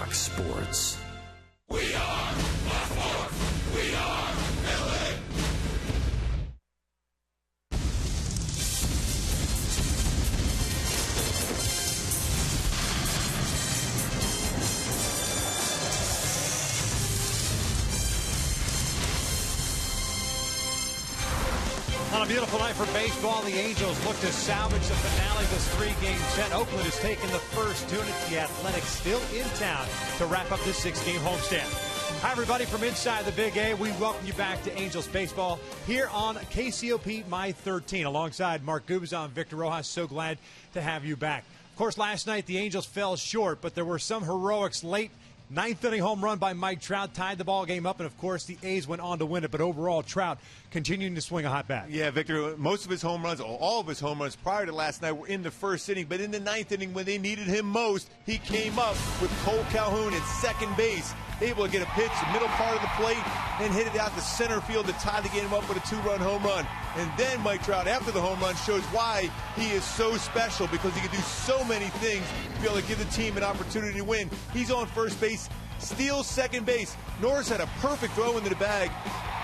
Sports. We are Baltimore. We are LA. On a beautiful night for baseball, the Angels look to salvage the finale of this three-game set. Oakland has taken the first unit. The Athletics still in town to wrap up this six-game homestand. Hi, everybody, from inside the Big A. We welcome you back to Angels baseball here on KCOP My 13. Alongside Mark Gubazon, Victor Rojas, so glad to have you back. Of course, last night the Angels fell short, but there were some heroics late. Ninth-inning home run by Mike Trout tied the ball game up, and, of course, the A's went on to win it. But overall, Trout continuing to swing a hot bat. Yeah, Victor, most of his home runs, all of his home runs prior to last night were in the first inning. But in the ninth inning, when they needed him most, he came up with Cole Calhoun at second base, able to get a pitch, the middle part of the plate, and hit it out to center field to tie the game up with a two-run home run. And then Mike Trout, after the home run, shows why he is so special, because he can do so many things to be able to give the team an opportunity to win. He's on first base, steals second base. Norris had a perfect throw into the bag.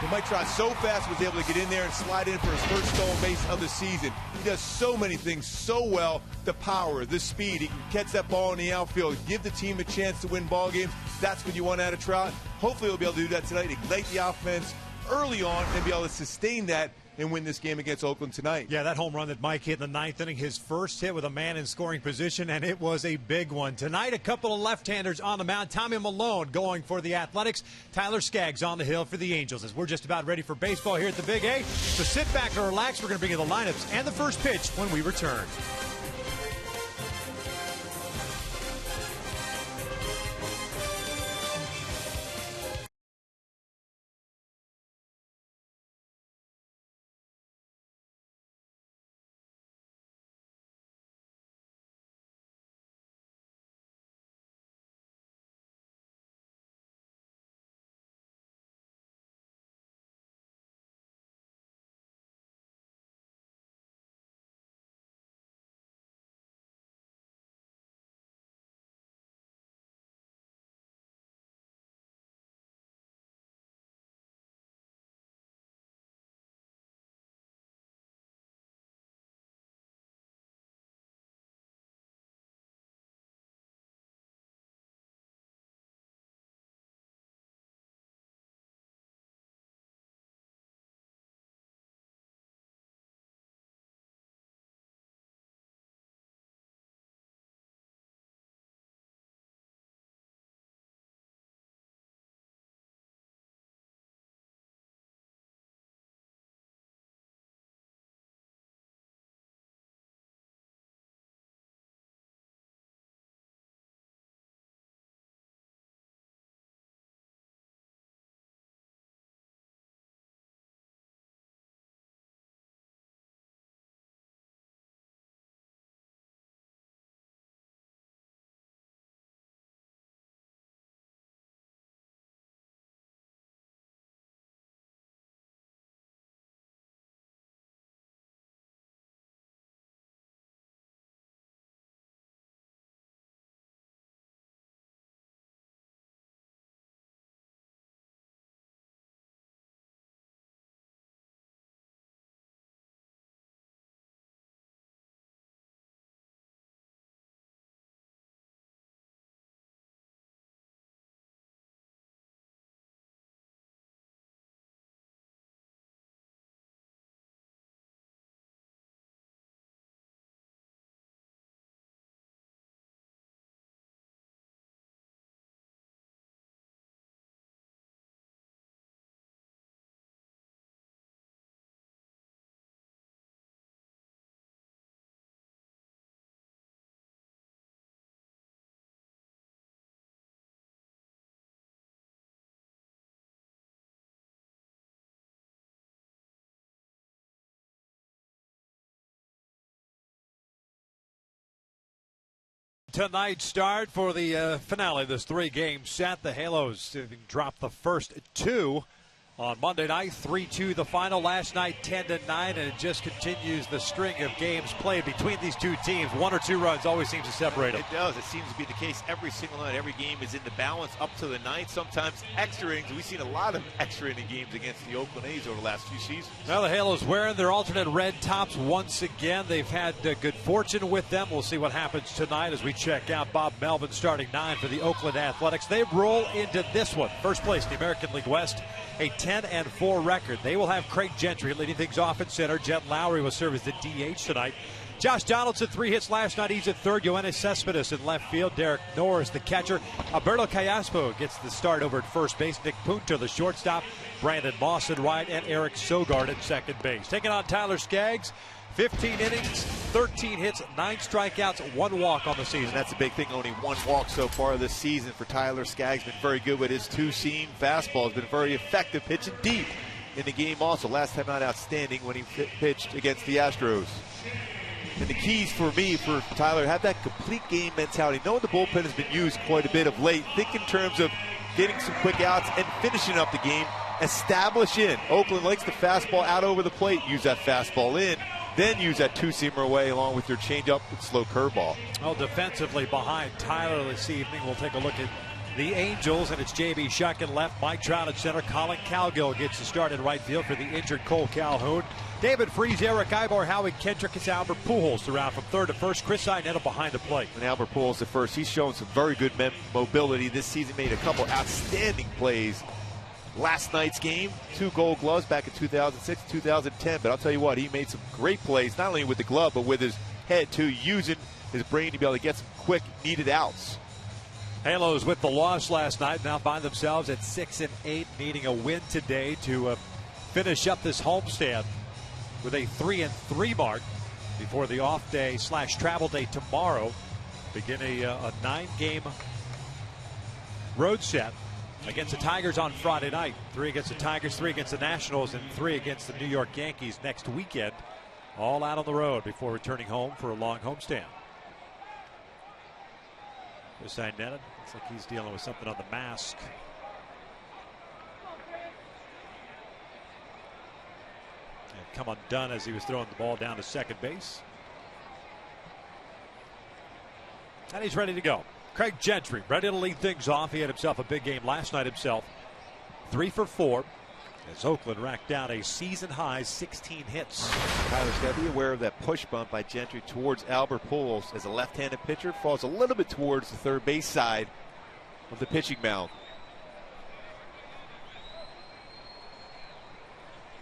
And Mike Trout so fast was able to get in there and slide in for his first stolen base of the season. He does so many things so well. The power, the speed. He can catch that ball in the outfield, give the team a chance to win ball games. That's what you want out of Trout. Hopefully he'll be able to do that tonight, ignite the offense early on and be able to sustain that and win this game against Oakland tonight. Yeah, that home run that Mike hit in the ninth inning, his first hit with a man in scoring position, and it was a big one. Tonight, a couple of left-handers on the mound. Tommy Malone going for the Athletics. Tyler Skaggs on the hill for the Angels. As we're just about ready for baseball here at the Big A. So sit back and relax. We're going to bring you the lineups and the first pitch when we return. Tonight's start for the finale of this three-game set. The Halos dropped the first two On Monday night, 3-2 the final. Last night, 10-9, and it just continues the string of games played between these two teams. 1 or 2 runs always seems to separate them. It does. It seems to be the case every single night. Every game is in the balance up to the ninth. Sometimes extra innings. We've seen a lot of extra inning games against the Oakland A's over the last few seasons. Well, the Halos wearing their alternate red tops once again. They've had good fortune with them. We'll see what happens tonight as we check out Bob Melvin starting 9 for the Oakland Athletics. They roll into this one. First place in the American League West. A 10-4 record. They will have Craig Gentry leading things off at center. Jet Lowry will serve as the DH tonight. Josh Donaldson, 3 hits last night. He's at third. Yoenis Cespedes in left field. Derek Norris, the catcher. Alberto Callaspo gets the start over at first base. Nick Punto, the shortstop. Brandon Moss at right, and Eric Sogard at second base. Taking on Tyler Skaggs. 15 innings, 13 hits, 9 strikeouts, 1 walk on the season. And that's a big thing, only 1 walk so far this season for Tyler Skaggs. Been very good with his 2-seam fastball. Has been very effective pitching deep in the game also. Last time out outstanding when he pitched against the Astros. And the keys for me, for Tyler, have that complete game mentality. Knowing the bullpen has been used quite a bit of late. Think in terms of getting some quick outs and finishing up the game. Establish in. Oakland likes the fastball out over the plate. Use that fastball in. Then use that 2-seamer away along with your changeup and slow curveball. Well, defensively behind Tyler this evening, we'll take a look at the Angels, and it's J.B. Shuck in left, Mike Trout at center. Colin Cowgill gets the start in right field for the injured Cole Calhoun. David Freese, Eric Ivor, Howie Kendrick, it's Albert Pujols throughout from third to first. Chris Iannetta behind the plate. And Albert Pujols at first. He's shown some very good mobility this season. Made a couple outstanding plays. Last night's game, 2 Gold Gloves back in 2006, 2010. But I'll tell you what, he made some great plays, not only with the glove, but with his head, too, using his brain to be able to get some quick, needed outs. Halos with the loss last night now find themselves at 6-8, needing a win today to finish up this homestand with a 3-3 mark before the off day / travel day tomorrow. Begin a 9-game road set against the Tigers on Friday night. 3 against the Tigers, 3 against the Nationals, and 3 against the New York Yankees next weekend. All out on the road before returning home for a long homestand. Chris Iannetta, looks like he's dealing with something on the mask. And come undone as he was throwing the ball down to second base. And he's ready to go. Craig Gentry ready to lead things off. He had himself a big game last night himself. 3 for 4 as Oakland racked down a season high 16 hits. Tyler's got to be aware of that push bump by Gentry towards Albert Pujols. As a left-handed pitcher, falls a little bit towards the third base side of the pitching mound.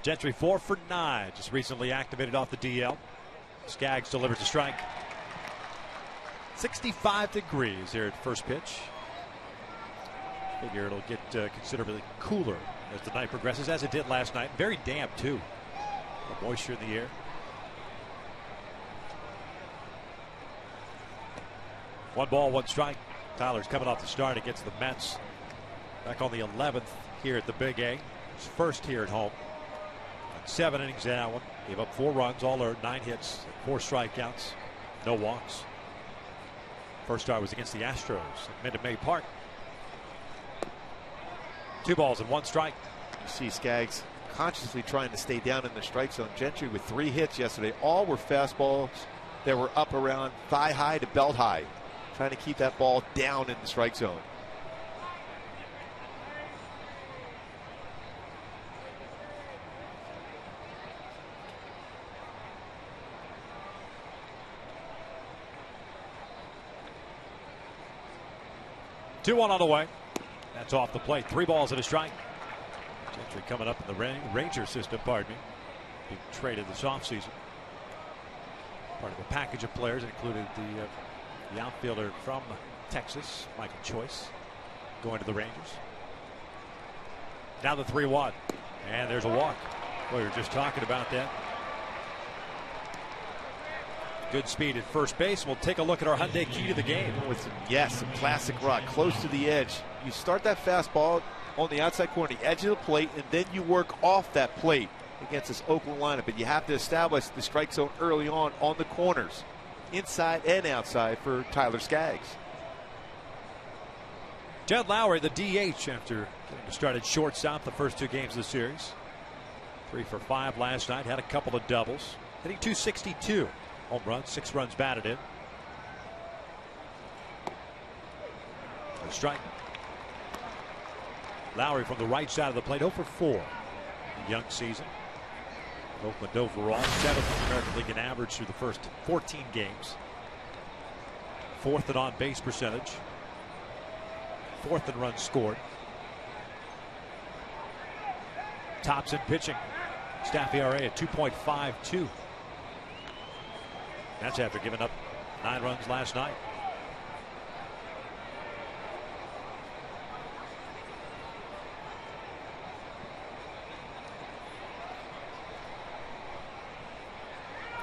Gentry 4 for 9, just recently activated off the DL. Skaggs delivers a strike. 65 degrees here at first pitch. Figure it'll get considerably cooler as the night progresses, as it did last night. Very damp, too. The moisture in the air. 1 ball, 1 strike. Tyler's coming off the start against the Mets. Back on the 11th here at the Big A. His first here at home. 7 innings in that one. Gave up 4 runs, all earned, 9 hits, 4 strikeouts, no walks. First start was against the Astros at Minute Maid Park. 2 balls and 1 strike. You see Skaggs consciously trying to stay down in the strike zone. Gentry with 3 hits yesterday. All were fastballs that were up around thigh high to belt high. Trying to keep that ball down in the strike zone. Two on the way. That's off the plate. 3 balls and a strike. Gentry coming up in the Ranger system, pardon me. Being traded this offseason. Part of a package of players that included the outfielder from Texas, Michael Choice, going to the Rangers. Now the 3-1. And there's a walk. Boy, we were just talking about that. Good speed at first base. We'll take a look at our Hyundai key to the game. With some classic rock close to the edge. You start that fastball on the outside corner, the edge of the plate, and then you work off that plate against this Oakland lineup. But you have to establish the strike zone early on the corners, inside and outside for Tyler Skaggs. Jed Lowry, the DH, after getting started shortstop the first 2 games of the series. 3 for 5 last night. Had a couple of doubles. Hitting .262. Home run, 6 runs batted in. A strike. Lowry from the right side of the plate, 0 for 4. Young season. Oakland overall, 7th in the American League in average through the first 14 games. 4th in on-base percentage. 4th in runs scored. Tops in pitching. Staff ERA at 2.52. That's after giving up 9 runs last night.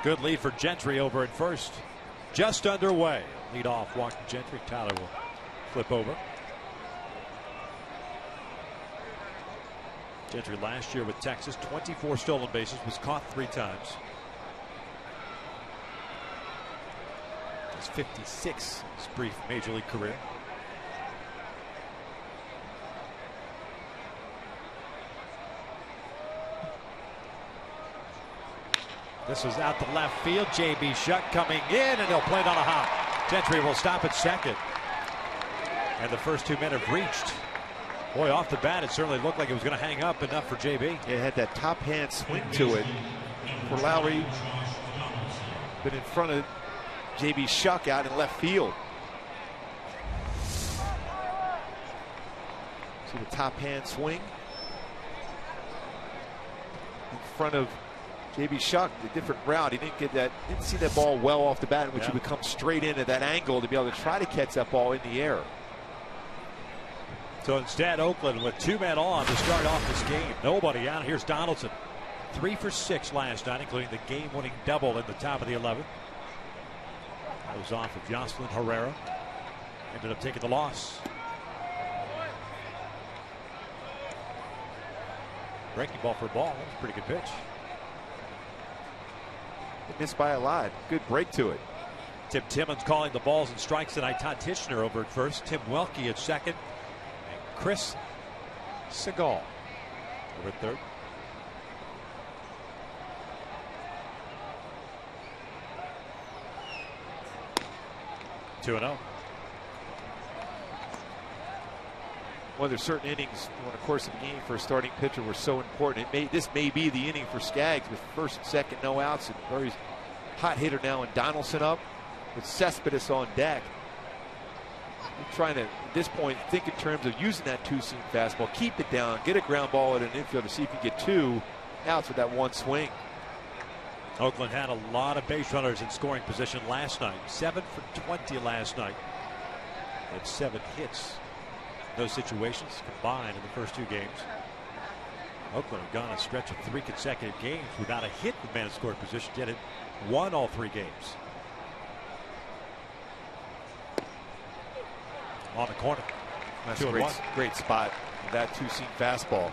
Good lead for Gentry over at first. Just underway. Lead off walking Gentry. Tyler will flip over. Gentry last year with Texas, 24 stolen bases, was caught 3 times. That's 56 in his brief major league career. This is out to left field. J.B. Shuck coming in, and he'll play it on a hop. Gentry will stop at second. And the first 2 men have reached. Boy, off the bat, it certainly looked like it was going to hang up enough for J.B. It had that top hand swing to it for Lowry. But in front of J.B. Shuck out in left field. See the top hand swing in front of J.B. Shuck, a different route. He didn't see that ball well off the bat, in which he would come straight in at that angle to be able to try to catch that ball in the air. So instead, Oakland with 2 men on to start off this game. Nobody out. Here's Donaldson. 3 for 6 last night, including the game-winning double in the top of the 11th. That was off of Yoselin Herrera. Ended up taking the loss. Breaking ball for a ball. That was a pretty good pitch. Missed by a lot. Good break to it. Tim Timmons calling the balls and strikes tonight. Todd Tichenor over at first. Tim Welke at second. And Chris Segal over at third. Two and 0. Well, there's certain innings in the course of the game for a starting pitcher were so important. This may be the inning for Skaggs with first and second no outs, and very hot hitter now, and Donaldson up with Cespedes on deck. You're trying to, at this point, think in terms of using that 2-seam fastball, keep it down, get a ground ball at an infield to see if you get 2 outs with that 1 swing. Oakland had a lot of base runners in scoring position last night. 7 for 20 last night. Had 7 hits. Those situations combined in the first 2 games. Oakland have gone a stretch of 3 consecutive games without a hit with man in scoring position, yet it won all 3 games. On the corner. That's a great spot with that 2-seam fastball.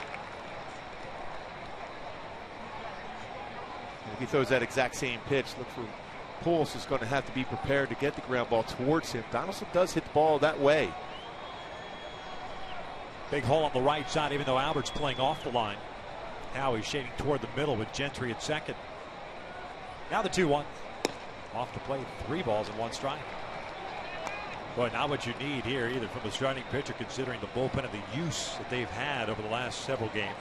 If he throws that exact same pitch, look for Pujols is going to have to be prepared to get the ground ball towards him. Donaldson does hit the ball that way. Big hole on the right side, even though Albert's playing off the line. Howie shading toward the middle with Gentry at second. Now the 2-1. Off the plate, 3 balls and 1 strike. Boy, not what you need here either from a starting pitcher, considering the bullpen and the use that they've had over the last several games.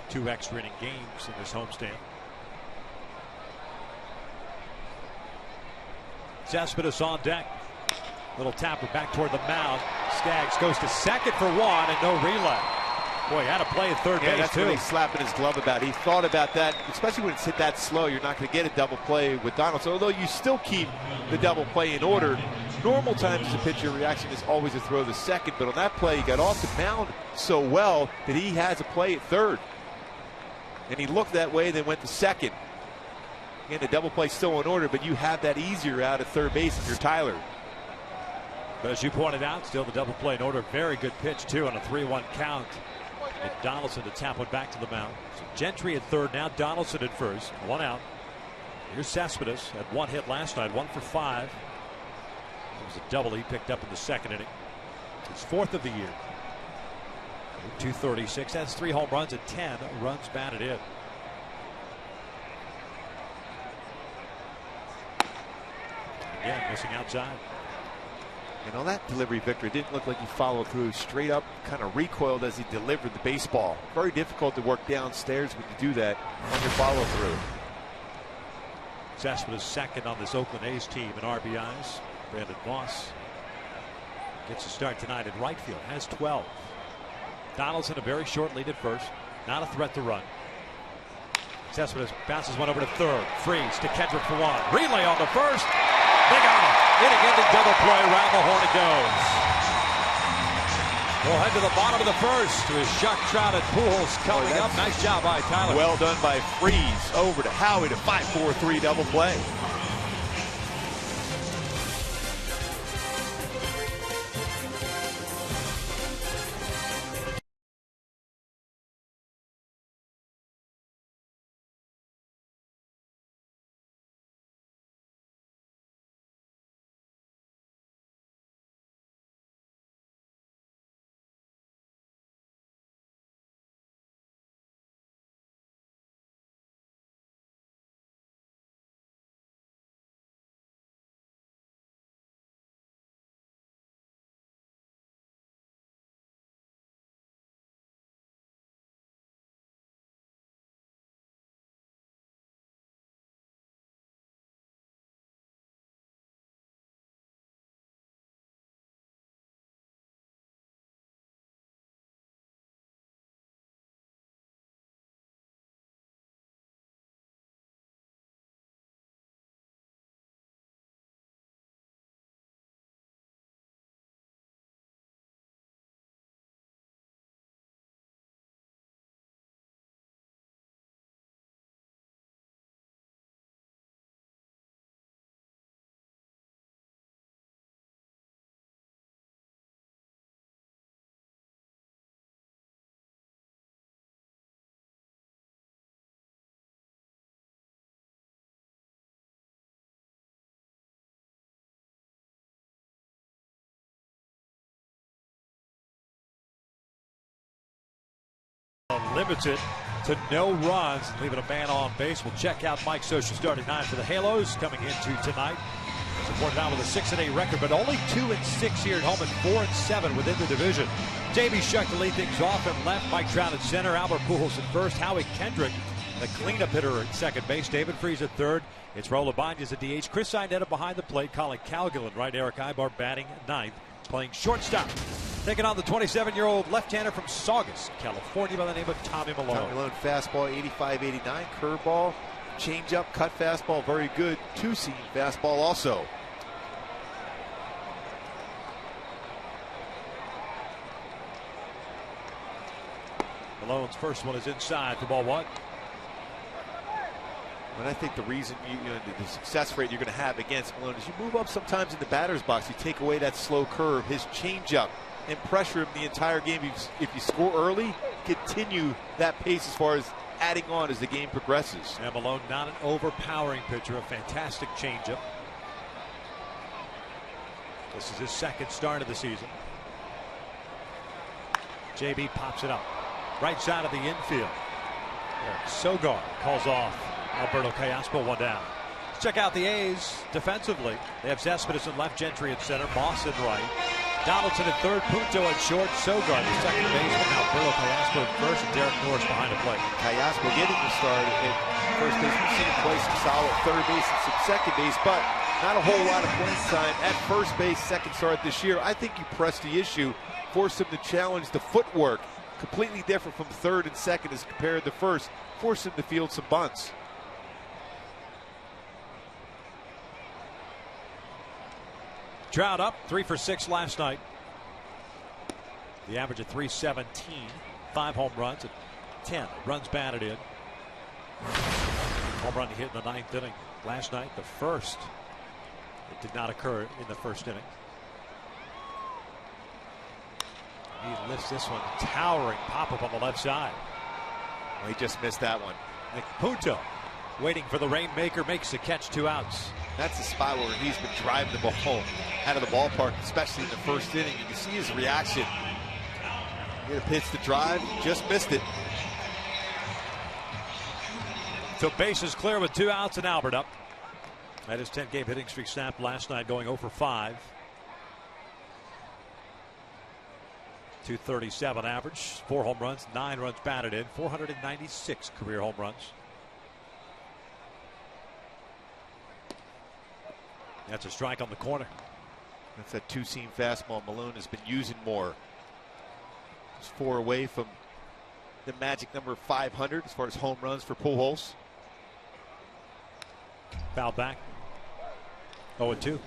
Two extra inning games in this homestand. Cespedes on deck. Little tapper back toward the mound. Skaggs goes to second for 1 and no relay. Boy, had to play at third base that's too. what he's slapping his glove about. He thought about that, especially when it's hit that slow. You're not going to get a double play with Donaldson, although you still keep the double play in order. Normal times the pitcher reaction is always to throw the second, but on that play he got off the mound so well that he has a play at third. And he looked that way, then went to second. Again, the double play still in order, but you have that easier out at third base if you're Tyler. But as you pointed out, still the double play in order. Very good pitch, too, on a 3-1 count. And Donaldson to tap one back to the mound. So Gentry at third, now Donaldson at first. 1 out. Here's Cespedes. Had 1 hit last night, 1 for 5. It was a double he picked up in the second inning. His 4th of the year. 236. That's 3 home runs and 10 runs batted in. Again, missing outside. You know, that delivery, Victor, didn't look like he followed through. Straight up, kind of recoiled as he delivered the baseball. Very difficult to work downstairs when you do that on your follow through. Cespedes second on this Oakland A's team in RBIs. Brandon Moss gets a start tonight in right field. Has 12. Donaldson a very short lead at first. Not a threat to run. Cespedes bounces one over to third. Freeze to Kendrick for 1. Relay on the first. They got him. Inning-ending double play. Around the horn it goes. We'll head to the bottom of the first with Chuck Trout and Pujols coming up. Nice job by Tyler. Well done by Freeze. Over to Howie to 5-4-3 double play. Limits it to no runs, leaving a man on base. We'll check out Mike Scioscia starting 9 for the Halos coming into tonight. Supported out with a 6-8 record, but only 2-6 here at home and 4-7 within the division. J.B. Shuck to lead things off and left. Mike Trout at center. Albert Pujols at first. Howie Kendrick, the cleanup hitter at second base. David Freese at third. It's Raul Ibanez at DH. Chris Sinetta behind the plate. Colin Cowgill right. Eric Ibar batting ninth, playing shortstop. Taking on the 27-year-old left-hander from Saugus, California, by the name of Tommy Malone. Tommy Malone, fastball 85-89, curveball, changeup, cut fastball, very good. Two-seam fastball also. Malone's first one is inside for ball 1. And I think the reason the success rate you're going to have against Malone is you move up sometimes in the batter's box, you take away that slow curve, his changeup, and pressure him the entire game. If you score early, continue that pace as far as adding on as the game progresses. And Malone not an overpowering pitcher, a fantastic changeup. This is his second start of the season. JB pops it up. Right side of the infield. Sogard calls off Alberto Callaspo, 1 down. Let's check out the A's defensively. They have Cespedes in left, Gentry at center, Moss in right. Donaldson at third, Punto at short, Sogard the second baseman, Alberto Callaspo at first, and Derek Norris behind the plate. Callaspo getting the start at first base. We've seen him play some solid third base and some second base, but not a whole lot of playing time at first base, second start this year. I think you press the issue, force him to challenge the footwork. Completely different from third and second as compared to first. Force him to field some bunts. Trout up 3 for 6 last night. The average of 317, 5 home runs and 10 runs batted in. Home run hit in the 9th inning last night. The first, it did not occur in the first inning. He lifts this one. Towering pop-up on the left side. Well, he just missed that one. Nick Punto waiting for the rainmaker, makes the catch, 2 outs. That's a spot where he's been driving the ball home out of the ballpark, especially in the first inning. You can see his reaction. He had a pitch to drive, just missed it. So bases clear with 2 outs and Albert up. That his 10-game hitting streak snapped last night, going 0 for 5. 237 average, 4 home runs, 9 runs batted in, 496 career home runs. That's a strike on the corner. That's that 2-seam fastball Malone has been using more. Just 4 away from the magic number 500 as far as home runs for Pujols. Foul back. 0-2.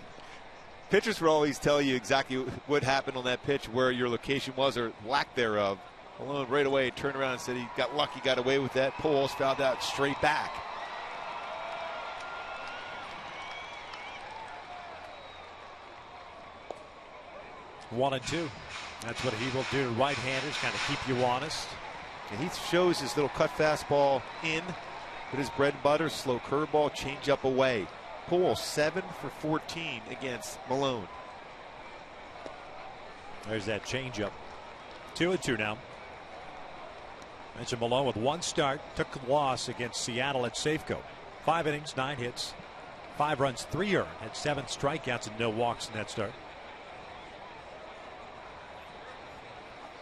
Pitchers will always tell you exactly what happened on that pitch, where your location was or lack thereof. Malone right away turned around and said he got lucky, got away with that. Pujols fouled out straight back. One and 2. That's what he will do to right-handers, kind of keep you honest. And he shows his little cut fastball in with his bread and butter, slow curveball, change up away. Pujols 7 for 14 against Malone. There's that changeup. 2-2 now. Mentioned Malone with 1 start, took a loss against Seattle at Safeco. 5 innings, 9 hits, 5 runs, 3 earned, had 7 strikeouts and no walks in that start.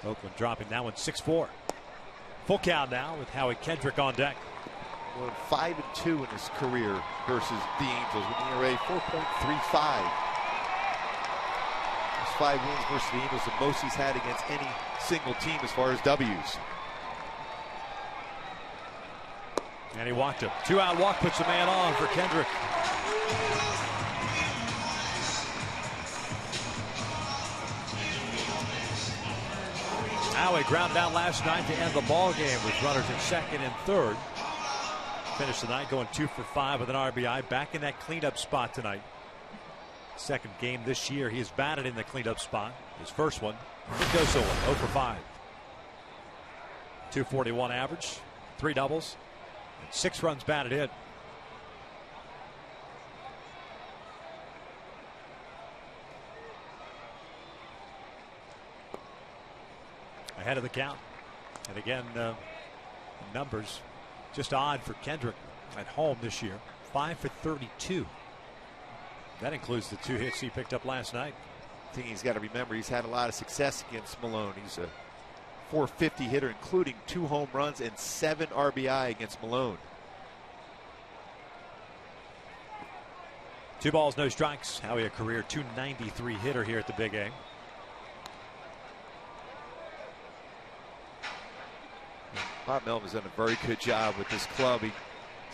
Oakland dropping that one 6-4. Full count now with Howie Kendrick on deck. Well, 5-2 in his career versus the Angels with an ERA 4.35. Those 5 wins versus the Angels, the most he's had against any single team as far as W's. And he walked him. 2-out walk puts the man on for Kendrick. Howie ground down last night to end the ball game with runners at second and third. Finished the night going 2 for 5 with an RBI. Back in that cleanup spot tonight. Second game this year he has batted in the cleanup spot. His first one, it goes to 0 for 5. 241 average, 3 doubles, and 6 runs batted in. Ahead of the count. And again, numbers just odd for Kendrick at home this year. 5 for 32. That includes the 2 hits he picked up last night. I think he's got to remember he's had a lot of success against Malone. He's a 450 hitter, including 2 home runs and 7 RBI against Malone. 2 balls, no strikes. Howie, a career 293 hitter here at the Big A. Bob Melvin's done a very good job with this club. He's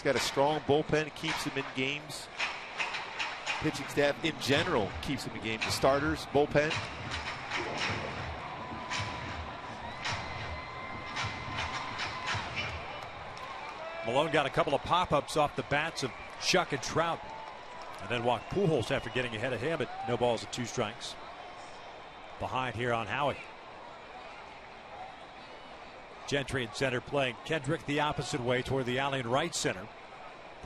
got a strong bullpen, keeps him in games. Pitching staff in general keeps him in games. The starters, bullpen. Malone got a couple of pop-ups off the bats of Schuck and Trout, and then walked Pujols after getting ahead of him at no balls and 2 strikes. Behind here on Howie. Gentry in center playing Kendrick the opposite way toward the alley in right center.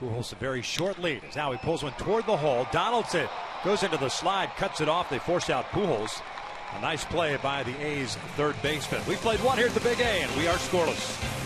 Pujols a very short lead as Howie pulls one toward the hole. Donaldson goes into the slide, cuts it off. They force out Pujols. A nice play by the A's third baseman. We played 1 here at the Big A, and we are scoreless.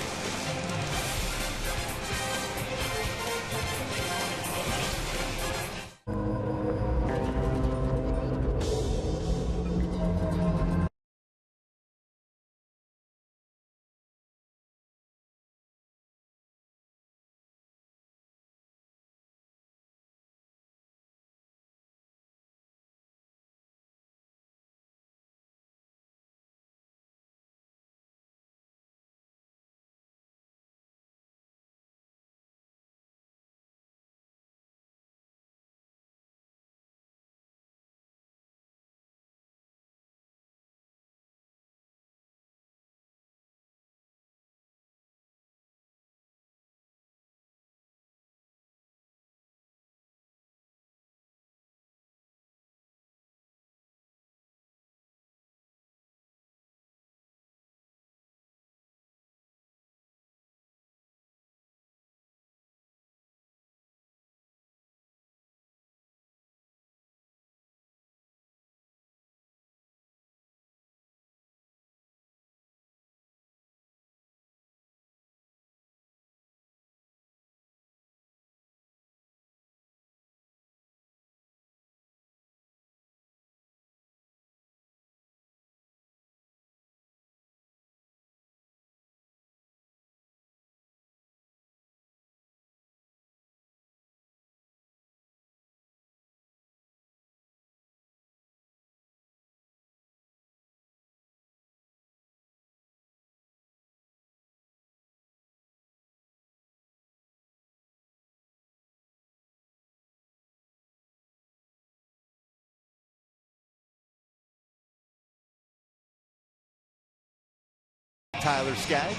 Tyler Skaggs.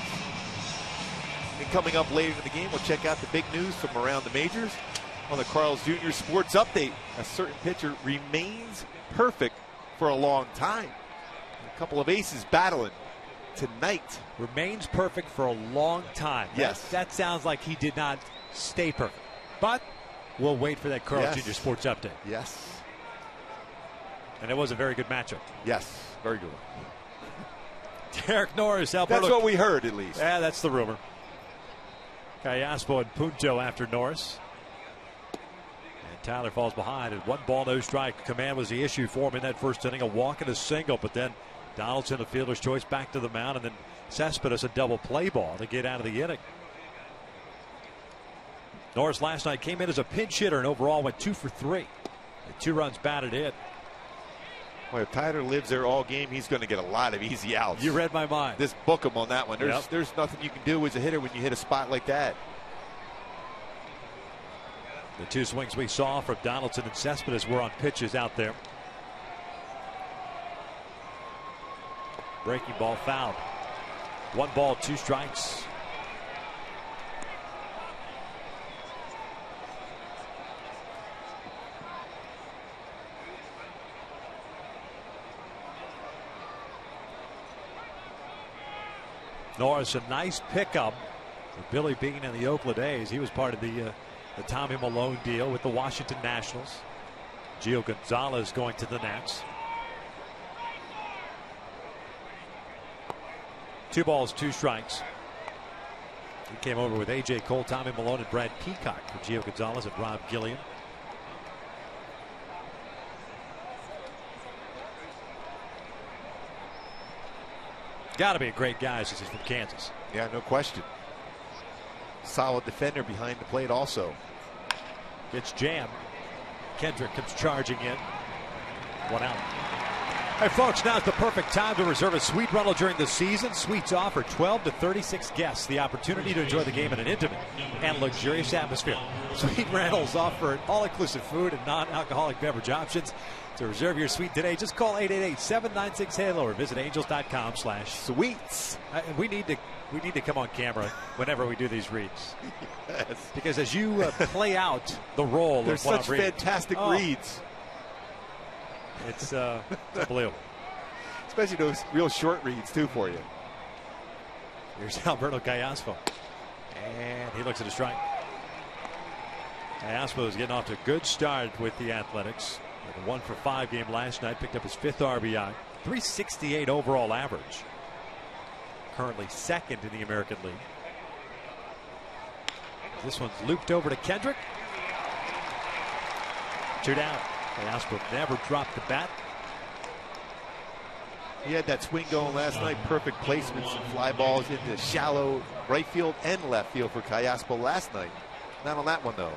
And coming up later in the game, we'll check out the big news from around the majors on the Carl's Jr. Sports Update. A certain pitcher remains perfect for a long time. A couple of aces battling tonight. Remains perfect for a long time. Yes. That sounds like he did not stay perfect. But we'll wait for that Carl's Yes. Jr. Sports Update. Yes. And it was a very good matchup. Yes. Very good. Derek Norris, Alberto. That's what we heard, at least. Yeah, that's the rumor. Callaspo and Punto after Norris. And Tyler falls behind. And 1 ball, no strike. Command was the issue for him in that first inning. A walk and a single. But then Donaldson, a fielder's choice, back to the mound. And then Cespedes, a double play ball to get out of the inning. Norris last night came in as a pinch hitter and overall went 2 for 3. 2 runs batted in. Well, if Tyler lives there all game, he's going to get a lot of easy outs. You read my mind. Just book him on that one. There's nothing you can do as a hitter when you hit a spot like that. The 2 swings we saw from Donaldson and Cespedes were on pitches out there. Breaking ball fouled. 1 ball, 2 strikes. Norris, a nice pickup for Billy Beane and the Oakland A's. He was part of the Tommy Malone deal with the Washington Nationals. Gio Gonzalez going to the Nats. 2 balls, 2 strikes. He came over with A.J. Cole, Tommy Malone, and Brad Peacock for Gio Gonzalez and Rob Gilliam. Got to be a great guy since he's from Kansas. Yeah, no question. Solid defender behind the plate also. Gets jammed. Kendrick comes charging in. 1 out. Hey folks, now's the perfect time to reserve a suite rental during the season. Suites offer 12 to 36 guests the opportunity to enjoy the game in an intimate and luxurious atmosphere. Suite rentals offer all-inclusive food and non-alcoholic beverage options. To reserve your suite today, just call 888-796-HALO or visit angels.com/suites. We need to come on camera whenever we do these reads. Yes. Because as you play out the role They're of what such I'm reading, fantastic reads. It's unbelievable. Especially those real short reads, too, for you. Here's Alberto Callaspo. And he looks at a strike. Callaspo is getting off to a good start with the Athletics. With a 1 for 5 game last night. Picked up his 5th RBI. 368 overall average. Currently 2nd in the American League. This one's looped over to Kendrick. 2 down. Callaspo never dropped the bat. He had that swing going last night. Perfect placements and fly balls into shallow right field and left field for Callaspo last night. Not on that one, though.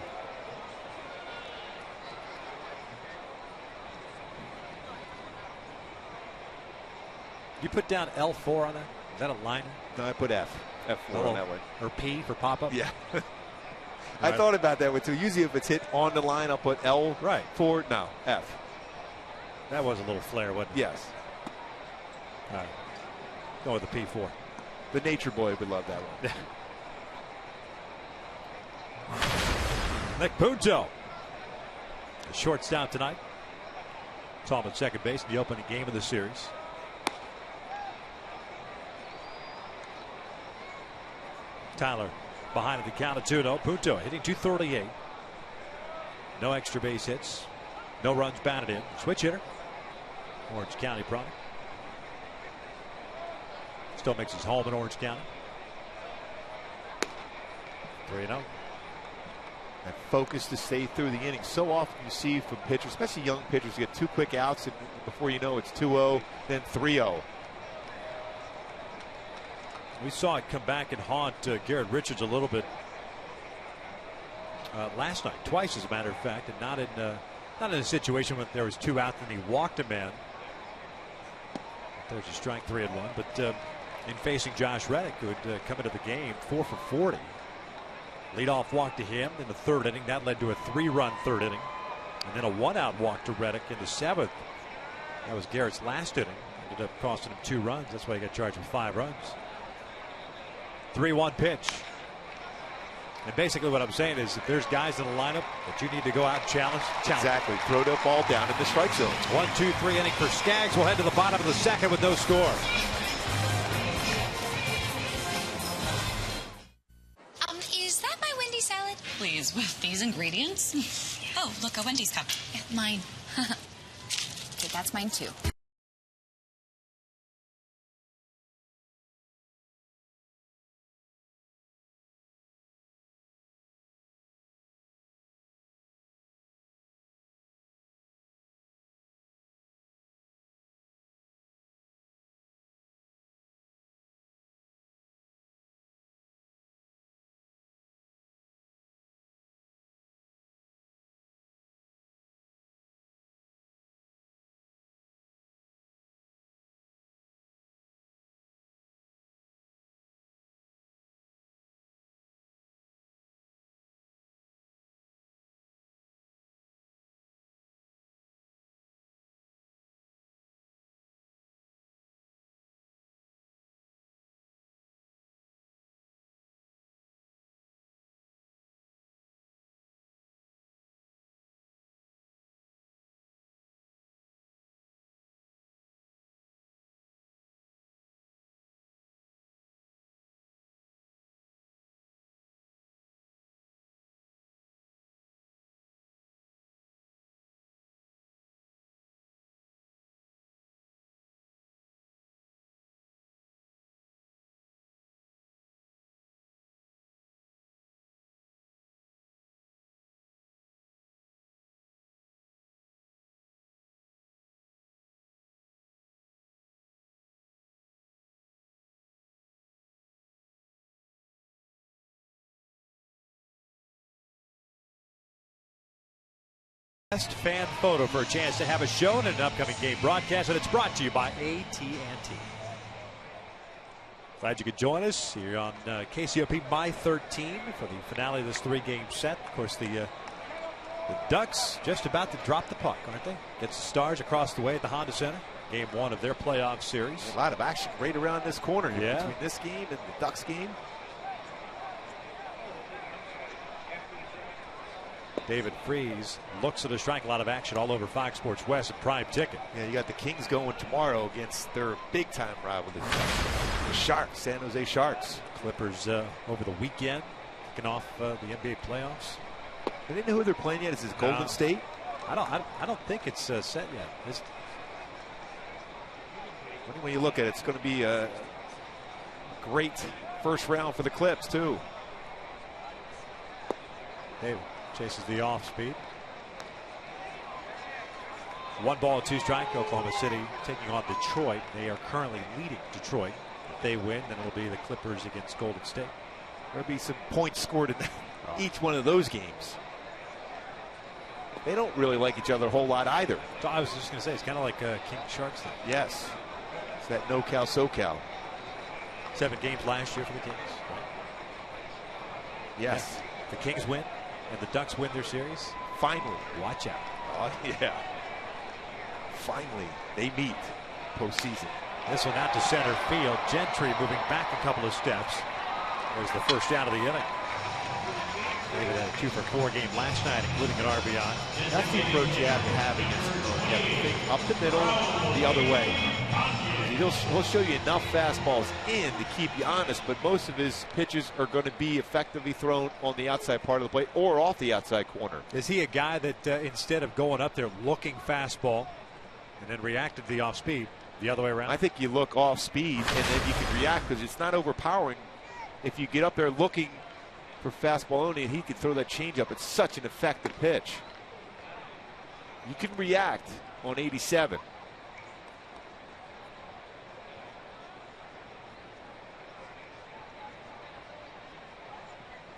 You put down L4 on that? Is that a liner? No, I put F. F4 on that one. Or P for pop-up? Yeah. I thought about that one, too. Usually if it's hit on the line, I'll put L. Right. 4. No, F. That was a little flare, wasn't it? Yes. All right. Go with the P4. The nature boy would love that one. Nick Punto. The shortstop tonight. Saw him at second base in the opening game of the series. Tyler behind at the count of 2-0. Punto hitting .238. No extra base hits. No runs batted in. Switch hitter. Orange County product. Still makes his home in Orange County. 3-0. That focus to stay through the inning. So often you see from pitchers, especially young pitchers, get 2 quick outs, and before you know it's 2-0, then 3-0. We saw it come back and haunt Garrett Richards a little bit last night, twice as a matter of fact, and not in a situation when there was 2 out and he walked a man. There's a strike, 3-1, but in facing Josh Reddick, who had come into the game 4 for 40. Leadoff walk to him in the 3rd inning. That led to a 3-run 3rd inning, and then a 1-out walk to Reddick in the 7th. That was Garrett's last inning. Ended up costing him 2 runs. That's why he got charged with 5 runs. 3-1 pitch. And basically what I'm saying is if there's guys in the lineup that you need to go out and challenge. Exactly. Throw that ball down in the strike zone. 1-2-3 inning for Skaggs. We'll head to the bottom of the second with no score. Is that my Wendy's salad? Please, with these ingredients? Oh, look, a Wendy's cup. Yeah, mine. Okay, that's mine too. Best fan photo for a chance to have a show in an upcoming game broadcast, and it's brought to you by AT&T. Glad you could join us here on KCOP by 13 for the finale of this 3-game set. Of course, the Ducks just about to drop the puck, aren't they? Gets the Stars across the way at the Honda Center. Game 1 of their playoff series. A lot of action right around this corner here Yeah. between this game and the Ducks game. David Freese looks at a strike. A lot of action all over Fox Sports West and Prime Ticket. Yeah, you got the Kings going tomorrow against their big-time rival, the Sharks, San Jose Sharks. Clippers over the weekend, kicking off the NBA playoffs. They didn't know who they're playing yet. Is this Golden State? I don't think it's set yet. When you look at it, it's going to be a great first round for the Clips too. David chases the off speed. 1-2 strike. Oklahoma City taking on Detroit. They are currently leading Detroit. If they win, then it'll be the Clippers against Golden State. There'll be some points scored in each one of those games. They don't really like each other a whole lot either. So I was just going to say, it's kind of like King Sharks thing. Yes. It's that no-cal, so-cal. 7 games last year for the Kings. Right? Yes. Yeah. The Kings win and the Ducks win their series. Finally. Watch out. Oh, yeah. Finally, they meet postseason. This one out to center field. Gentry moving back a couple of steps. There's the first out of the inning. David had a 2-for-4 game last night, including an RBI. That's the approach you have to have against him. You have to think up the middle, the other way. He'll show you enough fastballs in to keep you honest, but most of his pitches are going to be effectively thrown on the outside part of the plate or off the outside corner. Is he a guy that instead of going up there looking fastball and then reacted to the off speed, the other way around? I think you look off speed and then you can react because it's not overpowering. If you get up there looking for fastball only and he can throw that changeup, it's such an effective pitch. You can react on 87.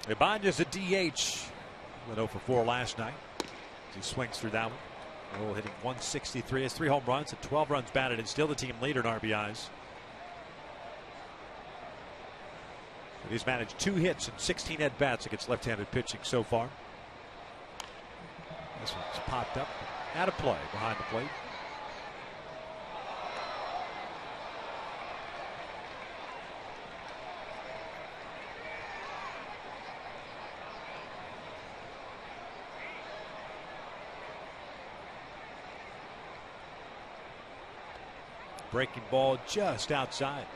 Ibanez a DH. Went 0-for-4 last night. He swings through that one. Oh, hitting 163. Has 3 home runs and 12 runs batted, and still the team leader in RBIs. But he's managed 2 hits and 16 at bats against left-handed pitching so far. This one's popped up out of play behind the plate. breaking ball just outside.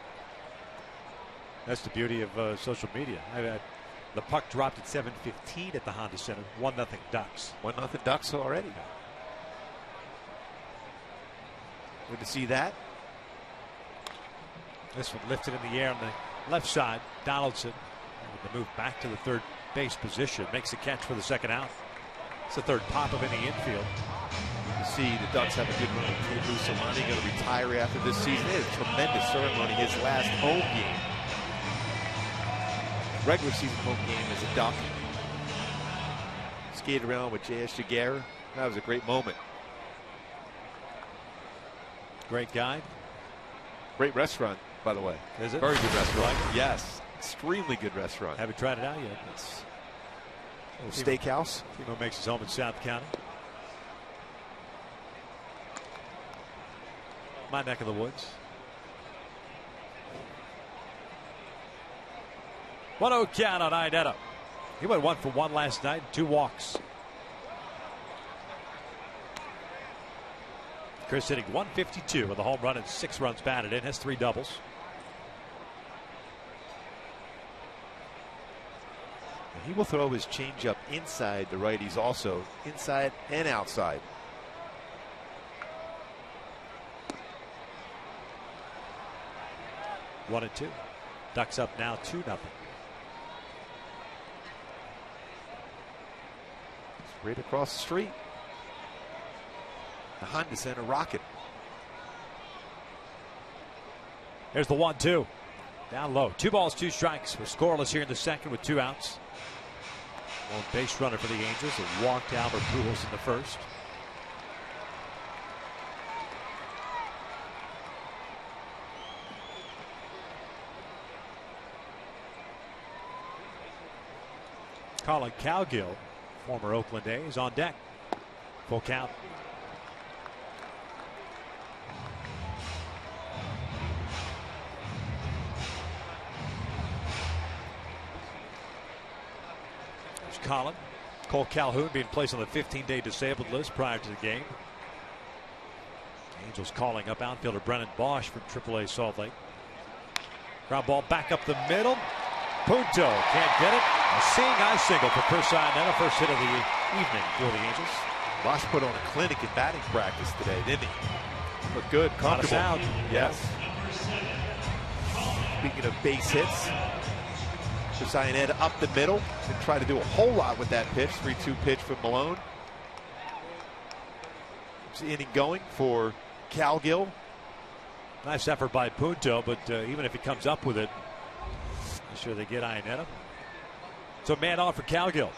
That's the beauty of social media. The puck dropped at 7:15 at the Honda Center. 1-0 Ducks. 1-0 Ducks already. Good to see that. This one lifted in the air on the left side. Donaldson with the move back to the third base position. Makes the catch for the second out. It's the third pop-up in the infield. You see the Ducks have a good run. Kid Mussolini going to retire after this season. They had a tremendous ceremony his last home game. Regular season home game as a Duck. Skated around with J.S. Jaguar. That was a great moment. Great guy. Great restaurant, by the way. Is it? Very good restaurant. Yes. Extremely good restaurant. Haven't tried it out yet. It's a little steakhouse. Timo makes his home in South County. My neck of the woods. 1-0 count on Inetta. He went 1 for 1 last night, 2 walks. Chris hitting 152 with a home run and 6 runs batted in. Has 3 doubles. He will throw his changeup inside the righties also, inside and outside. One and 2. Ducks up now 2-0. Right across the street. The Honda Center rocket. Here's the 1-2. Down low. 2 balls, 2 strikes. We're scoreless here in the second with 2 outs. One base runner for the Angels. A walk to Albert Pujols in the first. Colin Cowgill, former Oakland A's, on deck. Full count. There's Colin. Cole Calhoun being placed on the 15-day disabled list prior to the game. Angels calling up outfielder Brennan Bosch from AAA Salt Lake. Ground ball back up the middle. Punto can't get it. A seeing eye single for Chris Iannetta, first hit of the evening for the Angels. Bosch put on a clinic in batting practice today, didn't he? Looked good, comfortable. Not a sound. Yes. Speaking of base hits, Chris Iannetta up the middle. Didn't try to do a whole lot with that pitch. 3-2 pitch from Malone. It's the inning going for Cowgill. Nice effort by Punto, but even if he comes up with it, I'm sure they get Iannetta. So man on for Cowgill.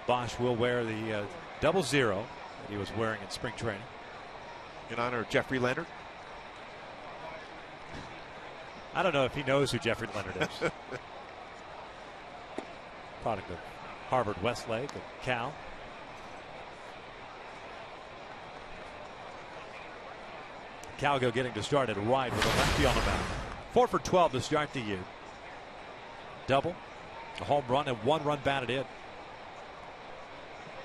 Bosch will wear the 00 that he was wearing in spring training. In honor of Jeffrey Leonard. I don't know if he knows who Jeffrey Leonard is. Product of Harvard Westlake and Cal. Cowgill getting to start at right with a lefty on the mound. 4 for 12 to start the year. Double, a home run, and 1 run batted in.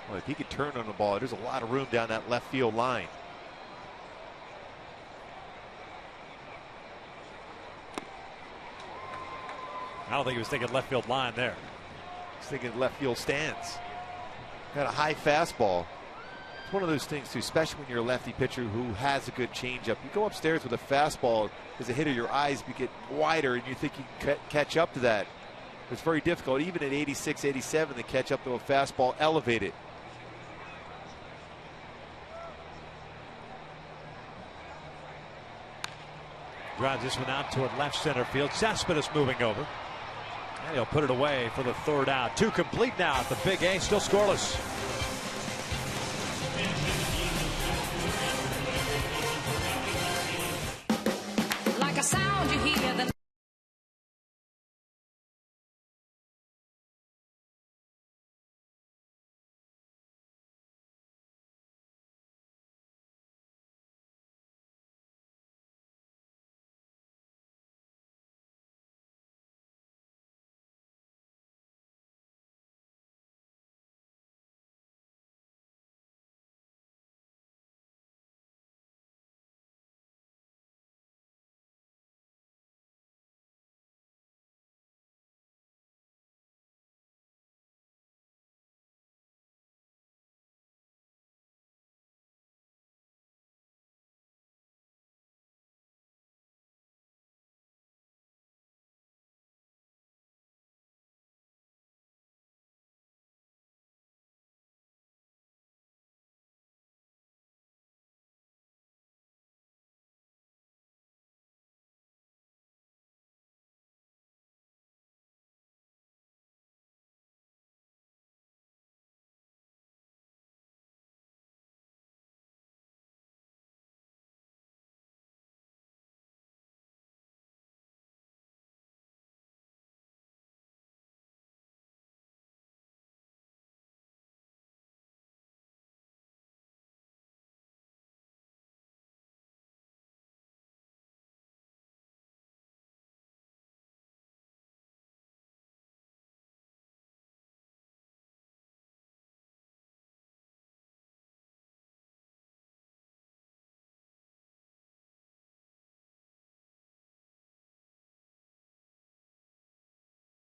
Well, if he could turn on the ball, there's a lot of room down that left field line. I don't think he was thinking left field line there. He's thinking left field stands. Got a high fastball. It's one of those things, too, especially when you're a lefty pitcher who has a good changeup. You go upstairs with a fastball, as a hitter, your eyes get wider, and you think you can catch up to that. It's very difficult, even at 86, 87, to catch up to a fastball elevated. Drives this one out toward left center field. Cespedes moving over. And he'll put it away for the 3rd out. 2 complete now at the Big A, still scoreless. Like a sound you hear the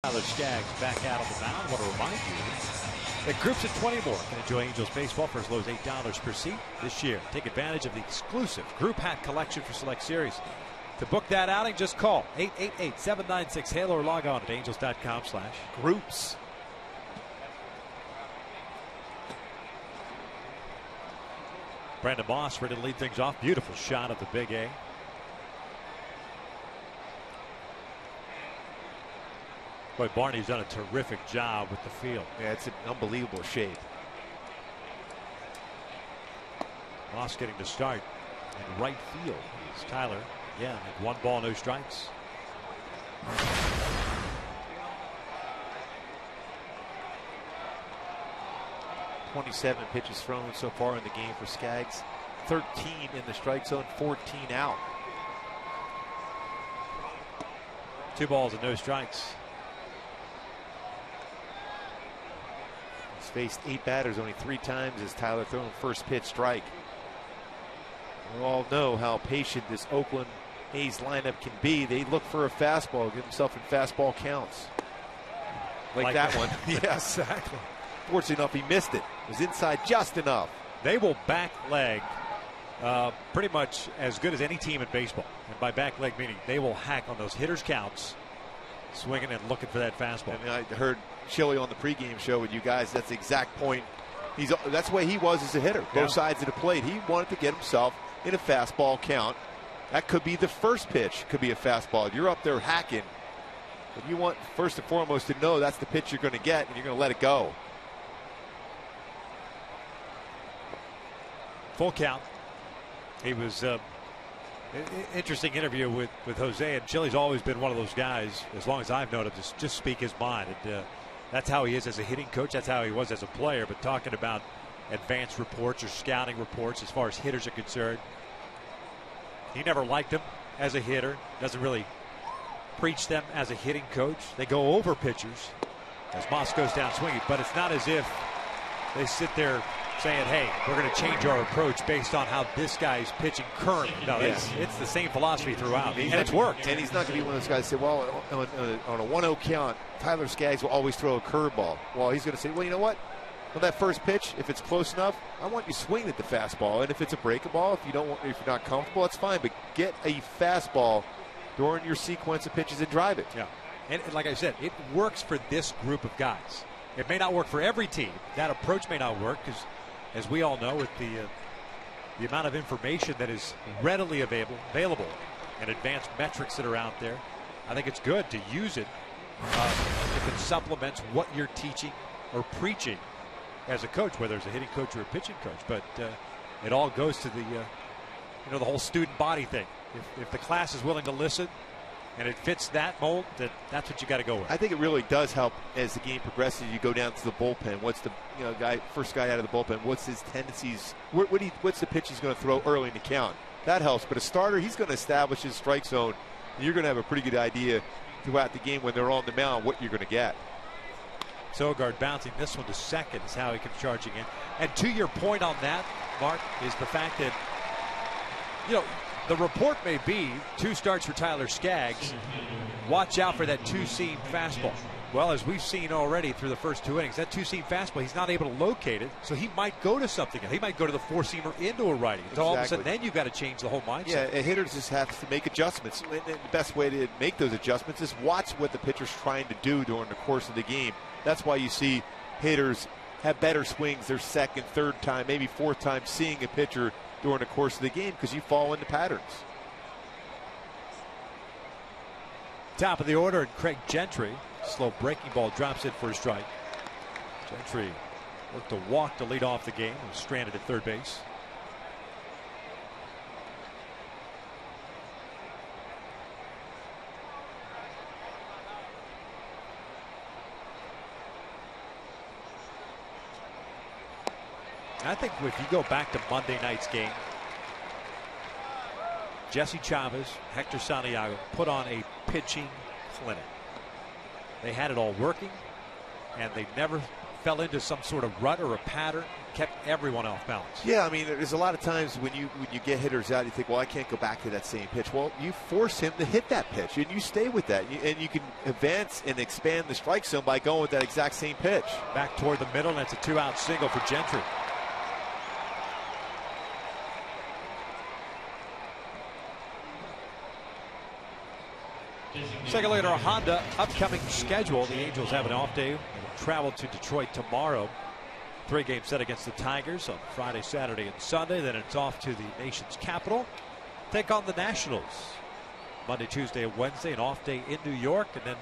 Tyler Skaggs back out on the mound. I want to remind you that groups of 20 more can enjoy Angels baseball for as low as $8 per seat this year. Take advantage of the exclusive group hat collection for select series. To book that outing, just call 888-796-HALO or log on at angels.com/groups. Brandon Moss ready to lead things off. Beautiful shot of the Big A. Boy, Barney's done a terrific job with the field. Yeah, it's an unbelievable shape. Moss getting to start in right field is Tyler. Yeah, 1 ball, no strikes. 27 pitches thrown so far in the game for Skaggs. 13 in the strike zone, 14 out. 2 balls and no strikes. He's faced 8 batters only 3 times as Tyler thrown first pitch strike. We all know how patient this Oakland A's lineup can be. They look for a fastball, get himself in fastball counts. Like that one. Yes, exactly. Fortunately enough, he missed it. It was inside just enough. They will back leg pretty much as good as any team in baseball. And by back leg meaning they will hack on those hitters' counts, swinging and looking for that fastball. I mean, I heard Chili on the pregame show with you guys. That's the exact point. That's the way he was as a hitter. Both sides of the plate. He wanted to get himself in a fastball count. That could be the first pitch. Could be a fastball. You're up there hacking. But you want first and foremost to know that's the pitch you're going to get, and you're going to let it go. Full count. He was interesting interview with Jose, and Chili's always been one of those guys, as long as I've known him, just speak his mind. And, that's how he is as a hitting coach. That's how he was as a player. But talking about advanced reports or scouting reports as far as hitters are concerned, he never liked them as a hitter. Doesn't really preach them as a hitting coach. They go over pitchers as Moss goes down swinging, but it's not as if they sit there saying, hey, we're going to change our approach based on how this guy's pitching currently. No, it's the same philosophy throughout, and it's worked. And he's not going to be one of those guys that say, well, on a 1-0 count, Tyler Skaggs will always throw a curveball. Well, he's going to say, well, you know what? On that first pitch, if it's close enough, I want you swinging at the fastball. And if it's a breaking ball, if you're not comfortable, that's fine. But get a fastball during your sequence of pitches and drive it. Yeah, and like I said, it works for this group of guys. It may not work for every team. That approach may not work because, as we all know, with the amount of information that is readily available and advanced metrics that are out there, I think it's good to use it if it supplements what you're teaching or preaching as a coach, whether it's a hitting coach or a pitching coach. But it all goes to the whole student body thing. If the class is willing to listen and it fits that mold, that's what you got to go with. I think it really does help as the game progresses. You go down to the bullpen. What's the first guy out of the bullpen? What's his tendencies? What's the pitch he's going to throw early in the count? That helps. But a starter, he's going to establish his strike zone. You're going to have a pretty good idea throughout the game when they're on the mound what you're going to get. Sogard bouncing this one to second is how he comes charging in. And to your point on that, Mark, is the fact that, the report may be 2 starts for Tyler Skaggs. Watch out for that 2-seam fastball. Well, as we've seen already through the first 2 innings, that 2-seam fastball, he's not able to locate it, so he might go to something. He might go to the 4-seamer into a righty. So all of a sudden, then you've got to change the whole mindset. Yeah, a hitter just has to make adjustments. And the best way to make those adjustments is watch what the pitcher's trying to do during the course of the game. That's why you see hitters have better swings their second, third time, maybe fourth time seeing a pitcher during the course of the game, because you fall into patterns. Top of the order, and Craig Gentry. Slow breaking ball drops it for a strike. Gentry looked to walk to lead off the game. Was stranded at third base. I think if you go back to Monday night's game, Jesse Chavez, Hector Santiago put on a pitching clinic. They had it all working, and they never fell into some sort of rut or a pattern. kept everyone off balance. Yeah, I mean, there's a lot of times when you get hitters out, you think, well, I can't go back to that same pitch. Well, you force him to hit that pitch, and you stay with that. And you can advance and expand the strike zone by going with that exact same pitch. Back toward the middle, and it's a 2-out single for Gentry. Let's take a look at our Honda upcoming schedule. The Angels have an off day. They will travel to Detroit tomorrow. 3-game set against the Tigers on Friday, Saturday, and Sunday. Then it's off to the nation's capital. Take on the Nationals. Monday, Tuesday, and Wednesday. An off day in New York. And then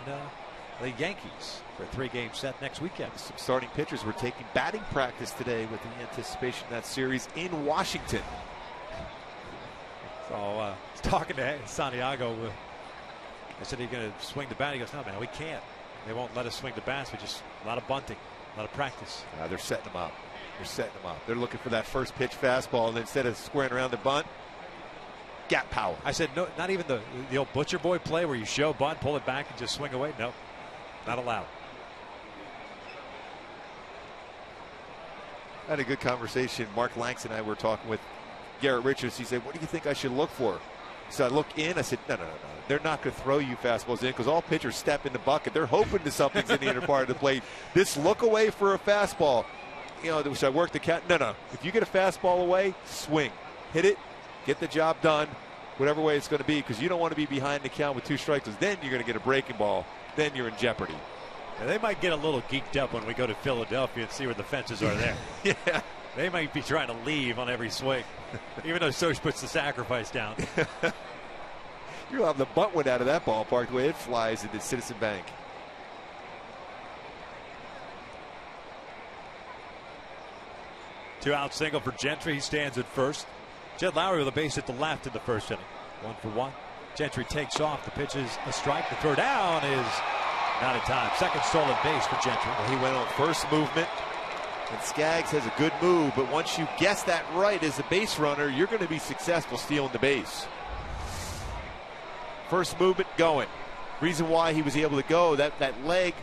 the Yankees for a 3-game set next weekend. Some starting pitchers were taking batting practice today with the anticipation of that series in Washington. So talking to Santiago. I said, are you going to swing the bat? He goes, no, man, we can't. They won't let us swing the bats. We just, a lot of bunting, a lot of practice. They're setting them up. They're setting them up. They're looking for that first pitch fastball, and instead of squaring around the bunt, gap power. I said, no, not even the old Butcher Boy play where you show bunt, pull it back, and just swing away. No, not allowed. I had a good conversation. Mark Lanks and I were talking with Garrett Richards. He said, what do you think I should look for? So I look in. I said, no. They're not going to throw you fastballs in because all pitchers step in the bucket. They're hoping that something's in the inner part of the plate. This look away for a fastball. You know, should I work the count? No. If you get a fastball away, swing. Hit it. Get the job done. Whatever way it's going to be, because you don't want to be behind the count with 2 strikes. Then you're going to get a breaking ball. Then you're in jeopardy. And they might get a little geeked up when we go to Philadelphia and see where the fences are there. Yeah. They might be trying to leave on every swing, even though Soch puts the sacrifice down. You'll have the butt went out of that ballpark the way it flies into Citizen Bank. Two-out single for Gentry. He stands at first. Jed Lowry with a base at the left in the first inning. 1-for-1. Gentry takes off. The pitch is a strike. The throw down is not in time. Second stolen base for Gentry. Well, he went on first movement. And Skaggs has a good move, but once you guess that right as a base runner, you're going to be successful stealing the base. First movement going. Reason why he was able to go, that leg,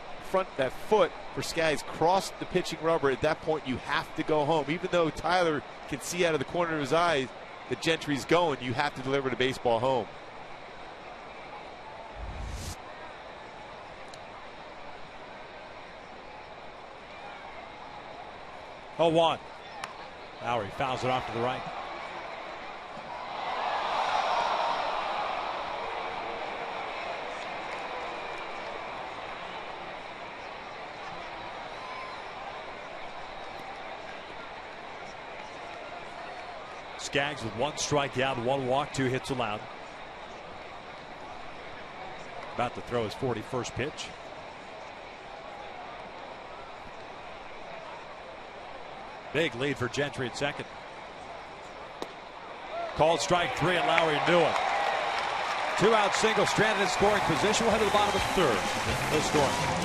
that foot for Skaggs crossed the pitching rubber. At that point, you have to go home. Even though Tyler can see out of the corner of his eye that Gentry's going, you have to deliver the baseball home. Oh, 1. Lowry fouls it off to the right. Skaggs with 1 strikeout, 1 walk, 2 hits allowed. About to throw his 41st pitch. Big lead for Gentry at second. Called strike 3, and Lowry knew it. 2-out single, stranded in scoring position. We'll head to the bottom of the 3rd. No scoring.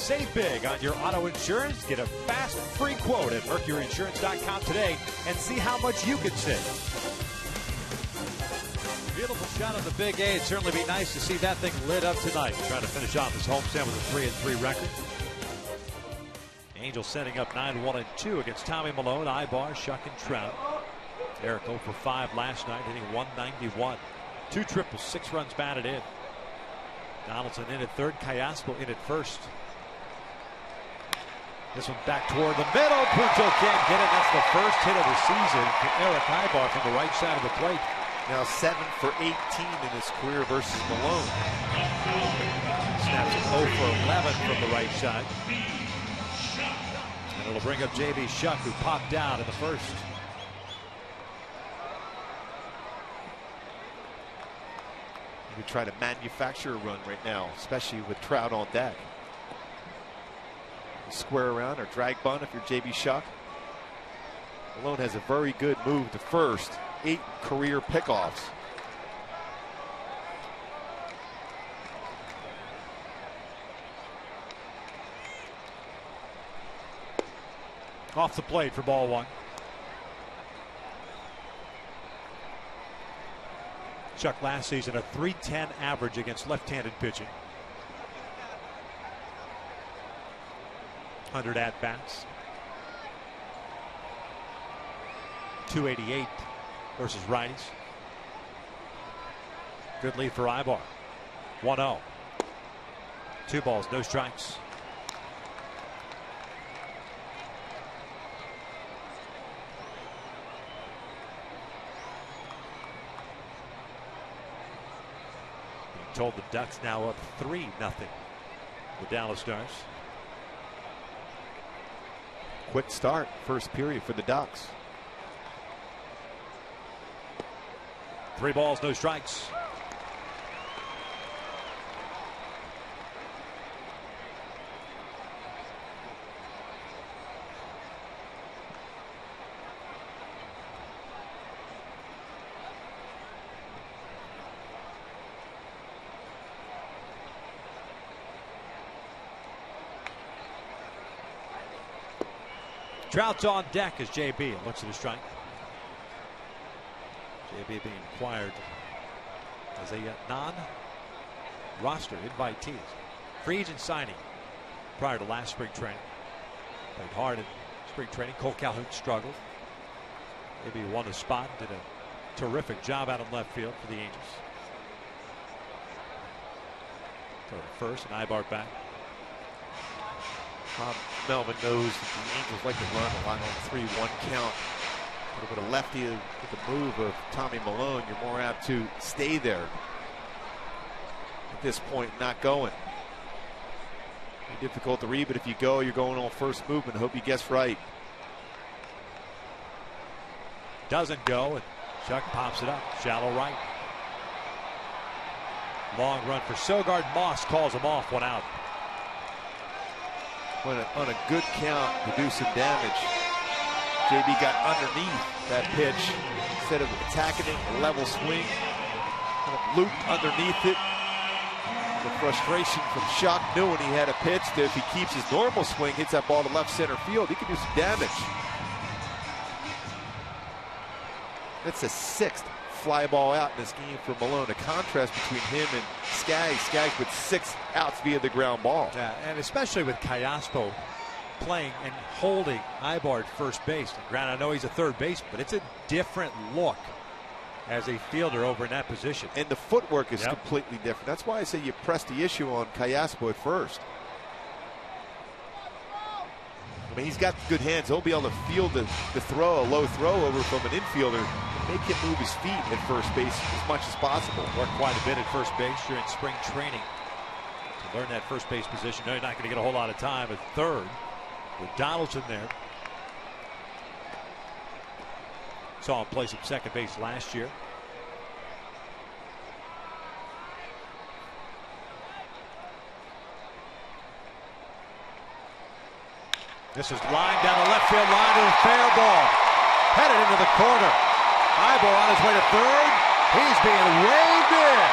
Save big on your auto insurance. Get a fast, free quote at mercuryinsurance.com today and see how much you could save. Beautiful shot on the big A. It'd certainly be nice to see that thing lit up tonight. Trying to finish off this homestand with a 3-3 record. Angels setting up 9-1-2 against Tommy Milone, Ibar, Shuck, and Trout. Eric 0 for 5 last night, hitting 191. 2 triples, 6 runs batted in. Donaldson in at third, Callaspo in at first. This one back toward the middle. Punto can't get it. That's the first hit of the season for Eric Ibar from the right side of the plate. Now 7 for 18 in his career versus Malone. Snaps 0 for 11 from the right side. And it'll bring up J.B. Shuck, who popped out in the first. We try to manufacture a run right now, especially with Trout on deck. Square around or drag bunt if you're J.B. Shuck. Malone has a very good move to first. 8 career pickoffs. Off the plate for ball 1. Shuck last season a .310 average against left-handed pitching. 100 at-bats. 288 versus righties. Good lead for Ibar. 1-0. 2 balls, no strikes. Being told the Ducks now up 3-0. The Dallas Stars. Quick start, first period for the Ducks. 3 balls, no strikes. Trout's on deck as JB looks at the strike. JB being acquired as a non-roster invitee. Free agent signing prior to last spring training. Played hard in spring training. Cole Calhoun struggled. Maybe won a spot. Did a terrific job out in left field for the Angels. So first, and Ibar back. Melvin knows that the Angels like to run a lot on a 3-1 count. A little bit of lefty with the move of Tommy Milone. You're more apt to stay there at this point, not going. Be difficult to read, but if you go, you're going on first movement. Hope you guess right. Doesn't go, and Chuck pops it up. Shallow right. Long run for Sogard. Moss calls him off. 1 out. On a good count to do some damage. JB got underneath that pitch instead of attacking it, a level swing, kind of looped underneath it. The frustration from Shuck, knew when he had a pitch that if he keeps his normal swing, hits that ball to left center field, he can do some damage. That's the 6th fly ball out in this game for Malone. A contrast between him and Skaggs. Skaggs with 6 outs via the ground ball. Yeah, and especially with Callaspo playing and holding Ibar at first base. Granted, I know he's a third baseman, but it's a different look as a fielder over in that position. And the footwork is completely different. That's why I say you press the issue on Callaspo at first. I mean, he's got good hands. He'll be able to field the throw, a low throw over from an infielder. Make him move his feet at first base as much as possible. Worked quite a bit at first base during spring training to learn that first base position. No, you're not going to get a whole lot of time at third with Donaldson there. Saw him play some second base last year. This is line down the left field line to a fair ball. Headed into the corner. Ibar on his way to third. He's being waved in.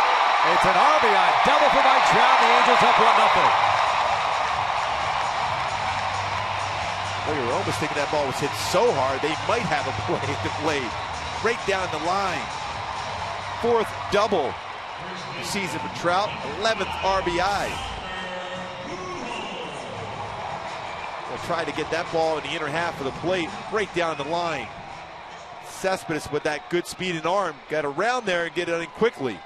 It's an RBI double for Mike Trout. The Angels up 1-0. Well, you were almost thinking that ball was hit so hard they might have a play at the plate. Right down the line. 4th double the season for Trout. 11th RBI. They'll try to get that ball in the inner half of the plate, right down the line. Cespedes with that good speed and arm got around there and get it in quickly.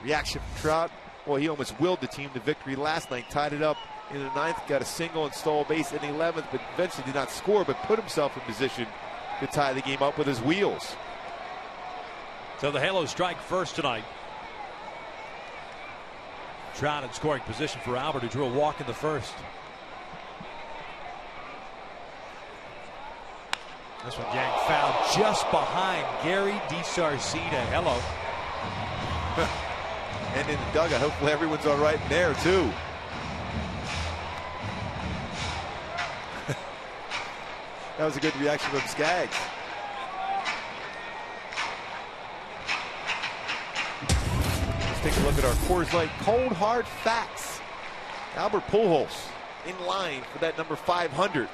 Reaction from Trout. Well, he almost willed the team to victory last night. Tied it up in the 9th, got a single and stole a base in the 11th, but eventually did not score, but put himself in position to tie the game up with his wheels. So the Halos strike first tonight. Trout in scoring position for Albert, who drew a walk in the first. This one, Yang fouled just behind Gary DiSarcina. Hello. And in the dugout, hopefully everyone's all right in there, too. That was a good reaction from Skaggs. Let's take a look at our Coors Light Cold Hard Facts. Albert Pujols in line for that number 500.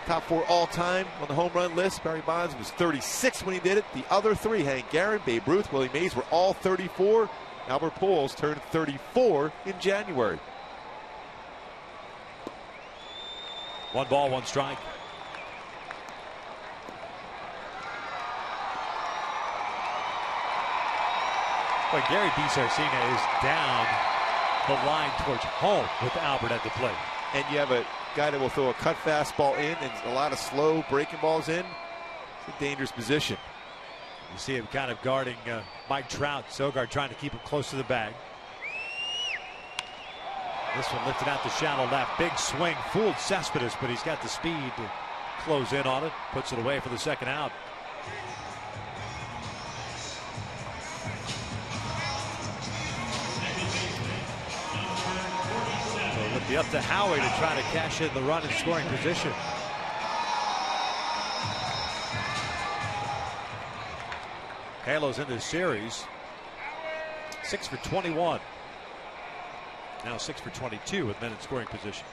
Top 4 all-time on the home run list. Barry Bonds was 36 when he did it. The other 3, Hank Aaron, Babe Ruth, Willie Mays, were all 34. Albert Pujols turned 34 in January. 1 ball, 1 strike. But Gary DiSarcina is down the line towards home with Albert at the plate. And you have a guy that will throw a cut fastball in and a lot of slow breaking balls in. It's a dangerous position. You see him kind of guarding Mike Trout. Sogard trying to keep him close to the bag. This one lifted out the shallow left. Big swing. Fooled Cespedes, but he's got the speed to close in on it. Puts it away for the second out. So it'll be up to Howie to try to cash in the run in scoring position. Halos in this series 6 for 21. Now 6 for 22 with men in scoring position.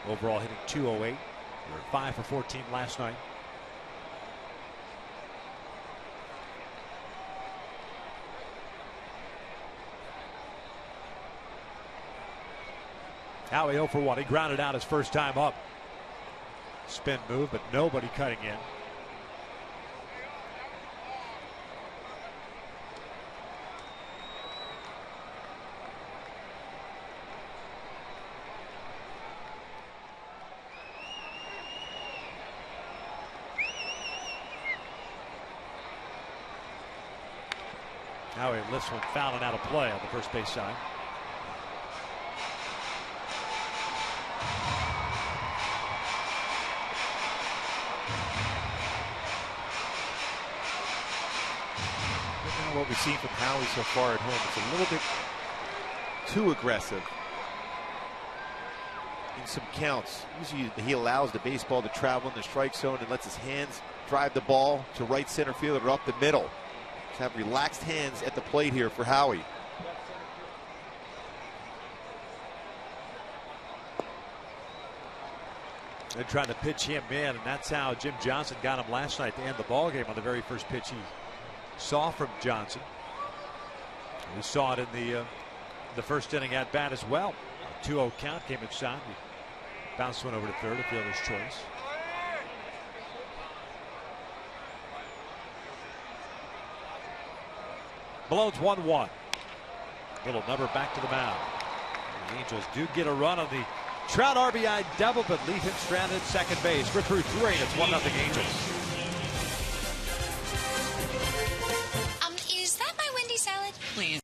Overall hitting .208. They were 5 for 14 last night. Howie 0 for 1. He grounded out his first time up. Spin move, but nobody cutting in. Howie lifts one fouling out of play on the first base side. What we've seen from Howie so far at home, it's a little bit too aggressive in some counts. Usually he allows the baseball to travel in the strike zone and lets his hands drive the ball to right center field or up the middle. To have relaxed hands at the plate here for Howie. They're trying to pitch him in, and that's how Jim Johnson got him last night to end the ball game on the very first pitch he saw from Johnson. We saw it in the first inning at bat as well. A 2-0 count came inside. He bounced one over to third, a fielder's choice. Malone's 1-1. Little number back to the mound. The Angels do get a run on the Trout RBI double, but leave him stranded at second base. We're through 3. It's 1-0 Angels. Is that my Wendy salad? Please.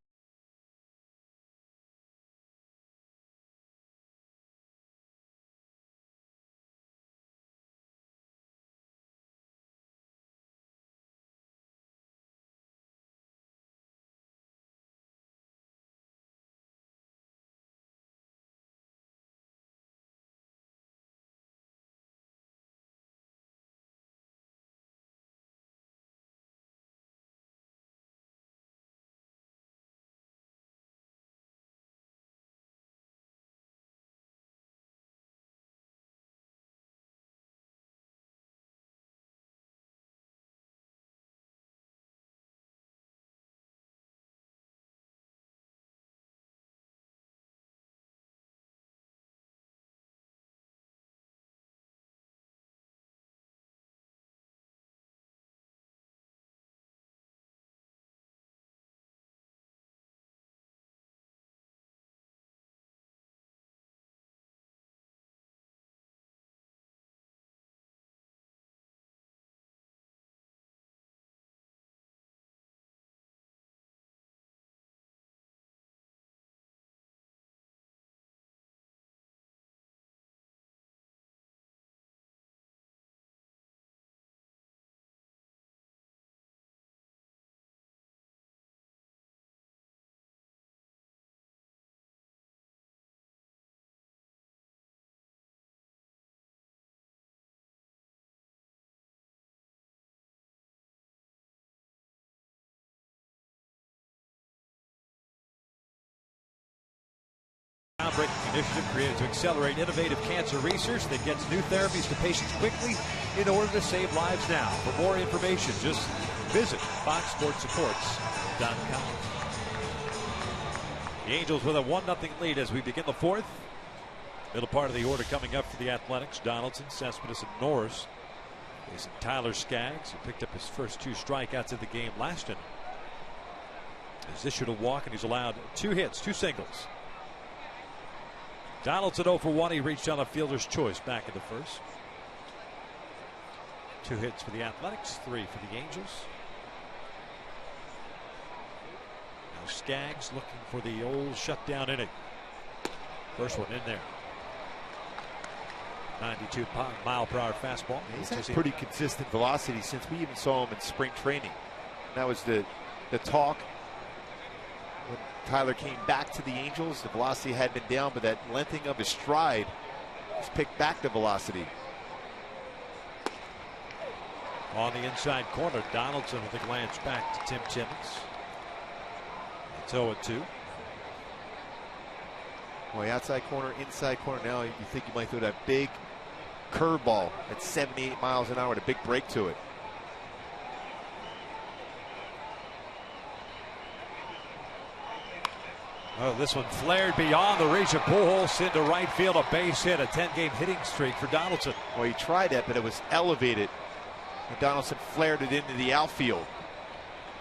groundbreaking initiative created to accelerate innovative cancer research that gets new therapies to patients quickly in order to save lives now. For more information, just visit FoxSportsSupports.com. The Angels with a 1-0 lead as we begin the fourth. Middle part of the order coming up for the Athletics. Donaldson, Cespedes, and Norris. Facing Tyler Skaggs, who picked up his first 2 strikeouts of the game last inning. He's issued a walk and he's allowed 2 hits, 2 singles. Donaldson 0 for 1. He reached on a fielder's choice back in the first. 2 hits for the Athletics, 3 for the Angels. Now Skaggs looking for the old shutdown inning. First one in there. 92-mile-per-hour fastball. He's had pretty consistent velocity since we even saw him in spring training. That was the talk when Tyler came back to the Angels. The velocity had been down, but that lengthening of his stride has picked back the velocity. On the inside corner, Donaldson with a glance back to Tim Timmons. It's 0-2. Boy, outside corner, inside corner. Now you think you might throw that big curveball at 78 miles an hour with a big break to it. Oh, this one flared beyond the reach of Pujols into right field. A base hit, a 10-game hitting streak for Donaldson. Well, he tried that, but it was elevated. And Donaldson flared it into the outfield.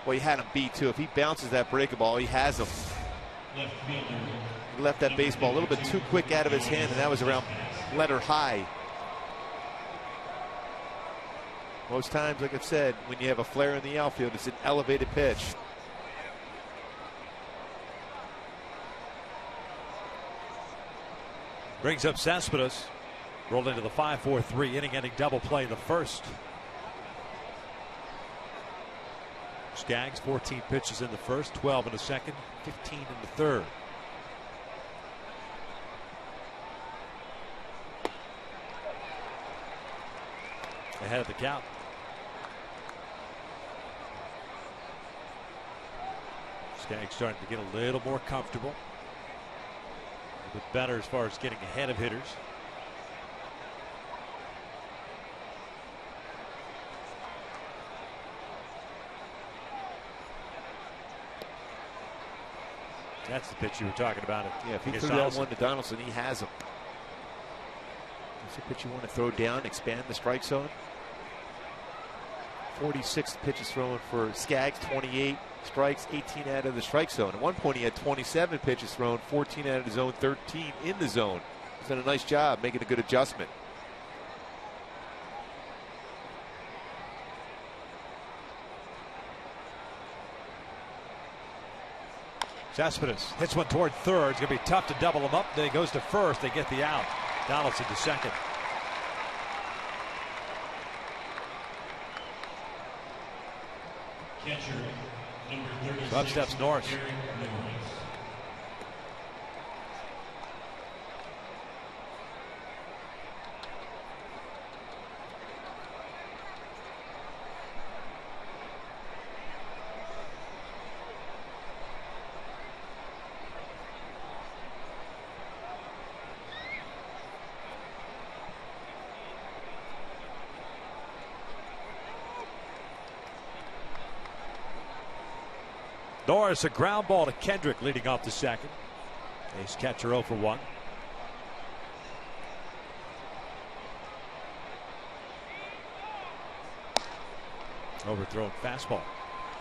Well, he had him beat, too. If he bounces that breaking ball, he has him. He left that baseball a little bit too quick out of his hand, and that was around letter high. Most times, like I've said, when you have a flare in the outfield, it's an elevated pitch. Brings up Cespedes. Rolled into the 5-4-3 inning-ending double play in the first. Skaggs, 14 pitches in the first, 12 in the second, 15 in the third. Ahead of the count. Skaggs starting to get a little more comfortable. A bit better as far as getting ahead of hitters. That's the pitch you were talking about. Yeah, if he threw that one to Donaldson, he has him. That's the pitch you want to throw down, expand the strike zone. 46 pitches thrown for Skaggs, 28 strikes, 18 out of the strike zone. At one point, he had 27 pitches thrown, 14 out of the zone, 13 in the zone. He's done a nice job making a good adjustment. Cespedes hits one toward third. It's going to be tough to double him up. Then he goes to first. They get the out. Donaldson to second. So up steps Norris. Norris, a ground ball to Kendrick leading off the second. Ace catcher 0 for 1. Overthrown fastball.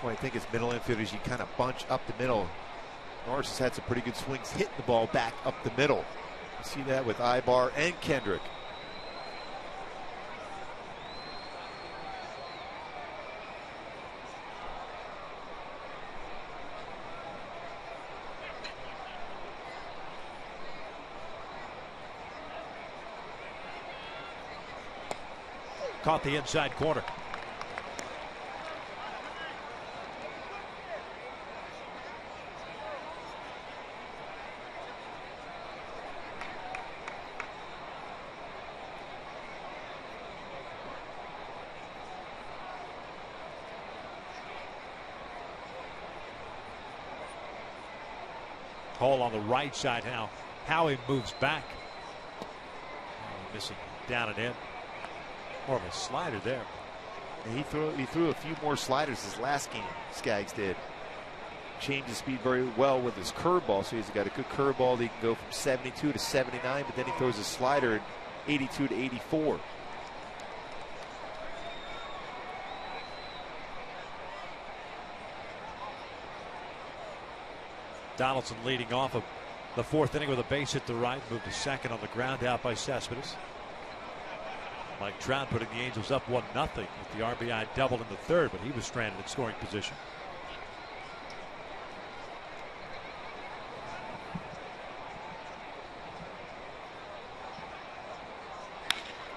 Well, I think as middle infielders, you kind of bunch up the middle. Norris has had some pretty good swings hitting the ball back up the middle. You see that with Ibar and Kendrick. Caught the inside corner. Hole on the right side now Howie moves back. Missing down and in. More of a slider there. He threw a few more sliders his last game. Skaggs did. Changed his speed very well with his curveball, so he's got a good curveball. He can go from 72 to 79, but then he throws a slider at 82 to 84. Donaldson leading off of the 4th inning with a base hit to right. Moved to second on the ground out by Cespedes. Mike Trout putting the Angels up 1-0 with the RBI double in the 3rd, but he was stranded in scoring position.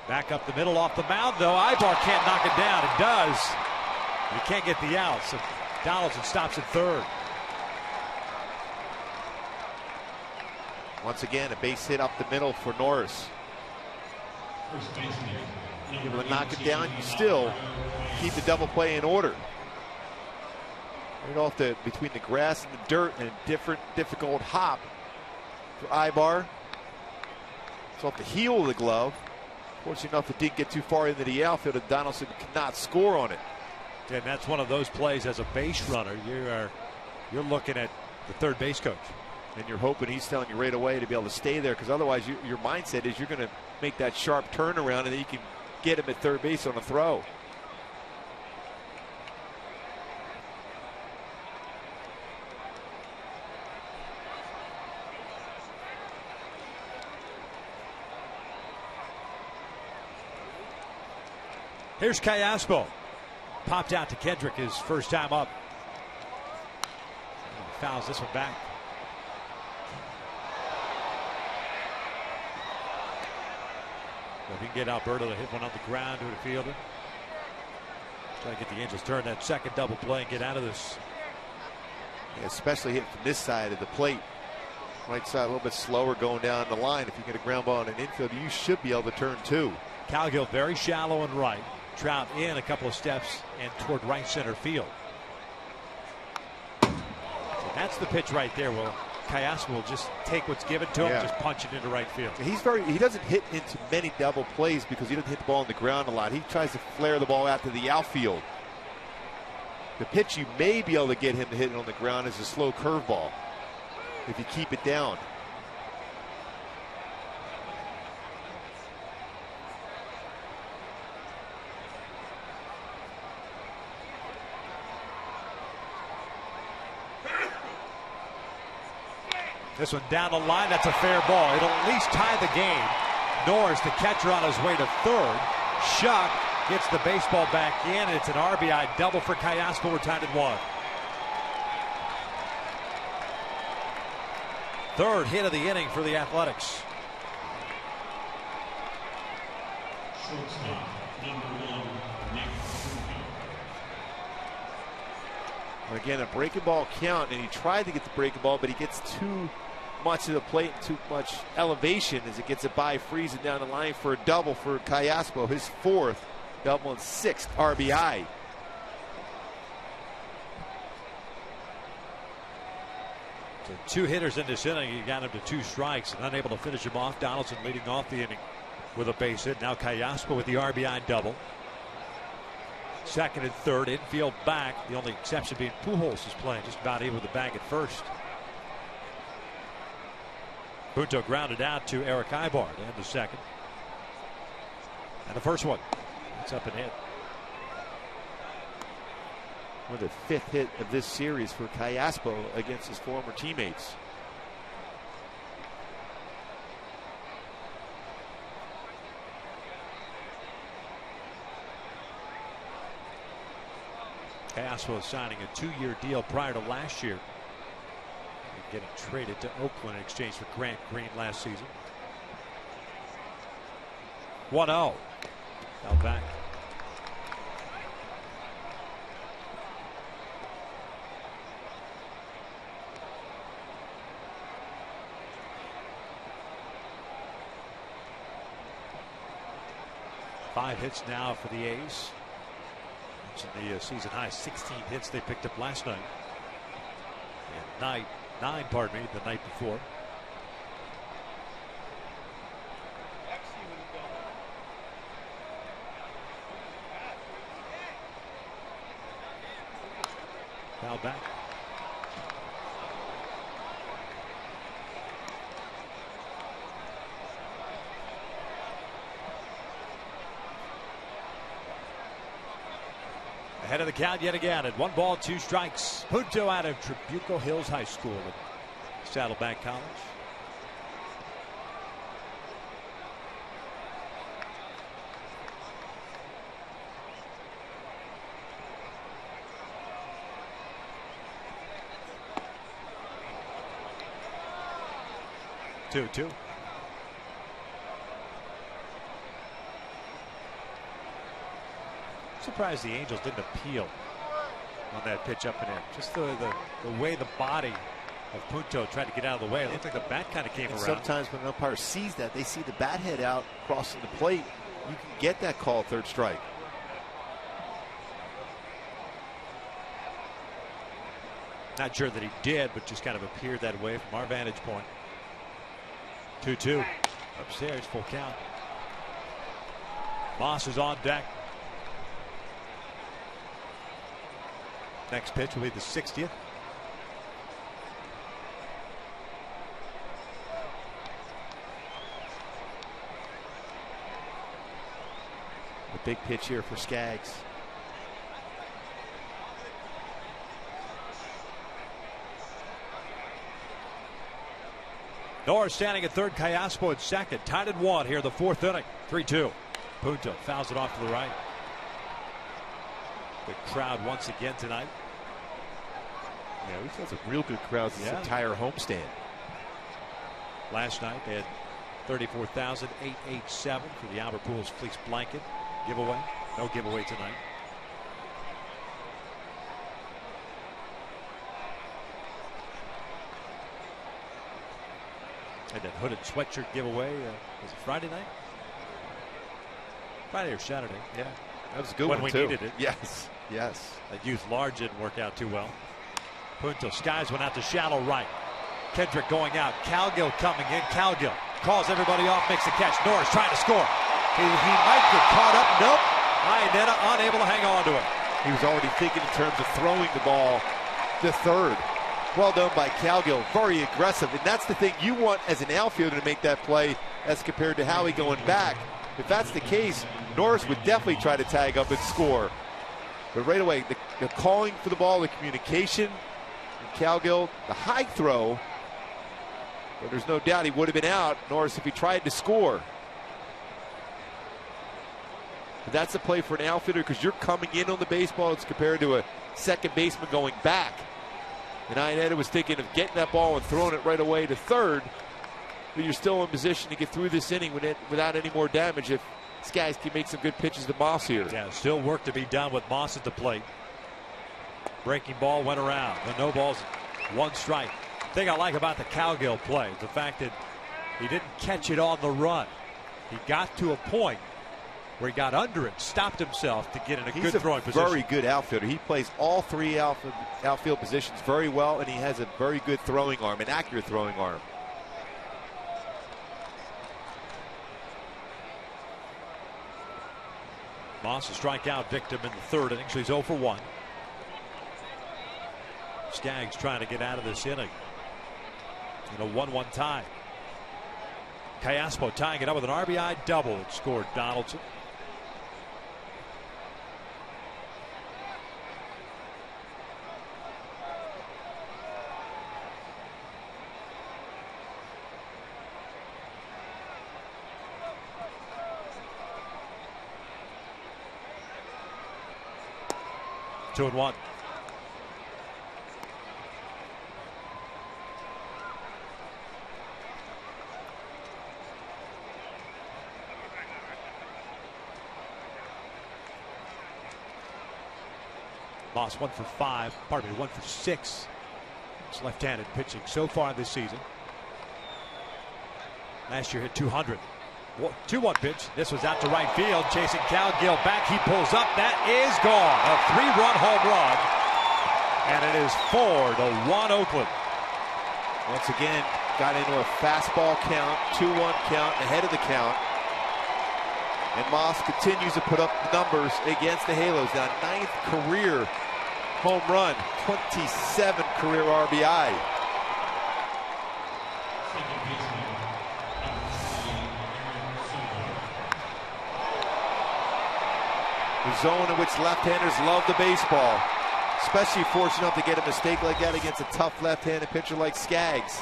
Back up the middle off the mound, though. Ibar can't knock it down. It does. He can't get the out, so Donaldson stops at 3rd. Once again, a base hit up the middle for Norris. Able to knock it down, you still keep the double play in order. Right off between the grass and the dirt, and a difficult hop for Ibar. It's off the heel of the glove. Fortunately enough, it didn't get too far into the outfield, and Donaldson cannot score on it. And that's one of those plays as a base runner. You're looking at the third base coach. And you're hoping he's telling you right away to be able to stay there, because otherwise your mindset is you're going to make that sharp turnaround and then you can get him at third base on a throw. Here's Callaspo. Popped out to Kendrick his first time up. Fouls this one back. If he can get Alberto to hit one on the ground to the fielder. Try to get the Angels turn that second double play and get out of this. Yeah, especially hit from this side of the plate. Right side a little bit slower going down the line. If you get a ground ball in an infield, you should be able to turn too. Calgill very shallow and right. Trout in a couple of steps and toward right center field. So that's the pitch right there. Well, Callaspo will just take what's given to him, just punch it into right field. He doesn't hit into many double plays because he doesn't hit the ball on the ground a lot. He tries to flare the ball out to the outfield. The pitch you may be able to get him to hit it on the ground is a slow curveball if you keep it down. This one down the line, that's a fair ball. It'll at least tie the game. Norris, the catcher, on his way to third. Shuck gets the baseball back in. It's an RBI double for Callaspo. We're tied at 1. Third hit of the inning for the Athletics. Again, a breaking ball count, and he tried to get the breaking ball, but he gets too much of the plate and too much elevation as it gets it by, freezing down the line for a double for Callaspo, his 4th double and 6th RBI. So 2 hitters in this inning. He got him to 2 strikes and unable to finish him off. Donaldson leading off the inning with a base hit. Now Callaspo with the RBI double. Second and third, infield back. The only exception being Pujols is playing just about even with the bag at first. Punto grounded out to Eric Ibar to end the second. And the first one, it's up and in. Well, the 5th hit of this series for Callaspo against his former teammates. Callaspo signing a 2-year deal prior to last year. And getting traded to Oakland in exchange for Grant Green last season. 1-0. Now back. Five hits now for the A's. In the season high 16 hits they picked up last night. And nine, the night before. Foul back. Ahead of the count yet again at 1 ball, 2 strikes. Punto out of Tribuco Hills High School at Saddleback College. Two. Surprised the Angels didn't appeal on that pitch up and in. Just the way the body of Punto tried to get out of the way. It looked like the bat kind of came around. Sometimes when an umpire sees that, they see the bat head out crossing the plate. You can get that call, 3rd strike. Not sure that he did, but just kind of appeared that way from our vantage point. 2-2. Upstairs, full count. Moss is on deck. Next pitch will be the 60th. The big pitch here for Skaggs. Norris standing at third, Callaspo at second. Tied at 1 here, the 4th inning. 3-2. Punto fouls it off to the right. The crowd once again tonight. Yeah, we've had some real good crowds this entire homestand. Last night they had 34,887 for the Albert Pujols fleece blanket giveaway. No giveaway tonight. And that hooded sweatshirt giveaway was it Friday night? Friday or Saturday? Yeah, that was a good when one we too. Needed it. Yes. That youth large didn't work out too well. Punto skies went out to shallow right. Kendrick going out. Calgill coming in. Calgill calls everybody off, makes the catch. Norris trying to score. He might get caught up. Nope. Iannetta unable to hang on to it. He was already thinking in terms of throwing the ball to third. Well done by Calgill. Very aggressive. And that's the thing you want as an outfielder to make that play as compared to Howie going back. If that's the case, Norris would definitely try to tag up and score. But right away, the calling for the ball, the communication, and Calgill, the high throw. But there's no doubt he would have been out, Norris, if he tried to score. But that's a play for an outfielder because you're coming in on the baseball as compared to a second baseman going back. And Iannetta was thinking of getting that ball and throwing it right away to third. But you're still in position to get through this inning without any more damage if Skaggs can make some good pitches to Moss here. Yeah, still work to be done with Moss at the plate. Breaking ball went around. The no balls, 1 strike. The thing I like about the Calgill play is the fact that he didn't catch it on the run. He got to a point where he got under it, stopped himself to get in a good throwing position. He's a very good outfielder. He plays all 3 outfield positions very well, and he has a very good throwing arm, an accurate throwing arm. Moss a strikeout victim in the 3rd inning, so he's 0 for 1. Skaggs trying to get out of this inning in a 1-1 tie. Callaspo tying it up with an RBI double. It scored Donaldson. Two and 1. Moss 1 for 5. Pardon me, 1 for 6. It's left-handed pitching so far this season. Last year hit 200. 2-1 pitch. This was out to right field, chasing Calgill back. He pulls up. That is gone. A 3-run home run, and it is 4-1 Oakland. Once again, got into a fastball count, 2-1 count, ahead of the count. And Moss continues to put up numbers against the Halos. Now 9th career home run, 27 career RBI. The zone in which left-handers love the baseball, especially fortunate enough to get a mistake like that against a tough left-handed pitcher like Skaggs.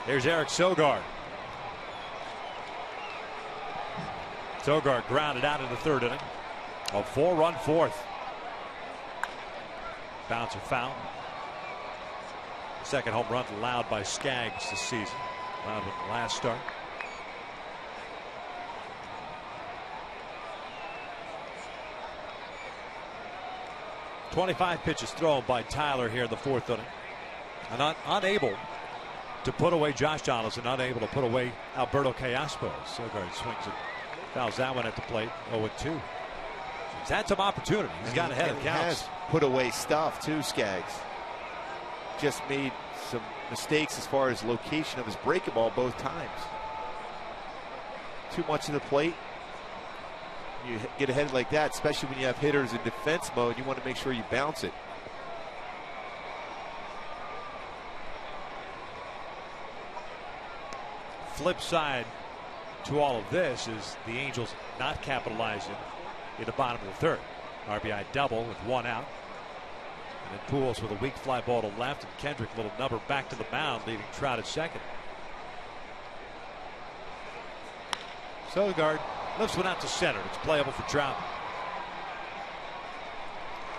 Here's Eric Sogard. Sogard grounded out in the third inning. A 4-run fourth. Bouncer foul. Second home run allowed by Skaggs this season. Allowed with the last start. .25 pitches thrown by Tyler here in the fourth inning. And unable to put away Josh Donaldson, unable to put away Alberto Callaspo. Sogard swings it, fouls that one at the plate. 0-2. He's had some opportunity. He's got ahead of the counts. Has put away stuff too, Skaggs. Just made some mistakes as far as location of his breaking ball both times. Too much of the plate. You get ahead like that, especially when you have hitters in defense mode, you want to make sure you bounce it. Flip side to all of this is the Angels not capitalizing in the bottom of the third. RBI double with one out. And then Pujols with a weak fly ball to left, and Kendrick a little number back to the mound, leaving Trout at second. Sogard lifts one out to center. It's playable for Trout.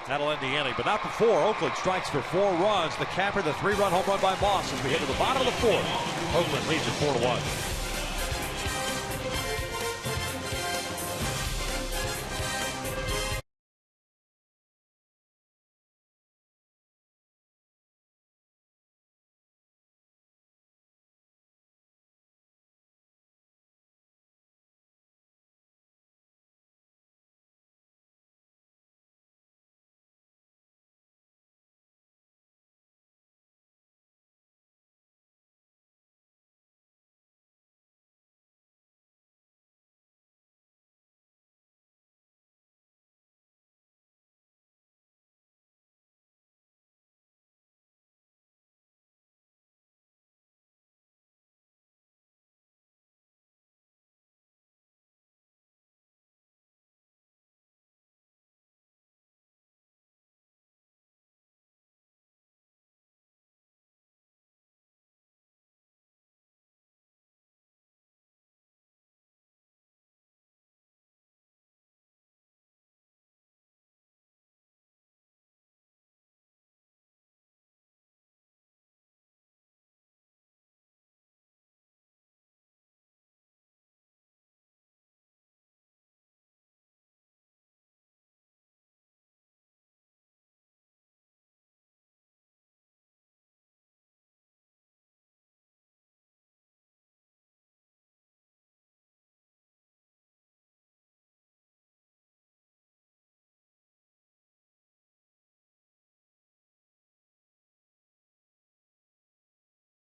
That'll end the inning, but not before Oakland strikes for 4 runs. The capper, the 3-run home run by Moss as we hit to the bottom of the fourth. Oakland leads it 4-1.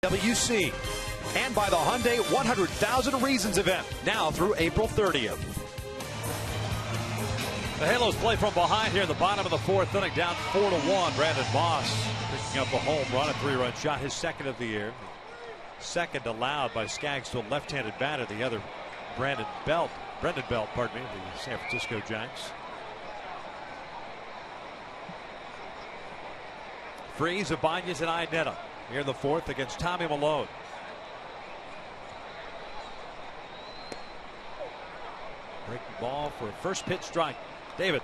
WC and by the Hyundai 100,000 Reasons event now through April 30th. The Halos play from behind here in the bottom of the fourth inning, down 4-1. Brandon Moss picking up a home run, a 3-run shot, his second of the year. Second allowed by Skaggs to a left-handed batter, the other Brendan Belt, of the San Francisco Giants. Freeze, Ibanez, and Inetta here in the fourth against Tommy Malone. Breaking ball for a first pitch strike. David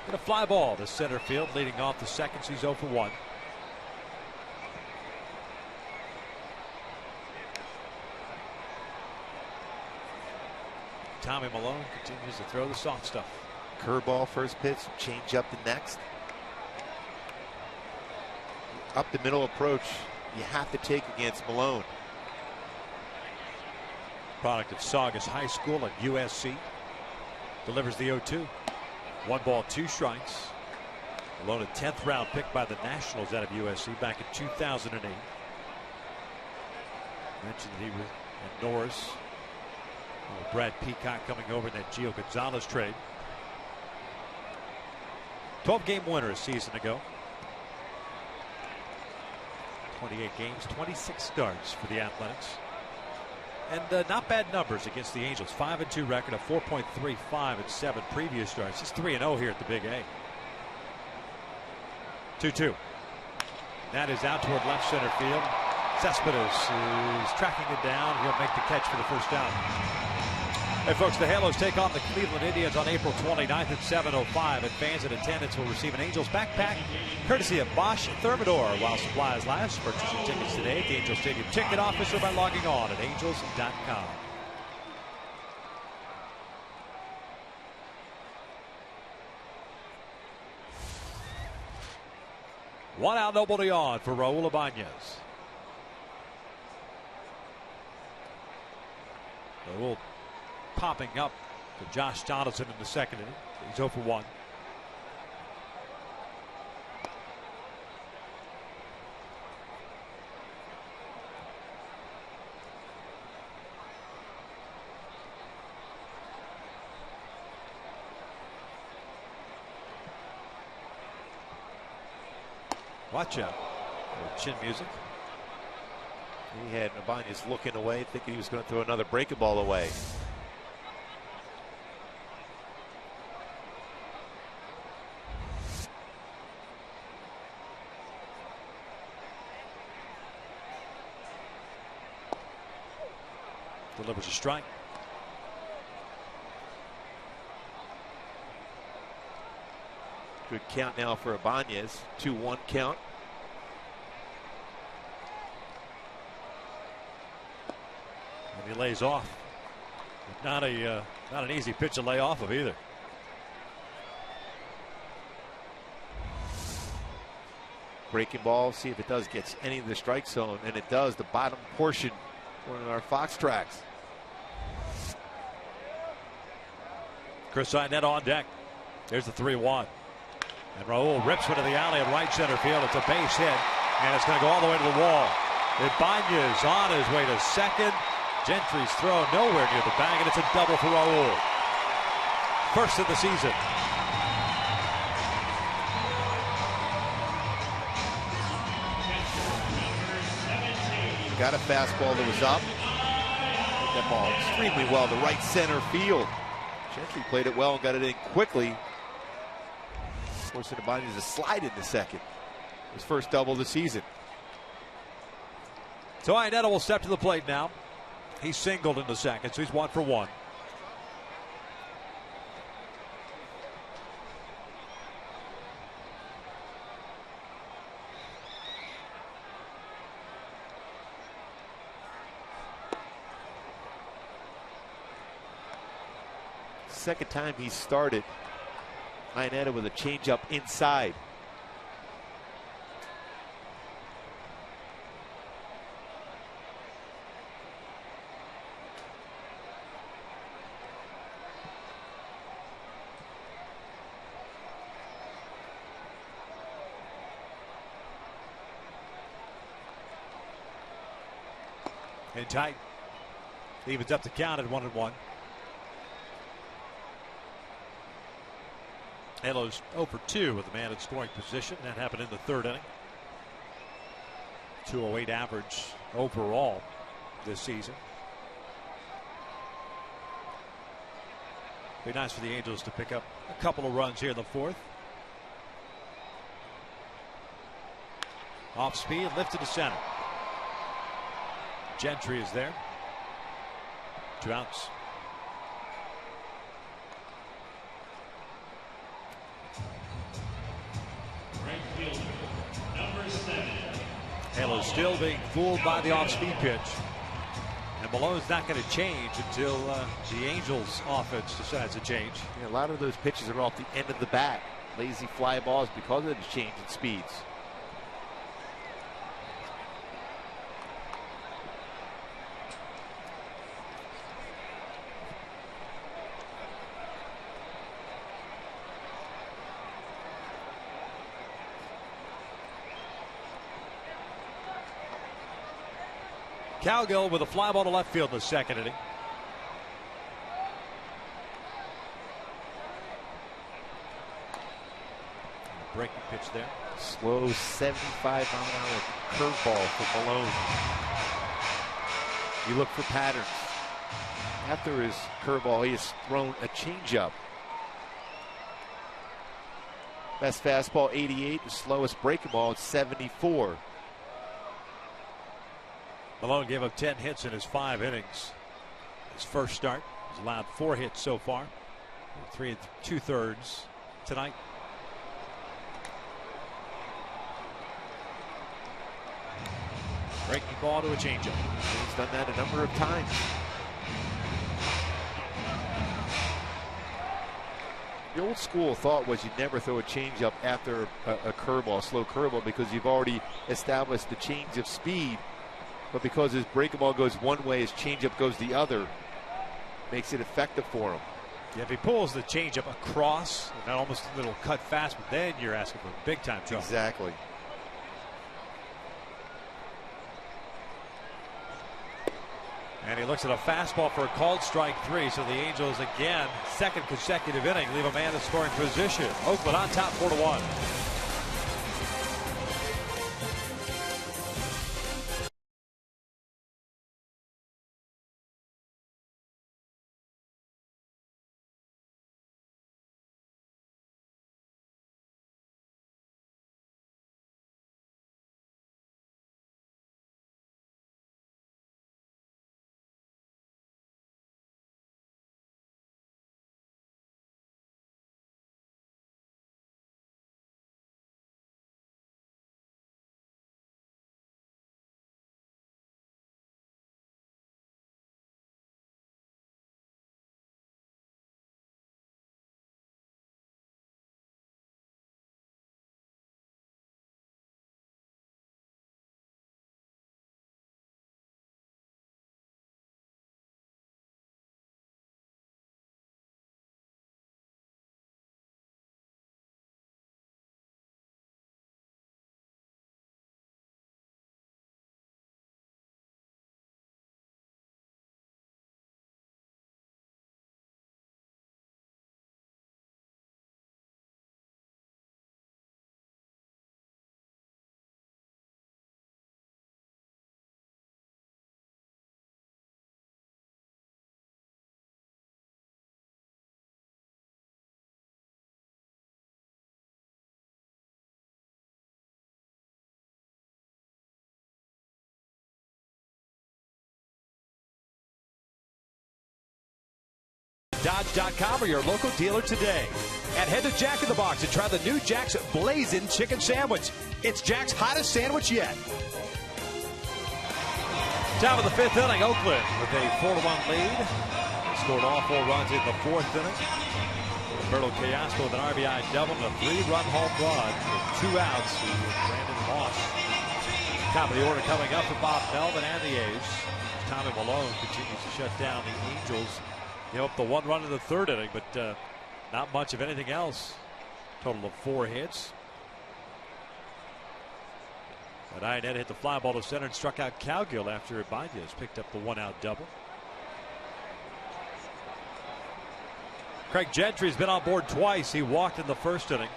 get a fly ball to center field, leading off the second. He's 0 for 1. Tommy Malone continues to throw the soft stuff. Curveball first pitch, change up the next. Up the middle approach you have to take against Malone. Product of Saugus High School at USC. Delivers the 0-2. 1 ball, 2 strikes. Malone, a 10th round pick by the Nationals out of USC back in 2008. Mentioned that he was at Norris Brad Peacock coming over in that Gio Gonzalez trade. 12-game winner a season ago. 28 games, 26 starts for the Athletics. And not bad numbers against the Angels. 5-2 record, a 4.35 in 7 previous starts. He's 3-0 here at the Big A. 2-2. That is out toward left center field. Cespedes is tracking it down. He'll make the catch for the first down. Hey folks, the Halos take on the Cleveland Indians on April 29th at 7:05. And fans in attendance will receive an Angels backpack courtesy of Bosch Thermador while supplies last. Purchase your tickets today at the Angels Stadium ticket office or by logging on at angels.com. One out, nobody on for Raul Ibanez. Raul popping up to Josh Donaldson in the second inning. He's 0 for 1. Watch out. Chin music. He had Ibanez looking away, thinking he was going to throw another breaking ball away. Delivers a strike. Good count now for Ibanez. 2-1 count. And he lays off. Not an easy pitch to lay off of either. Breaking ball, see if it does get any of the strike zone, and it does. The bottom portion, one of our Fox tracks. Chris Arnett on deck. There's the 3-1. And Raul rips one to the alley at right center field. It's a base hit, and it's going to go all the way to the wall. Ibanez on his way to second. Gentry's throw nowhere near the bag, and it's a double for Raul. First of the season. Got a fastball that was up. Hit that ball extremely well to right center field. Gentry played it well and got it in quickly. Forcing Ibanez to slide into second. His first double of the season. So Iannetta will step to the plate now. He singled in the second, so he's 1 for 1. Second time he started. Iannetta with a changeup inside. And tight. Evens up the count at 1-1. Halos 0 for 2 with the man in scoring position. That happened in the third inning. 208 average overall this season. Be nice for the Angels to pick up a couple of runs here in the fourth. Off speed, lifted to center. Gentry is there. 2 outs. Halo still being fooled by the off-speed pitch. And Malone's not going to change until the Angels offense decides to change. Yeah, a lot of those pitches are off the end of the bat. Lazy fly balls because of the change in speeds. Cowgill with a fly ball to left field in the second inning. breaking pitch there. Slow 75-mile-an-hour curveball from Malone. You look for patterns. After his curveball, he has thrown a changeup. Best fastball 88, the slowest breaking ball at 74. Malone gave up 10 hits in his 5 innings. His first start. He's allowed 4 hits so far. 3 2/3 tonight. Breaking ball to a changeup. He's done that a number of times. The old school thought was you'd never throw a changeup after a curveball, slow curveball, because you've already established the change of speed. But because his breaking ball goes one way, his changeup goes the other, makes it effective for him. Yeah, if he pulls the changeup across, and almost a little cut fast, but then you're asking for big time trouble. Exactly. And he looks at a fastball for a called strike 3. So the Angels again, second consecutive inning, leave a man in scoring position. Oakland on top 4-1. Dodge.com or your local dealer today. And head to Jack in the Box and try the new Jack's Blazing Chicken Sandwich. It's Jack's hottest sandwich yet. Top of the 5th inning, Oakland with a 4-1 lead. They scored all 4 runs in the 4th inning. Roberto Castro with an RBI double and a 3-run home run with 2 outs to Brandon Moss. Top of the order coming up for Bob Melvin and the A's. Tommy Malone continues to shut down the Angels. Gave up the 1 run in the 3rd inning, but not much of anything else. Total of 4 hits. But Iannetta hit the fly ball to center and struck out Cowgill after Ibanez picked up the 1-out double. Craig Gentry's been on board twice. He walked in the 1st inning.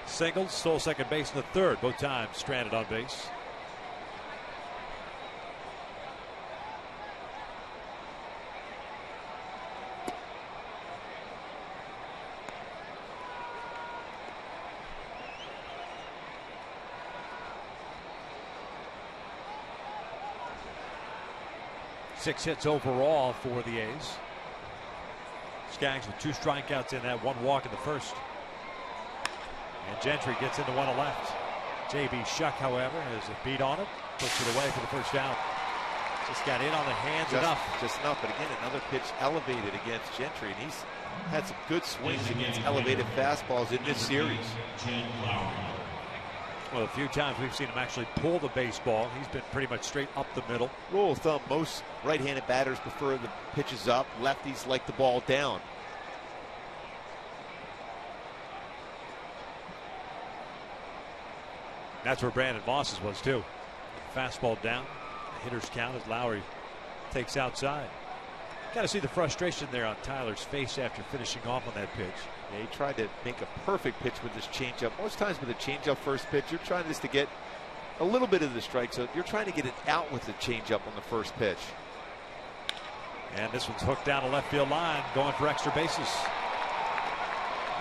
Singled, stole second base in the 3rd. Both times stranded on base. Six hits overall for the A's. Skaggs with 2 strikeouts in that, 1 walk in the 1st. And Gentry gets into one to left. J.B. Shuck, however, has a beat on it. Puts it away for the 1st out. Just got in on the hands enough. Just enough, but again, another pitch elevated against Gentry. And he's had some good swings against elevated fastballs in this series. Well, a few times we've seen him actually pull the baseball. He's been pretty much straight up the middle. Rule of thumb, most right-handed batters prefer the pitches up. Lefties like the ball down. That's where Brandon Moss's was too. Fastball down. The hitter's count as Lowry takes outside. Got to see the frustration there on Tyler's face after finishing off on that pitch. Yeah, he tried to make a perfect pitch with his changeup. Most times with a changeup first pitch, you're trying just to get a little bit of the strike zone. You're trying to get it out with the changeup on the first pitch. And this one's hooked down the left field line, going for extra bases.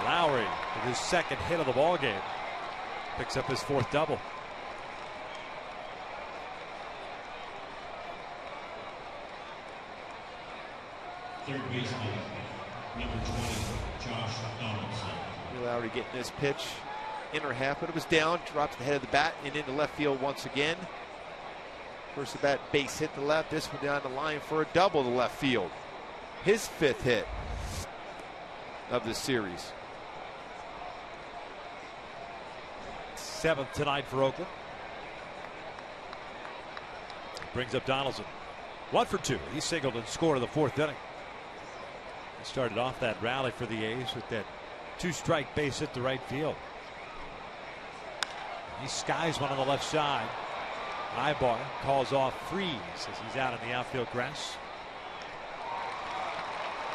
Lowry with his second hit of the ball game picks up his fourth double. Third baseman, number 20, Josh Donaldson. Lowry getting this pitch, inner half, but it was down, drops the head of the bat and into left field once again. First at bat, base hit to left. This one down the line for a double to left field. His fifth hit of the series. Seventh tonight for Oakland. Brings up Donaldson. 1 for 2. He singled and scored in the fourth inning. He started off that rally for the A's with that 2-strike base hit to right field. He skies one on the left side. Ibar calls off Freeze as he's out in the outfield grass.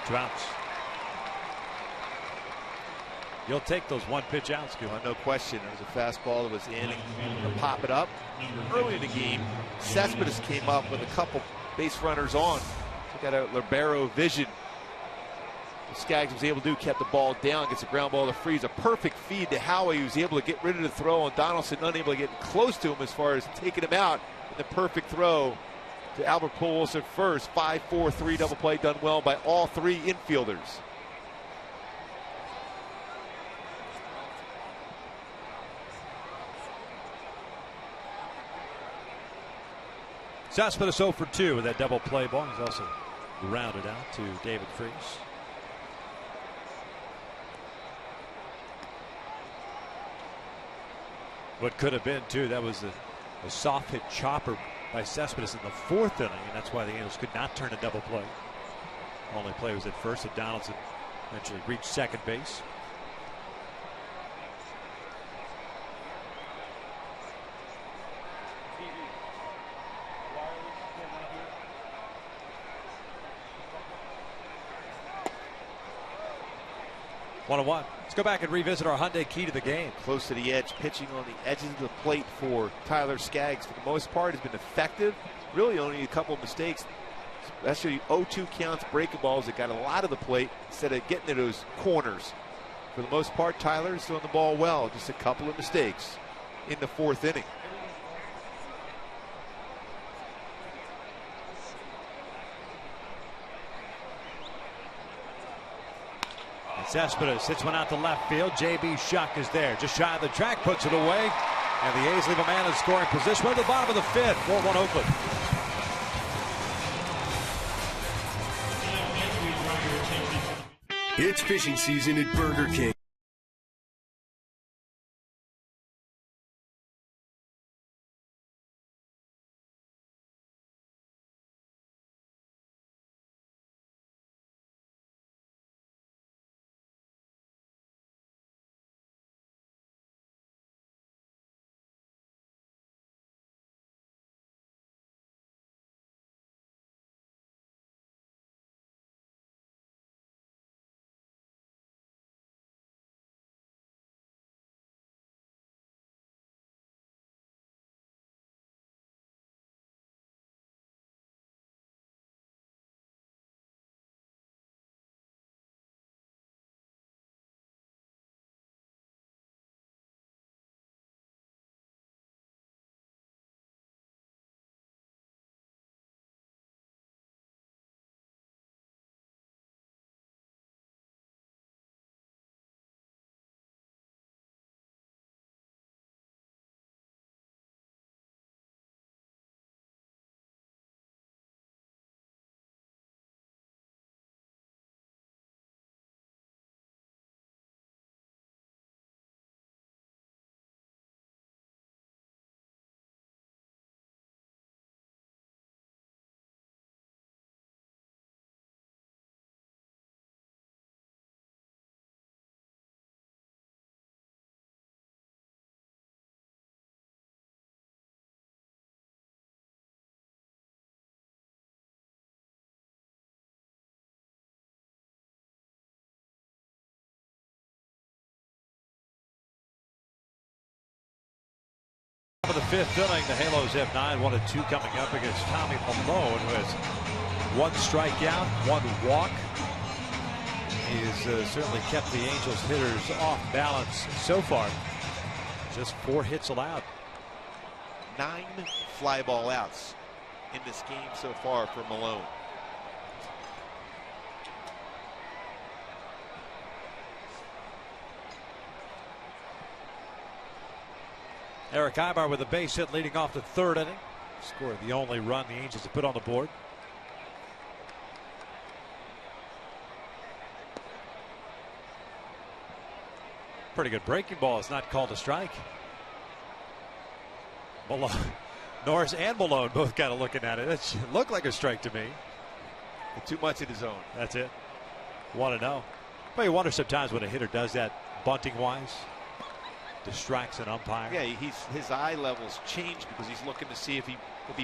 2 outs. You'll take those 1-pitch outs, no question. There was a fastball that was in and pop it up. Early in the game, Cespedes came up with a couple base runners on. Took out a libero vision. Skaggs was able to do, kept the ball down, gets a ground ball to Freeze. A perfect feed to Howie, who was able to get rid of the throw, and Donaldson unable to get close to him as far as taking him out. And the perfect throw to Albert Pujols at first. 5-4-3 double play done well by all 3 infielders. Cespedes 0 for 2 with that double play ball. He's also rounded out to David Freese. What could have been, too, that was a soft hit chopper by Cespedes in the fourth inning, and that's why the Angels could not turn a double play. Only play was at first, and Donaldson eventually reached second base. One and one. Let's go back and revisit our Hyundai key to the game. Close to the edge, pitching on the edges of the plate for Tyler Skaggs for the most part has been effective. Really only a couple of mistakes, especially 0-2 counts, breaking balls that got a lot of the plate instead of getting to those corners. For the most part, Tyler is throwing the ball well. Just a couple of mistakes in the fourth inning. Cespedes hits one out to left field. J.B. Shuck is there, just shy of the track, puts it away, and the A's leave a man in scoring position. We're at the bottom of the fifth. 4-1 Oakland. It's fishing season at Burger King. fifth inning. The Halos have 9-1-2 coming up against Tommy Malone, who has 1 strikeout, 1 walk. He has certainly kept the Angels hitters off balance so far. Just 4 hits allowed. 9 fly ball outs in this game so far for Malone. Eric Ibar with a base hit leading off the 3rd inning. Scored the only run the Angels have put on the board. Pretty good breaking ball. It's not called a strike. Malone, Norris and Malone both kind of looking at it. It looked like a strike to me. Too much in his zone. That's it. 1-0. Well, you wonder sometimes when a hitter does that bunting wise. Distracts an umpire. Yeah, his eye levels change because he's looking to see if he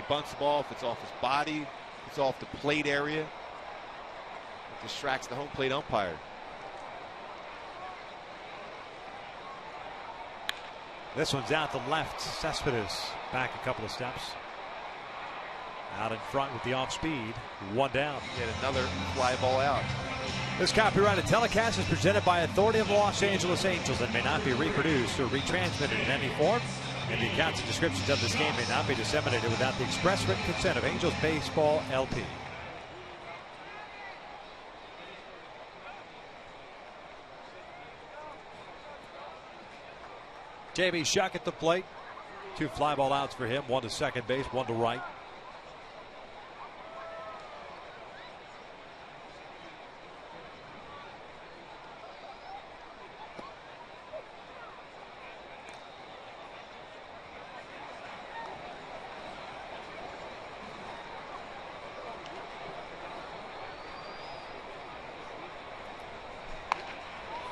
bunts the ball, if it's off his body, if it's off the plate area. It distracts the home plate umpire. This one's out to left. Cespedes back a couple of steps. Out in front with the off speed. 1 down. Get another fly ball out. This copyrighted telecast is presented by authority of the Los Angeles Angels and may not be reproduced or retransmitted in any form. And the accounts and descriptions of this game may not be disseminated without the express written consent of Angels Baseball LP. Jamie Shuck at the plate. 2 fly ball outs for him. 1 to second base, 1 to right.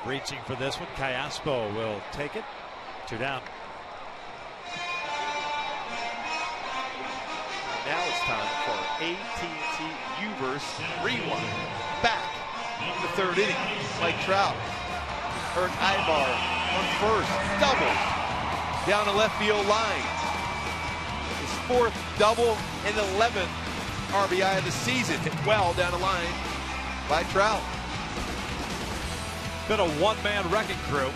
Reaching for this one. Callaspo will take it. 2 down. Now it's time for AT&T U-verse rewind. Back in the 3rd inning. Mike Trout. Eric Ibar on first. Doubles down the left field line. His 4th double and 11th RBI of the season. Hit well down the line by Trout. Been a one-man wrecking crew.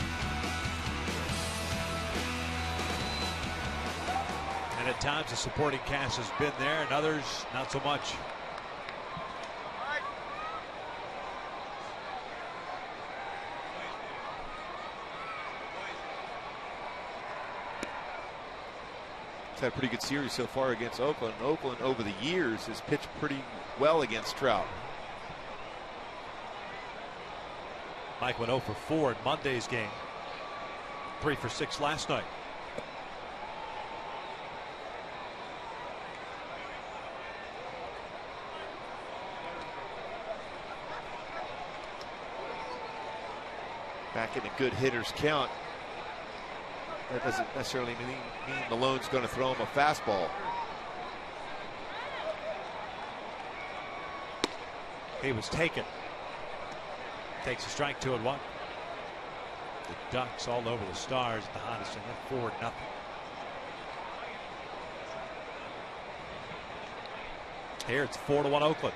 And at times the supporting cast has been there and others not so much. He's had a pretty good series so far against Oakland. Oakland over the years has pitched pretty well against Trout. Mike went 0 for 4 in Monday's game. 3 for 6 last night. Back in a good hitter's count. That doesn't necessarily mean Malone's going to throw him a fastball. He was taken. Takes a strike, 2-1. The Ducks all over the Stars at the hottest in 4-0. Here it's 4-1 Oakland.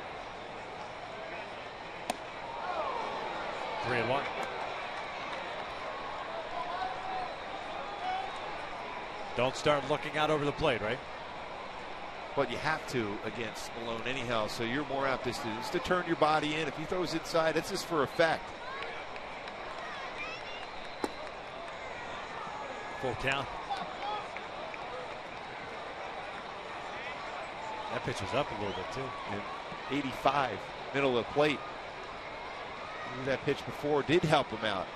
3-1. Don't start looking out over the plate, right? But you have to against Malone anyhow, so you're more apt just to turn your body in. If he throws inside, it's just for effect. Full count. That pitch was up a little bit too. And 85, middle of the plate. That pitch before did help him out.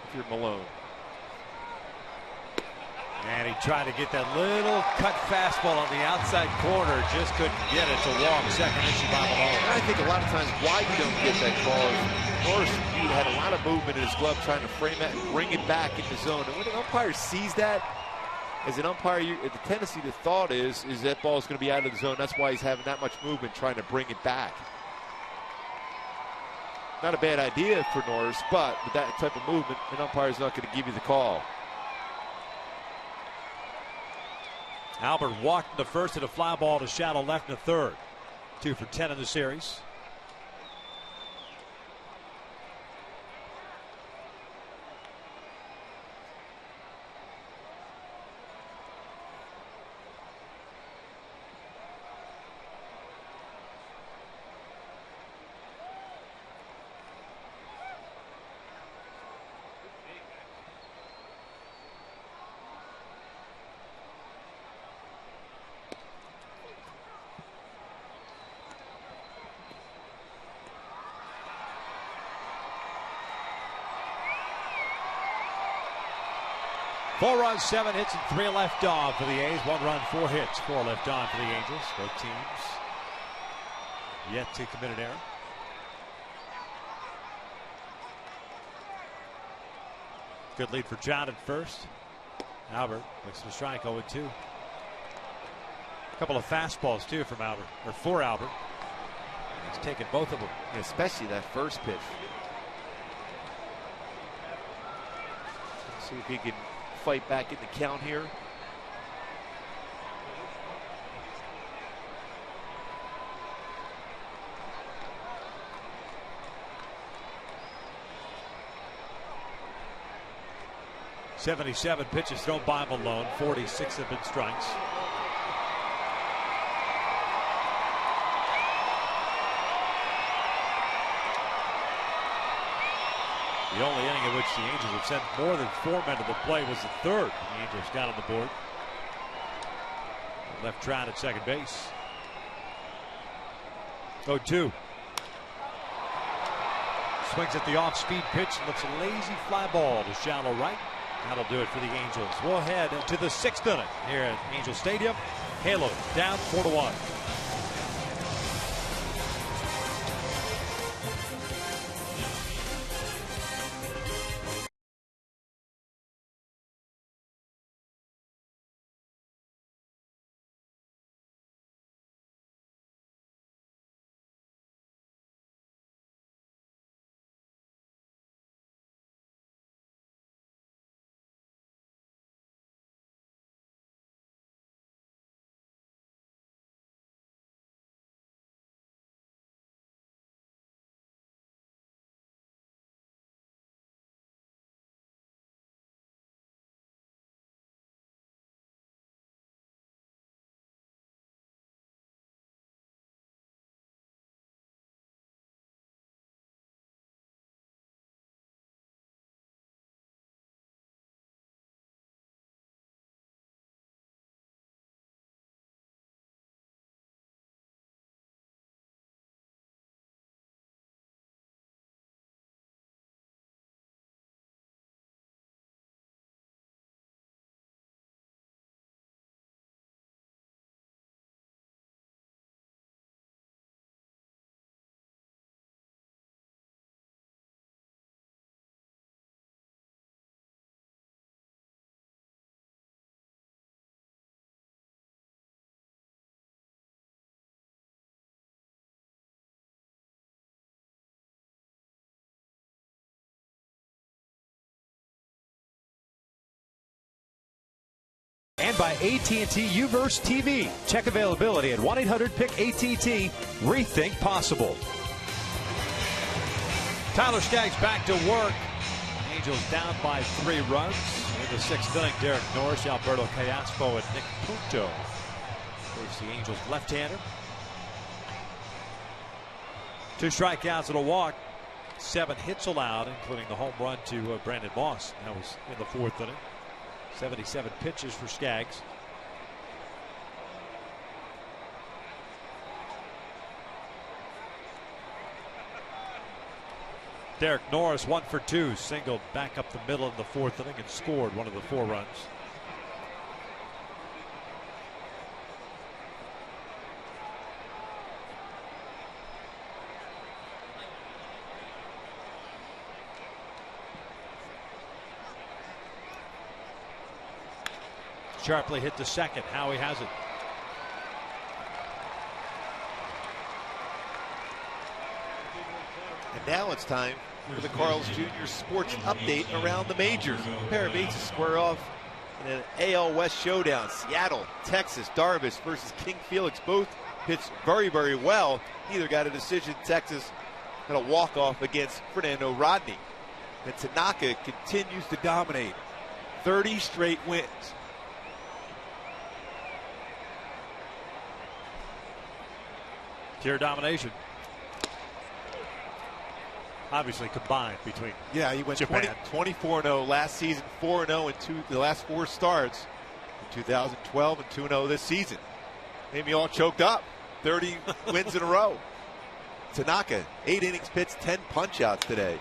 If you're Malone. And he tried to get that little cut fastball on the outside corner. Just couldn't get it. It's a walk. Second issue by Malone. And I think a lot of times why you don't get that call is, of course, he had a lot of movement in his glove trying to frame it and bring it back into zone. And when an umpire sees that, as an umpire, the tendency to thought is that ball is going to be out of the zone. That's why he's having that much movement trying to bring it back. Not a bad idea for Norris, but with that type of movement, an umpire is not going to give you the call. Albert walked in the first and a fly ball to shallow left in the third. 2 for 10 in the series. Four runs, 7 hits, and 3 left on for the A's. 1 run, 4 hits, 4 left on for the Angels. Both teams yet to commit an error. Good lead for John at first. Albert looks to strike 0-2. A couple of fastballs too from Albert, or for Albert. He's taken both of them, especially that first pitch. Let's see if he can fight back in the count here. .77 pitches thrown by Malone. 46 have been strikes. The only inning in which the Angels have sent more than 4 men to the plate was the third. The Angels got on the board. Left Trout at second base. 0-2. Swings at the off-speed pitch and looks a lazy fly ball to shallow right. That'll do it for the Angels. We'll head to the 6th inning here at Angel Stadium. Halo down 4-1. And by AT&T Uverse TV. Check availability at 1-800-PICK-ATT. Rethink possible. Tyler Skaggs back to work. Angels down by 3 runs. In the 6th inning, Derek Norris, Alberto Callaspo, and Nick Punto. There's the Angels left-hander. 2 strikeouts and a walk. 7 hits allowed, including the home run to Brandon Moss. That was in the 4th inning. 77 pitches for Skaggs. Derek Norris 1 for 2, singled back up the middle in the 4th inning and scored one of the 4 runs. Sharply hit to second. Howie has it. And now it's time for the Carl's Jr. Sports Update around the majors. A pair of aces square off In an AL West showdown, Seattle, Texas, Darvish versus King Felix, both pitched very, very well. Neither got a decision. Texas had a walk-off against Fernando Rodney. And Tanaka continues to dominate. 30 straight wins. Pure domination. Obviously combined between. Yeah, he went Japan. 24-0 last season, 4-0 in the last 4 starts in 2012, and 2-0 this season. Made me all choked up. 30 wins in a row. Tanaka, 8 innings pitched, 10 punch-outs today.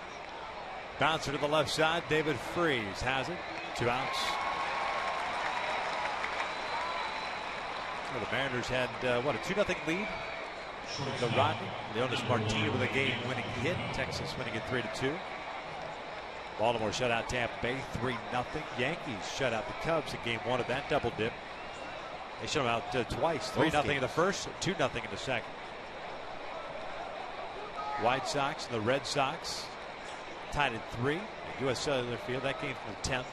Bouncer to the left side. David Freese has it. 2 outs. Well, the Mariners had, a 2-0 lead? The Rodney. Leonis Martinez with a game-winning hit. Texas winning it 3-2. Baltimore shut out Tampa Bay 3-0. Yankees shut out the Cubs in game 1 of that double dip. They shut them out twice. 3-0 in the first, 2-0 in the second. White Sox and the Red Sox tied at 3 at U.S. Cellular Field. That came from the 10th.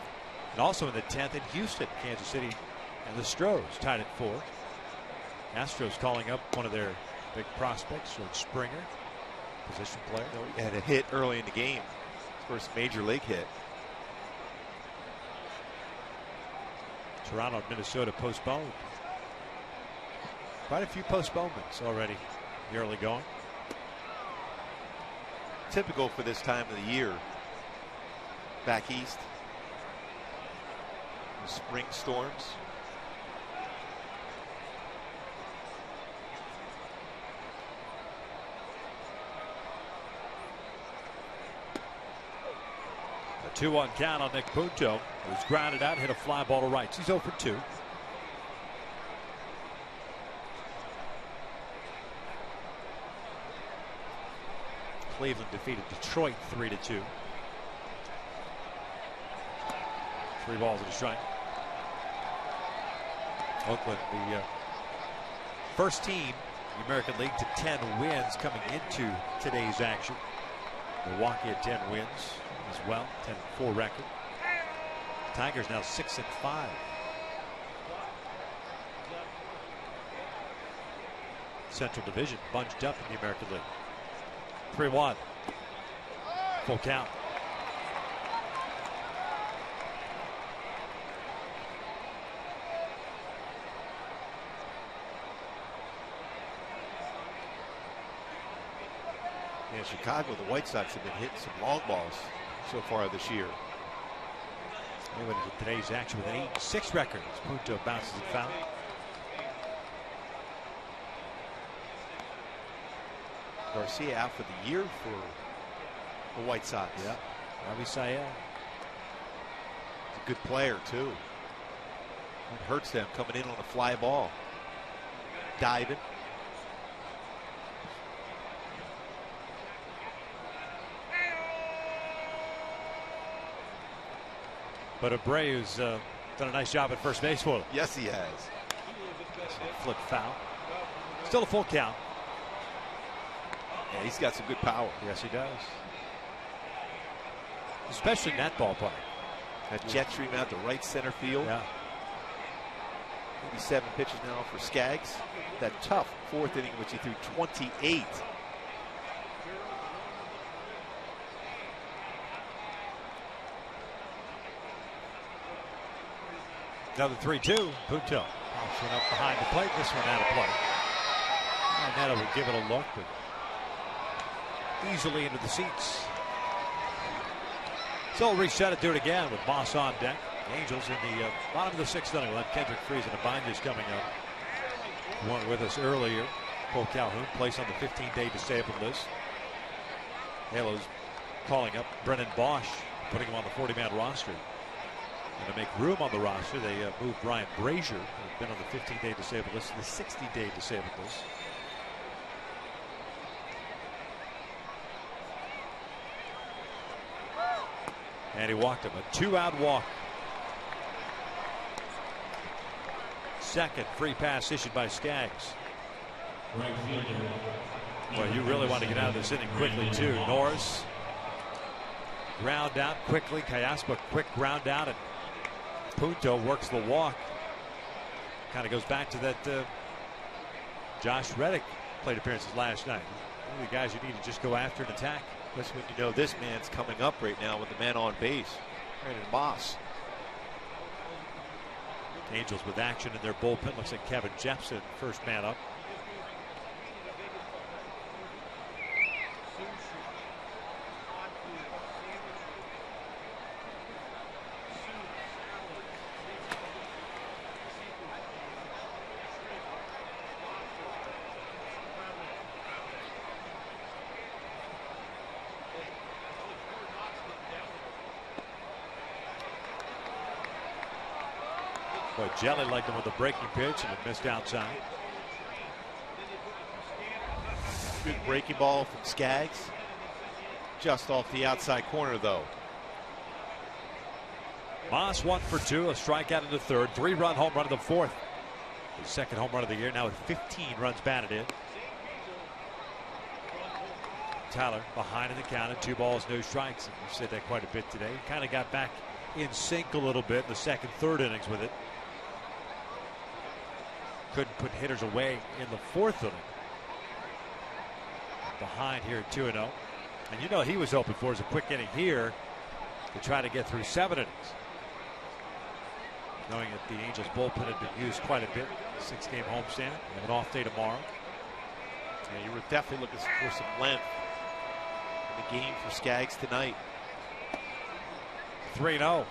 And also in the 10th in Houston, Kansas City and the Astros tied at 4. Astros calling up one of their big prospects, George Springer, position player. He had a hit early in the game. His first major league hit. Toronto and Minnesota postponed. Quite a few postponements already in the early going. Typical for this time of the year. Back east. The spring storms. A 2-1 count on Nick Punto, who's grounded out, hit a fly ball to right. He's 0 for 2. Cleveland defeated Detroit 3-2. 3 balls and a strike. Oakland, the first team in the American League to 10 wins coming into today's action. Milwaukee at 10 wins as well, 10-4 record. Tigers now 6-5. Central Division bunched up in the American League. 3-1. Full count. In Chicago, the White Sox have been hitting some long balls so far this year. They went into today's action with an 8-6 record as Punto bounces it foul. Garcia out for the year for the White Sox. Yeah, Ravi Sayed. He's a good player too. It hurts them coming in on a fly ball. Diving. But Abreu's done a nice job at first base for them. Yes, he has. Flip foul. Still a full count. Yeah, he's got some good power. Yes, he does. Especially in that ballpark. That jet stream out to right center field. Yeah. Maybe 7 pitches now for Skaggs. That tough 4th inning, which he threw 28. Another 3-2. Punto pops one up behind the plate. This one out of play. And Neto would give it a look, but easily into the seats. So we'll reset it, do it again with Moss on deck. The Angels in the bottom of the 6th inning. We'll have Kendrick Freeze and Abanez coming up. One with us earlier. Cole Calhoun placed on the 15-day disabled list. Halos calling up Brennan Bosch, putting him on the 40-man roster. And to make room on the roster, they moved Brian Brazier, who's been on the 15-day disabled list, to the 60-day disabled list. And he walked him. A 2-out walk. Second free pass issued by Skaggs. Well, you really want to get out of this inning quickly, too. Norris ground out quickly. Kayaspa quick ground out and Punto works the walk. Kind of goes back to that Josh Reddick plate appearances last night. One of the guys you need to just go after and attack. Especially when you know this man's coming up right now with the man on base, Brandon Moss. Angels with action in their bullpen. Looks like Kevin Jepson, first man up. Boy, Jelly liked him with a breaking pitch and it missed outside. Good breaking ball from Skaggs. Just off the outside corner, though. Moss 1 for 2, a strikeout in the third, 3-run home run in the fourth. His second home run of the year, now with 15 runs batted in. Tyler behind in the count and 2 balls, no strikes. We've said that quite a bit today. Kind of got back in sync a little bit in the second, third innings with it. Couldn't put hitters away in the fourth inning. Behind here at 2-0. And you know he was hoping for is a quick inning here to try to get through 7 innings. Knowing that the Angels bullpen had been used quite a bit. 6-game homestand. They have an off day tomorrow. Yeah, you were definitely looking for some length in the game for Skaggs tonight. 3-0.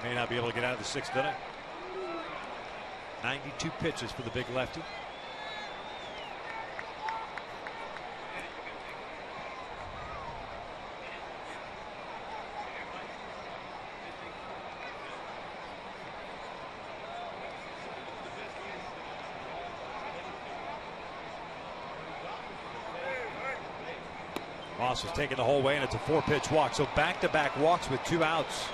He may not be able to get out of the 6th inning. 92 pitches for the big lefty. Moss is taking the whole way, and it's a 4-pitch walk. So back-to-back walks with 2 outs.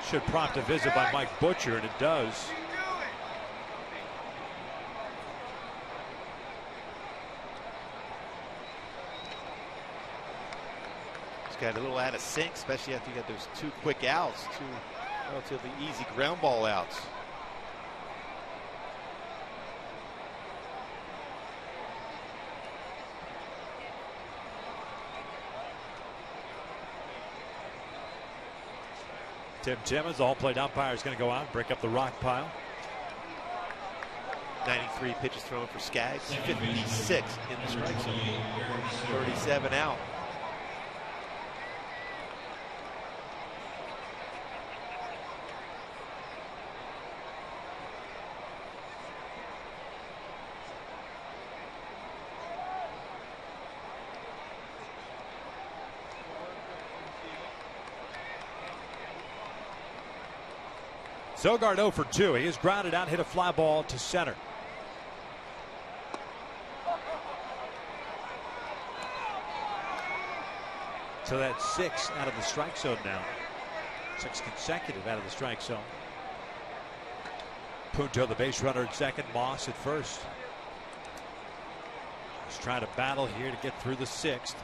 Should prompt a visit by Mike Butcher, and it does. He's got a little out of sync, especially after you got those 2 quick outs, 2 relatively easy ground ball outs. Tim Timmons, the home plate umpire, is going to go out and break up the rock pile. 93 pitches thrown for Skaggs, 56 in the strike zone, 37 out. Sogard 0 for 2. He is grounded out, hit a fly ball to center. So that's 6 out of the strike zone now. 6 consecutive out of the strike zone. Punto, the base runner at second. Moss at first. He's trying to battle here to get through the 6th.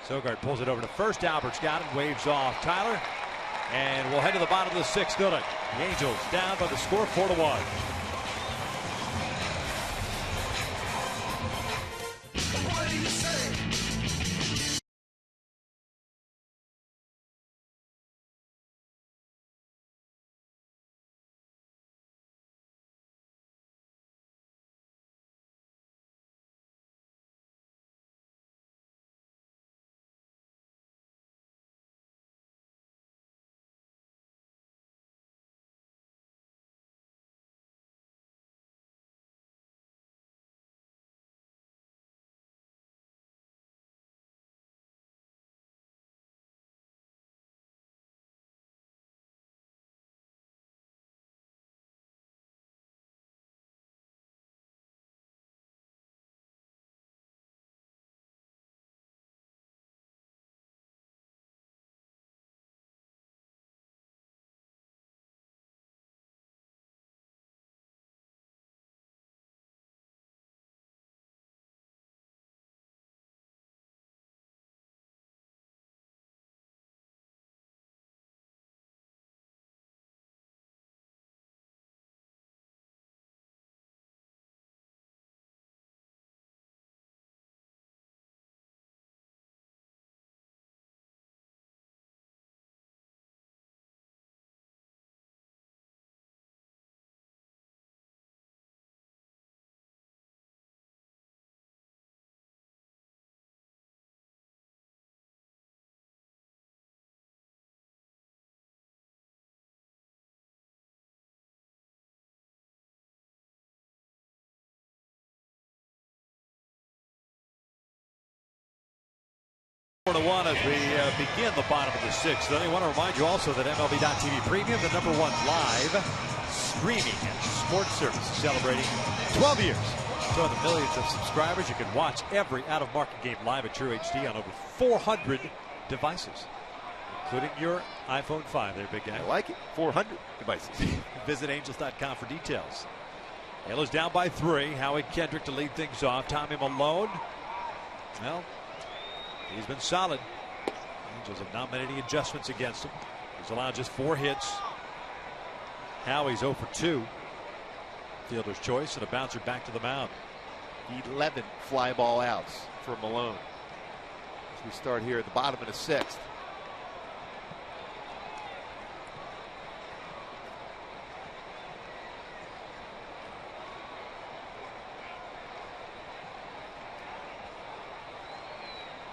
Sogard pulls it over to first. Albert's got it, waves off Tyler, and we'll head to the bottom of the 6th inning. The Angels down by the score 4-1. 4-1 as we begin the bottom of the sixth. I want to remind you also that MLB.TV Premium, the #1 live streaming sports service, is celebrating 12 years. So the millions of subscribers, you can watch every out-of-market game live at True HD on over 400 devices, including your iPhone 5 there, big guy. I like it. 400 devices. Visit Angels.com for details. Angels down by 3. Howie Kendrick to lead things off. Tommy Malone, well, he's been solid. Angels have not made any adjustments against him. He's allowed just 4 hits. Howie's 0 for 2. Fielder's choice and a bouncer back to the mound. 11 fly ball outs for Malone as we start here at the bottom of the sixth.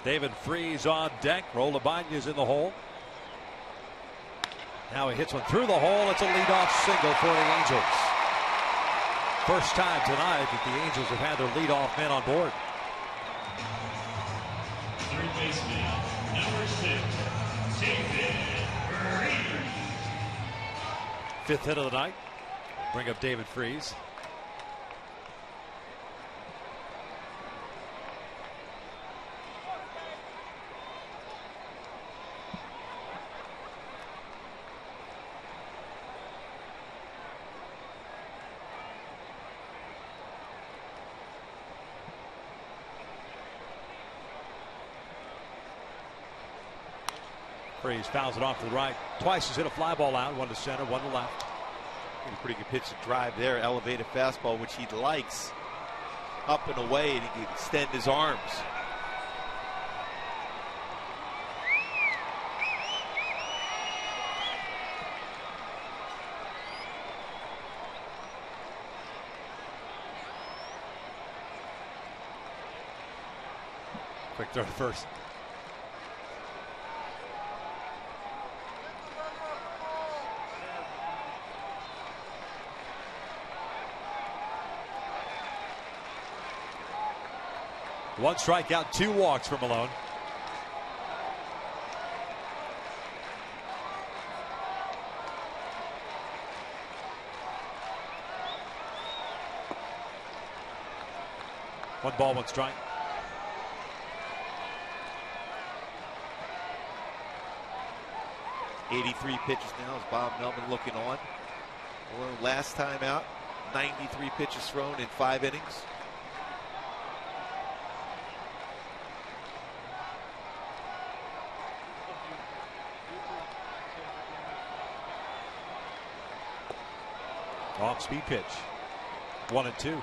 David Freese on deck. Rolabana's in the hole. Now he hits one through the hole. It's a leadoff single for the Angels. First time tonight that the Angels have had their leadoff man on board. Third baseman, number 6, David Freese. 5th hit of the night. Bring up David Freese. Freese fouls it off to the right. Twice he's hit a fly ball out. 1 to center, 1 to left. A pretty good pitch to drive there. Elevated fastball, which he likes. Up and away, and he can extend his arms. Quick throw to first. One strikeout, 2 walks for Malone. One ball, 1 strike. '83 pitches now as Bob Melvin looking on. Last time out, 93 pitches thrown in 5 innings. Off speed pitch. 1 and 2.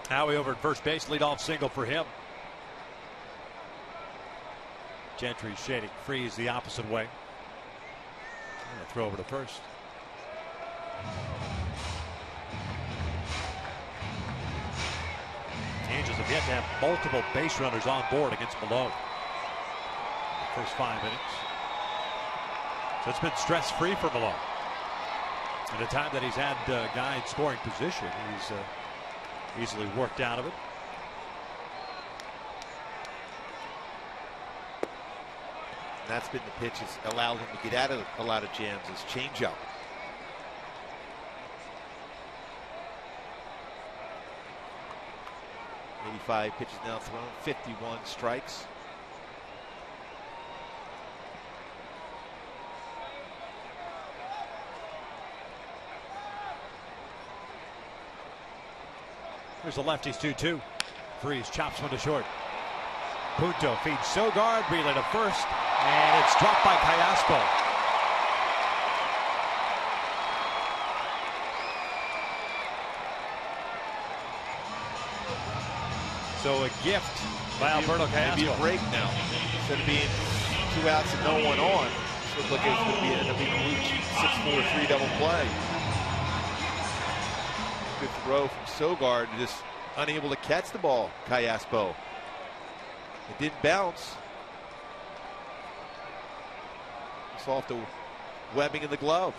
Howie over at first base, leadoff single for him. Gentry shading Freese the opposite way. Throw over to first. The Angels have yet to have multiple base runners on board against Malone. The first 5 innings. So it's been stress-free for Malone. In the time that he's had a guy in scoring position, he's easily worked out of it. That's been the pitch that's allowed him to get out of a lot of jams, his changeup. '85 pitches now thrown, 51 strikes. There's the lefties 2-2. Freese chops one to short. Punto feeds Sogard, relay to first, and it's dropped by Callaspo. So a gift by Alberto Callaspo. Maybe a break now. Instead of being 2 outs and no one on, it looks like it's going to end up being a routine 6-4 3 double play. Good throw from Sogard to just unable to catch the ball, Callaspo. It didn't bounce. It's off the webbing of the glove.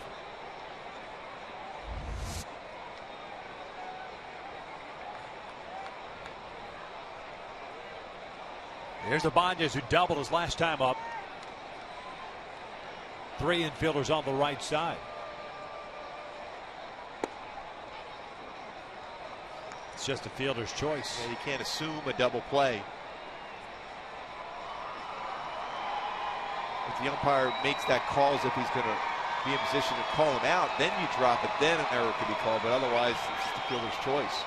Here's Ibanez, who doubled his last time up. 3 infielders on the right side. It's just a fielder's choice. Yeah, you can't assume a double play. If the umpire makes that call as if he's going to be in position to call him out, then you drop it, then an error could be called, but otherwise it's just the fielder's choice.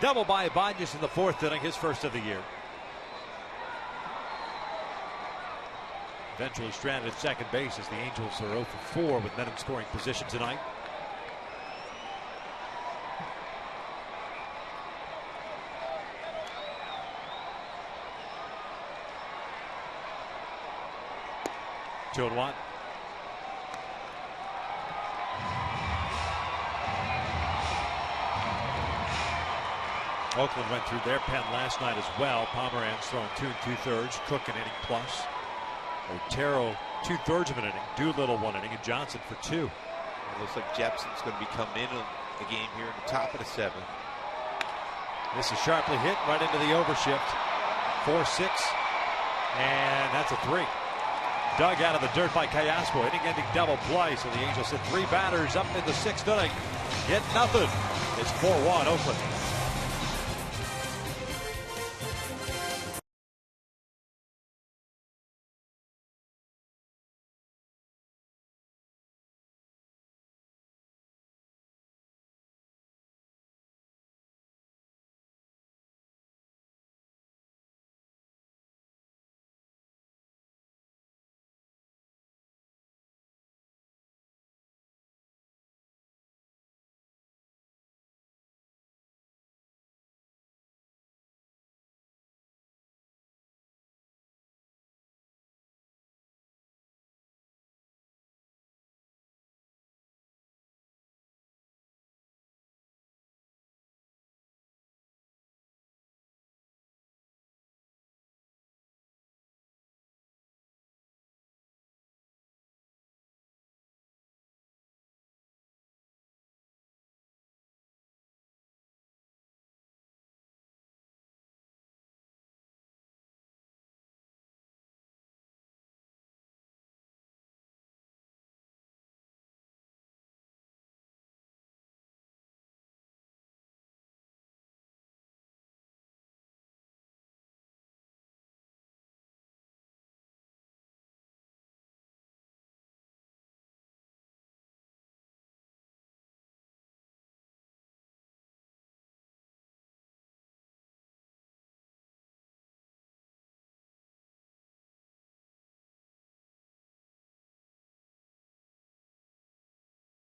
Double by Ibanez in the 4th inning, his first of the year. Eventually stranded at second base as the Angels are 0 for 4 with men in scoring position tonight. Two and one. Oakland went through their pen last night as well. Pomeranz throwing 2 2/3. Cook an inning plus. Otero 2/3 of an inning. Doolittle 1 inning, and Johnson for 2. It looks like Jepson's going to be coming in on the game here in the top of the 7th. This is sharply hit right into the overshift. 4-6, and that's a 3. Dug out of the dirt by Callaspo. Inning-ending double play, so the Angels hit 3 batters up in the 6th inning. Get nothing. It's 4-1 Oakland.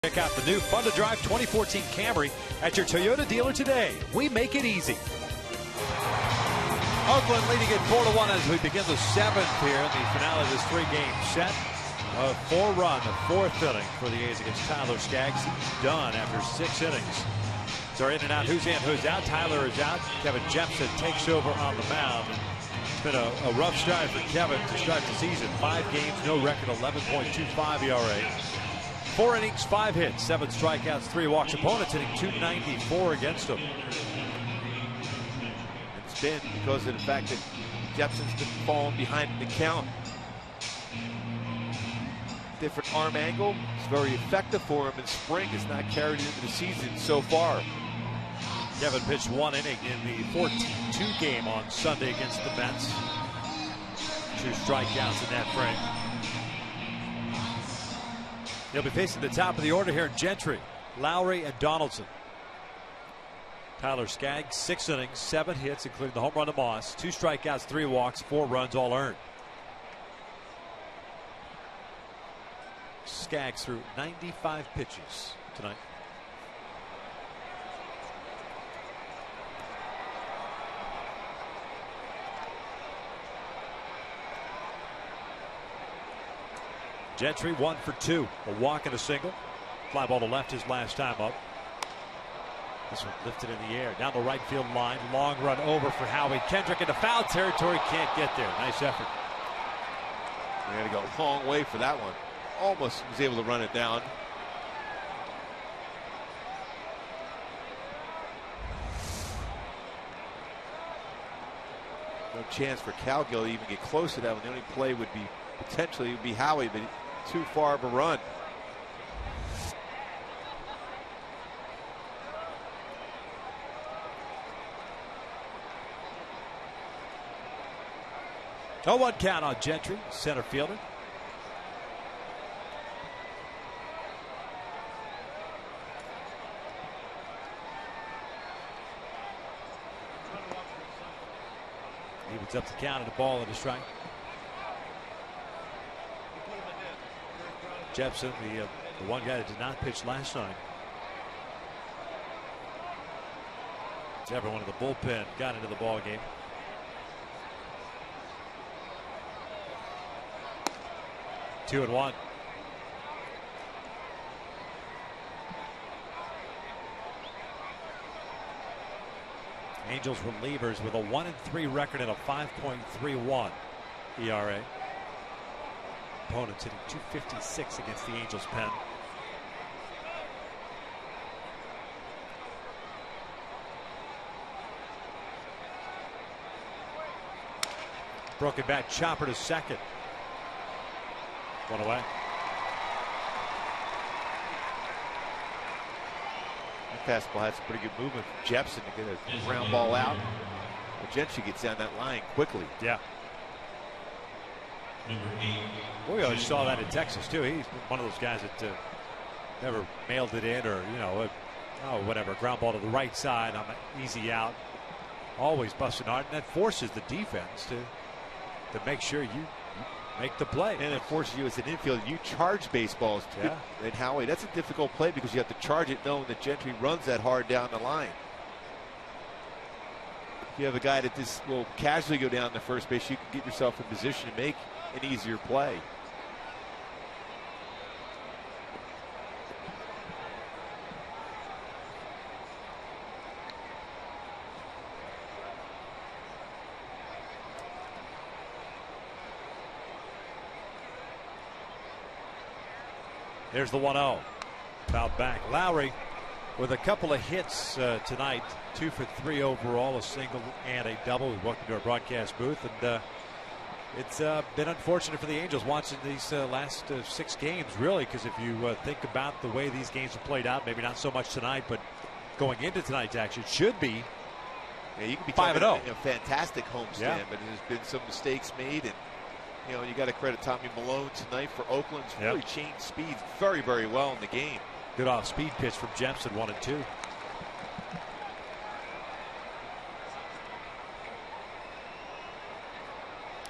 Check out the new Fun to Drive 2014 Camry at your Toyota dealer today. We make it easy. Oakland leading it 4-1 as we begin the 7th here in the finale of this 3-game set. A 4-run, the 4th inning for the A's against Tyler Skaggs. He's done after 6 innings. So our in and out, who's in, who's out. Tyler is out. Kevin Jepson takes over on the mound. It's been a rough start for Kevin to start the season. 5 games, no record, 11.25 ERA. 4 innings, 5 hits, 7 strikeouts, 3 walks. Opponents hitting .294 against him. It's been because of the fact that Jepson's been falling behind in the count. Different arm angle. It's very effective for him in spring. It's not carried into the season so far. Kevin pitched 1 inning in the 14-2 game on Sunday against the Mets. 2 strikeouts in that frame. He'll be facing the top of the order here. Gentry, Lowry, and Donaldson. Tyler Skaggs, 6 innings, 7 hits, including the home run to Moss. 2 strikeouts, 3 walks, 4 runs, all earned. Skaggs threw 95 pitches tonight. Gentry 1 for 2. A walk and a single. Fly ball to left his last time up. This one lifted in the air down the right field line. Long run over for Howie Kendrick into foul territory. Can't get there. Nice effort. We had to go a long way for that one. Almost was able to run it down. No chance for Cowgill to even get close to that one. The only play would be potentially would be Howie, but too far of a run. No 1 count on Gentry, center fielder. Evens up the count and a ball and a strike. Jepson, the one guy that did not pitch last night. Everyone in the bullpen got into the ball game. Two and one. Angels relievers with a 1-3 record and a 5.31 ERA. Opponents hitting .256 against the Angels pen. Broken bat chopper to second. One away. That fastball had some pretty good movement from Jepson to get a ground ball out. But Gentry gets down that line quickly. Yeah. We always saw that in Texas too. He's one of those guys that never mailed it in, or whatever, ground ball to the right side on an easy out. Always busting hard, and that forces the defense to make sure you make the play. And it forces you as an infielder. You charge baseballs. Yeah. And Howie, that's a difficult play because you have to charge it knowing that Gentry runs that hard down the line. If you have a guy that just will casually go down to first base, you can get yourself in position to make an easier play. There's the 1-0. Fouled back. Lowry with a couple of hits tonight. 2 for 3 overall, a single and a double. We walked into our broadcast booth, and it's been unfortunate for the Angels watching these last 6 games, really, because if you think about the way these games have played out, maybe not so much tonight, but going into tonight's action, it should be. Yeah, you could be 5-0. A fantastic homestand, but there's been some mistakes made, and you got to credit Tommy Malone tonight for Oakland's really changed speeds very, very well in the game. Good off-speed pitch from Jepson, 1-2.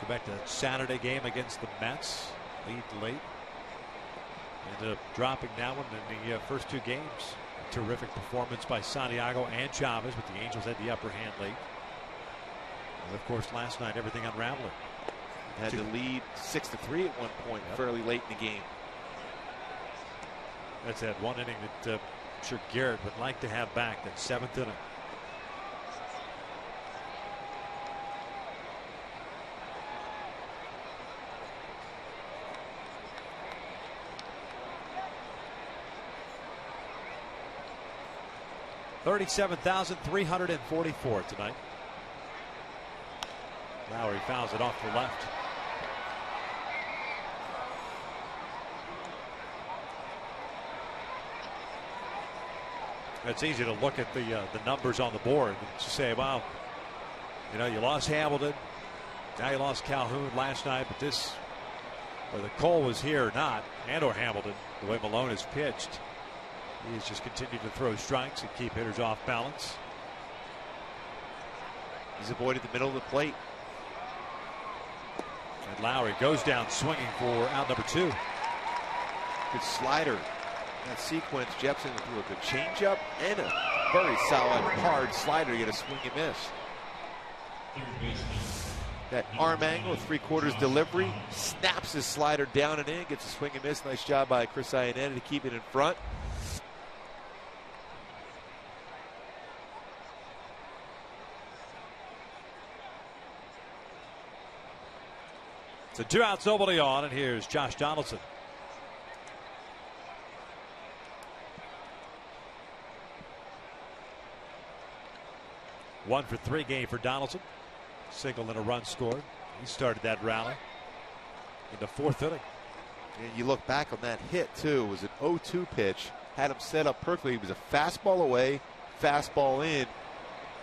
Go back to that Saturday game against the Mets. Lead late. Ended up dropping that one in the first 2 games. A terrific performance by Santiago and Chavez, but the Angels had the upper hand late. And of course, last night, everything unraveling. Had to lead 6-3 at one point, fairly late in the game. That's that one inning that I'm sure Garrett would like to have back, that 7th inning. $37,344 tonight. Lowry fouls it off the left. It's easy to look at the numbers on the board and just say, well, you lost Hamilton, now you lost Calhoun last night, but this, whether Cole was here or not, or Hamilton, the way Malone has pitched, he has just continued to throw strikes and keep hitters off balance. He's avoided the middle of the plate. And Lowry goes down swinging for out number 2. Good slider. That sequence, Jepson threw a good changeup and a very solid hard slider to get a swing and miss. That arm angle, 3/4 delivery, snaps his slider down and in, gets a swing and miss. Nice job by Chris Iannetta to keep it in front. So 2 outs, nobody on, and here's Josh Donaldson. One for 3 game for Donaldson. Single and a run scored. He started that rally in the 4th inning. And you look back on that hit too. It was an 0-2 pitch. Had him set up perfectly. He was a fastball away, fastball in.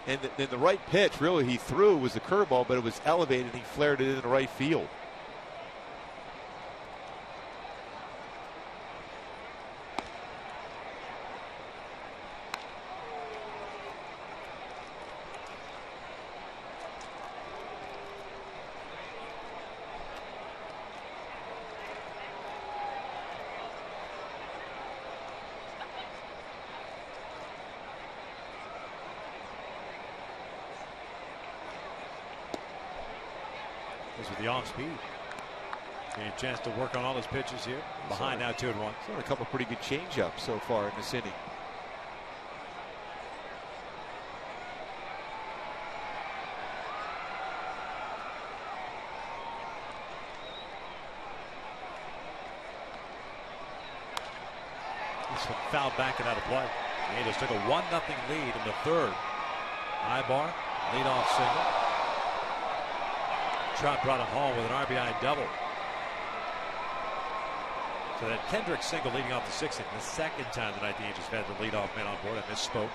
And then the right pitch really he threw was the curveball, but it was elevated and he flared it in the right field. With the off speed. Getting a chance to work on all his pitches here. Behind now 2-1. He's a couple pretty good changeups so far in this inning. This one fouled back and out of play. The Angels took a 1-0 lead in the 3rd. Ibar, leadoff single. Trout brought him home with an RBI double. So that Kendrick single leading off the 6th inning, the 2nd time tonight the Angels had the leadoff man on board. I misspoke.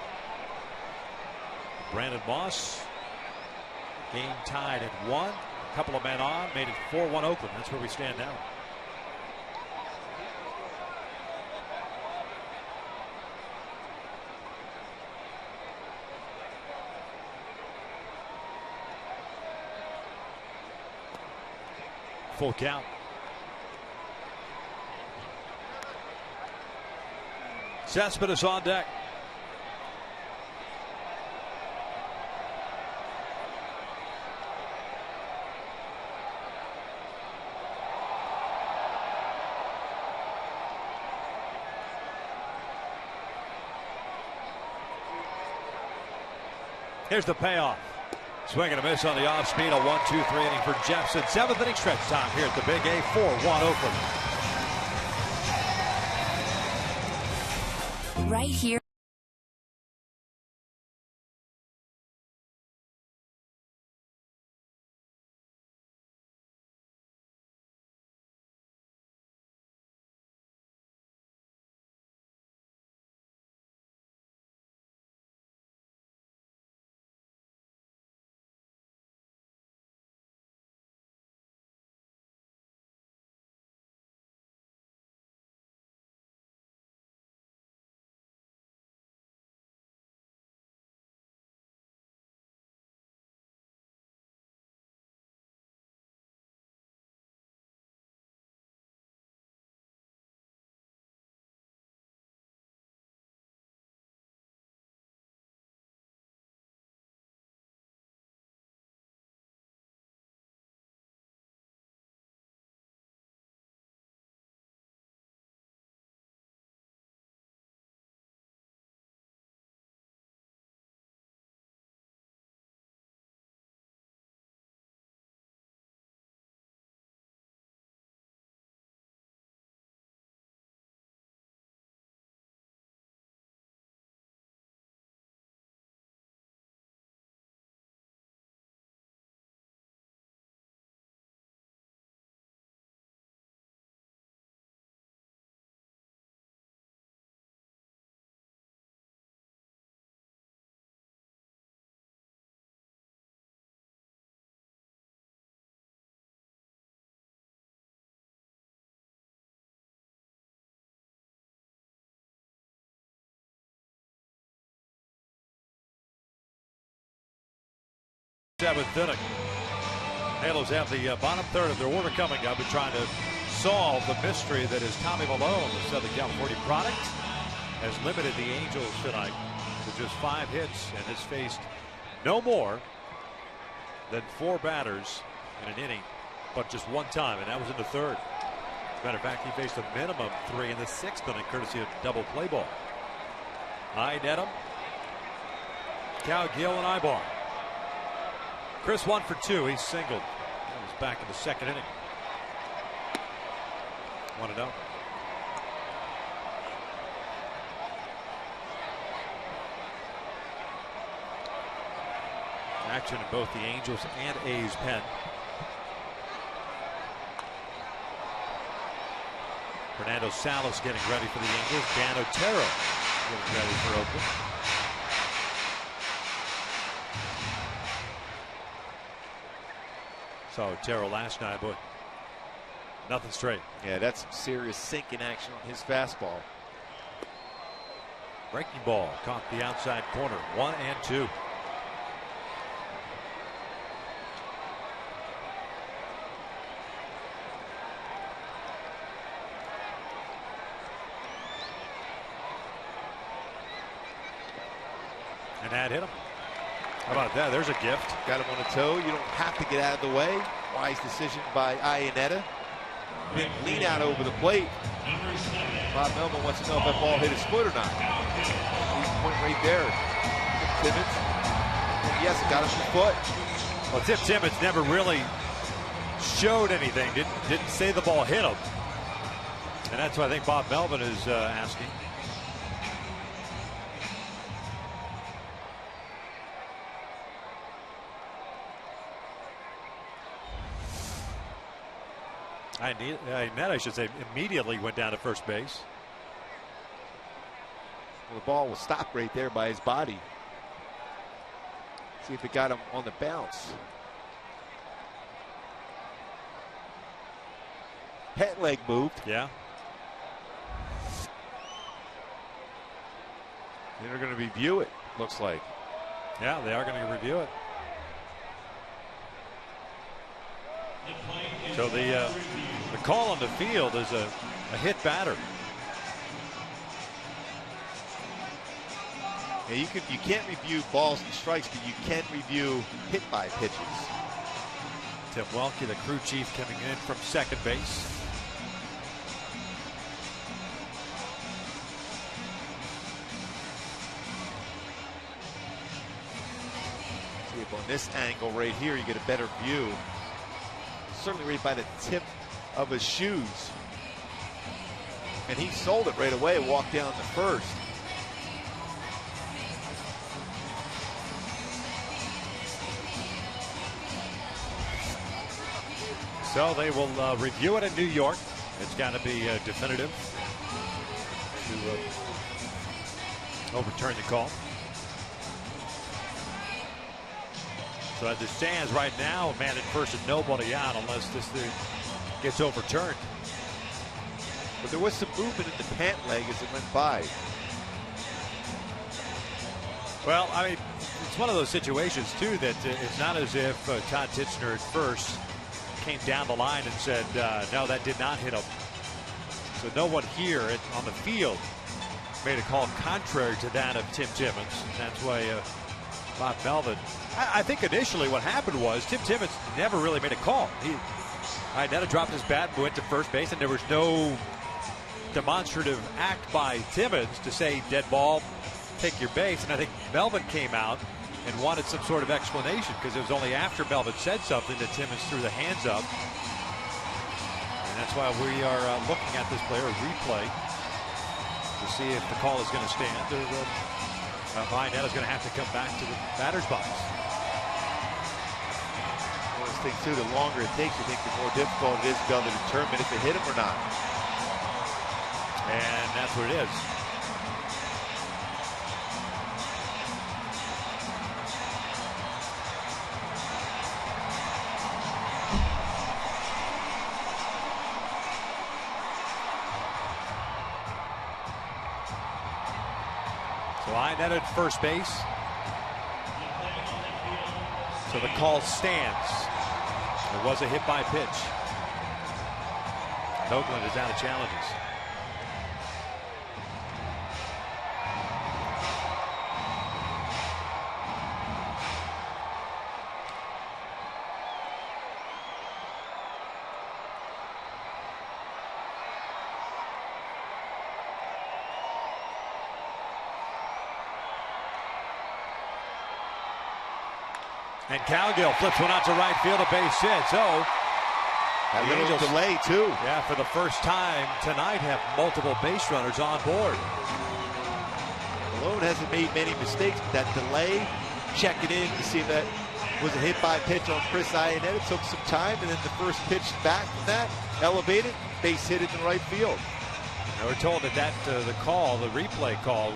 Brandon Moss, game tied at 1. A couple of men on, made it 4-1 Oakland. That's where we stand now. Full count. Cespedes on deck. Here's the payoff. Swing and a miss on the off speed. A 1-2-3 inning for Jepson. 7th inning stretch time here at the Big A. 4-1 Oakland. Right here. Seventh inning. Halos have the bottom third of their order coming up and trying to solve the mystery that is Tommy Malone, the Southern California product, has limited the Angels tonight to just 5 hits and has faced no more than 4 batters in an inning, but just one time, and that was in the third. As a matter of fact, he faced a minimum 3 in the 6th inning, courtesy of double play ball. High Nedham, Cowgill, and Ibar. Chris 1 for 2. He's singled. That was back in the 2nd inning. 1-0. Action in both the Angels and A's pen. Fernando Salas getting ready for the Angels. Dan Otero getting ready for Oakland. Saw Otero last night, but nothing straight. Yeah, that's some serious sinking action on his fastball. Breaking ball caught the outside corner. 1-2. And that hit him. How about that? There's a gift. Got him on a toe. You don't have to get out of the way. Wise decision by Iannetta. Didn't lean out over the plate. Bob Melvin wants to know if that ball hit his foot or not. Point right there. Timmons. And yes, it got him in the foot. Well, Tim Timmons never really showed anything. Didn't say the ball hit him. And that's what I think Bob Melvin is asking. I should say, immediately went down to first base. Well, the ball was stopped right there by his body. See if it got him on the bounce. Pet leg moved. Yeah. They're going to review it, looks like. Yeah, they are going to review it. So the call on the field is a hit batter. Yeah, you can't review balls and strikes, but you can review hit by pitches. Tim Welke, the crew chief, coming in from second base. See if on this angle right here you get a better view. Certainly right by the tip of his shoes. And he sold it right away, walked down to first. So they will review it in New York. It's got to be definitive to overturn the call. So as it stands right now, man at first and nobody out unless this thing gets overturned. But there was some movement in the pant leg as it went by. Well, I mean, it's one of those situations, too, that it's not as if Todd Titchener at first came down the line and said, no, that did not hit him. So no one here on the field made a call contrary to that of Tim Timmons. And that's why Bob Melvin, I think initially what happened was Tim Timmons never really made a call. Iannetta dropped his bat and went to first base, and there was no demonstrative act by Timmons to say dead ball, take your base. And I think Melvin came out and wanted some sort of explanation, because it was only after Melvin said something that Timmons threw the hands up. And that's why we are looking at this player replay to see if the call is going to stand, or Iannetta's going to have to come back to the batter's box. Well, this thing too, the longer it takes, I think the more difficult it is to be able to determine if it hit him or not. And that's what it is. So Iannetta at first base. So the call stands. It was a hit by pitch. Oakland is out of challenges. And Cowgill flips one out to right field, a base hit. So a the little Angels, delay, too. yeah, for the first time tonight, have multiple base runners on board. Malone hasn't made many mistakes, but that delay, check it in to see if that was a hit by pitch on Chris Iannetta. It took some time, and then the first pitch back from that, elevated, base hit it in right field. Now we're told that the call, the replay call,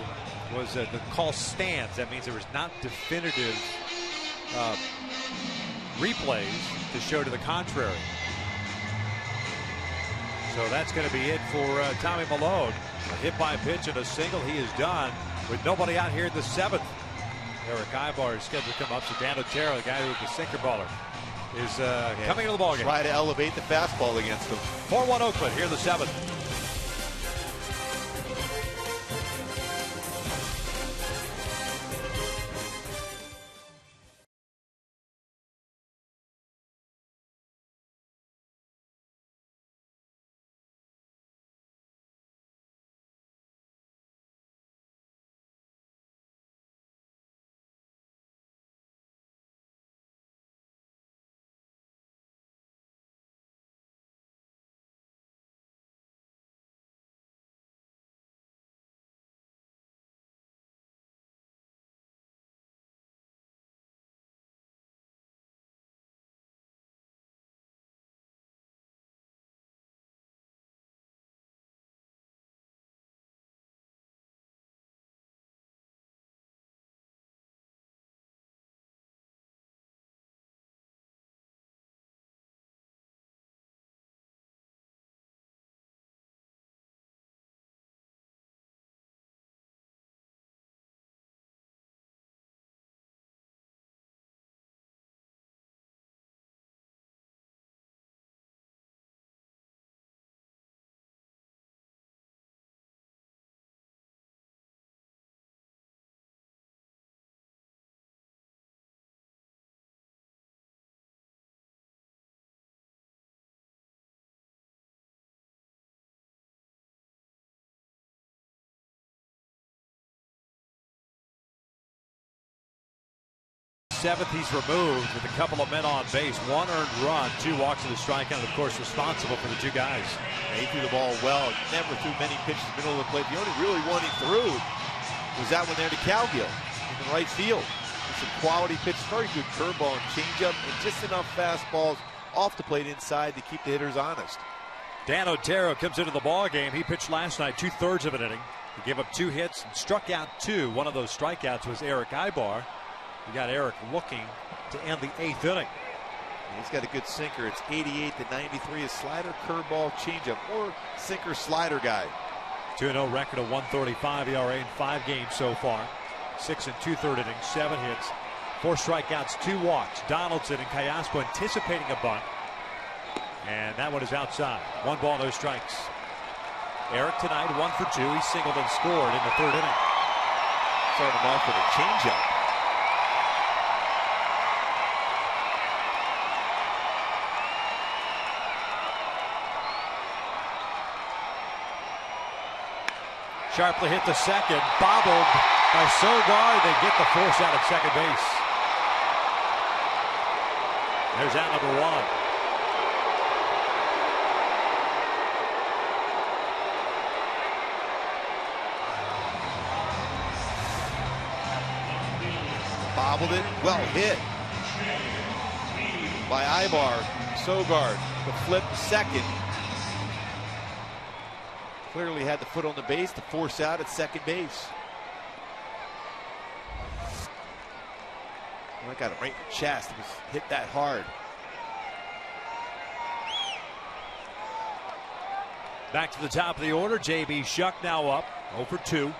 was the call stands. That means there was not definitive replays to show to the contrary. So that's going to be it for Tommy Malone. A hit by pitch and a single. He is done with nobody out here in the 7th. Eric Ibar is scheduled to come up. So Dan Otero, the guy who was the sinker baller, is coming into the ballgame. Try to elevate the fastball against him. 4-1 Oakland here in the 7th. Seventh, he's removed with a couple of men on base. 1 earned run, 2 walks and a strikeout, and of course responsible for the 2 guys. Yeah, he threw the ball well. Never threw many pitches middle of the plate. The only really one he threw was that one there to Cowgill in the right field. It's a quality pitch, very good curveball and changeup, and just enough fastballs off the plate inside to keep the hitters honest. Dan Otero comes into the ball game. He pitched last night 2/3 of an inning. He gave up 2 hits and struck out 2. One of those strikeouts was Eric Ibar. You got Eric looking to end the 8th inning. He's got a good sinker. It's 88 to 93. A slider, curveball, changeup. More sinker, slider guy. 2-0 record of 135 ERA in 5 games so far. 6 2/3 innings, 7 hits, 4 strikeouts, 2 walks. Donaldson and Callaspo anticipating a bunt. And that one is outside. 1 ball, no strikes. Eric tonight 1 for 2. He singled and scored in the 3rd inning. Starting him off with a changeup. Sharply hit to second, bobbled by Sogard. They get the force out at second base. There's out number 1. Bobbled it, well hit by Ibar. Sogard, the flip second. Clearly had the foot on the base to force out at second base. Well, I got him right in the chest. It was hit that hard. Back to the top of the order. J.B. Shuck now up 0 for 2.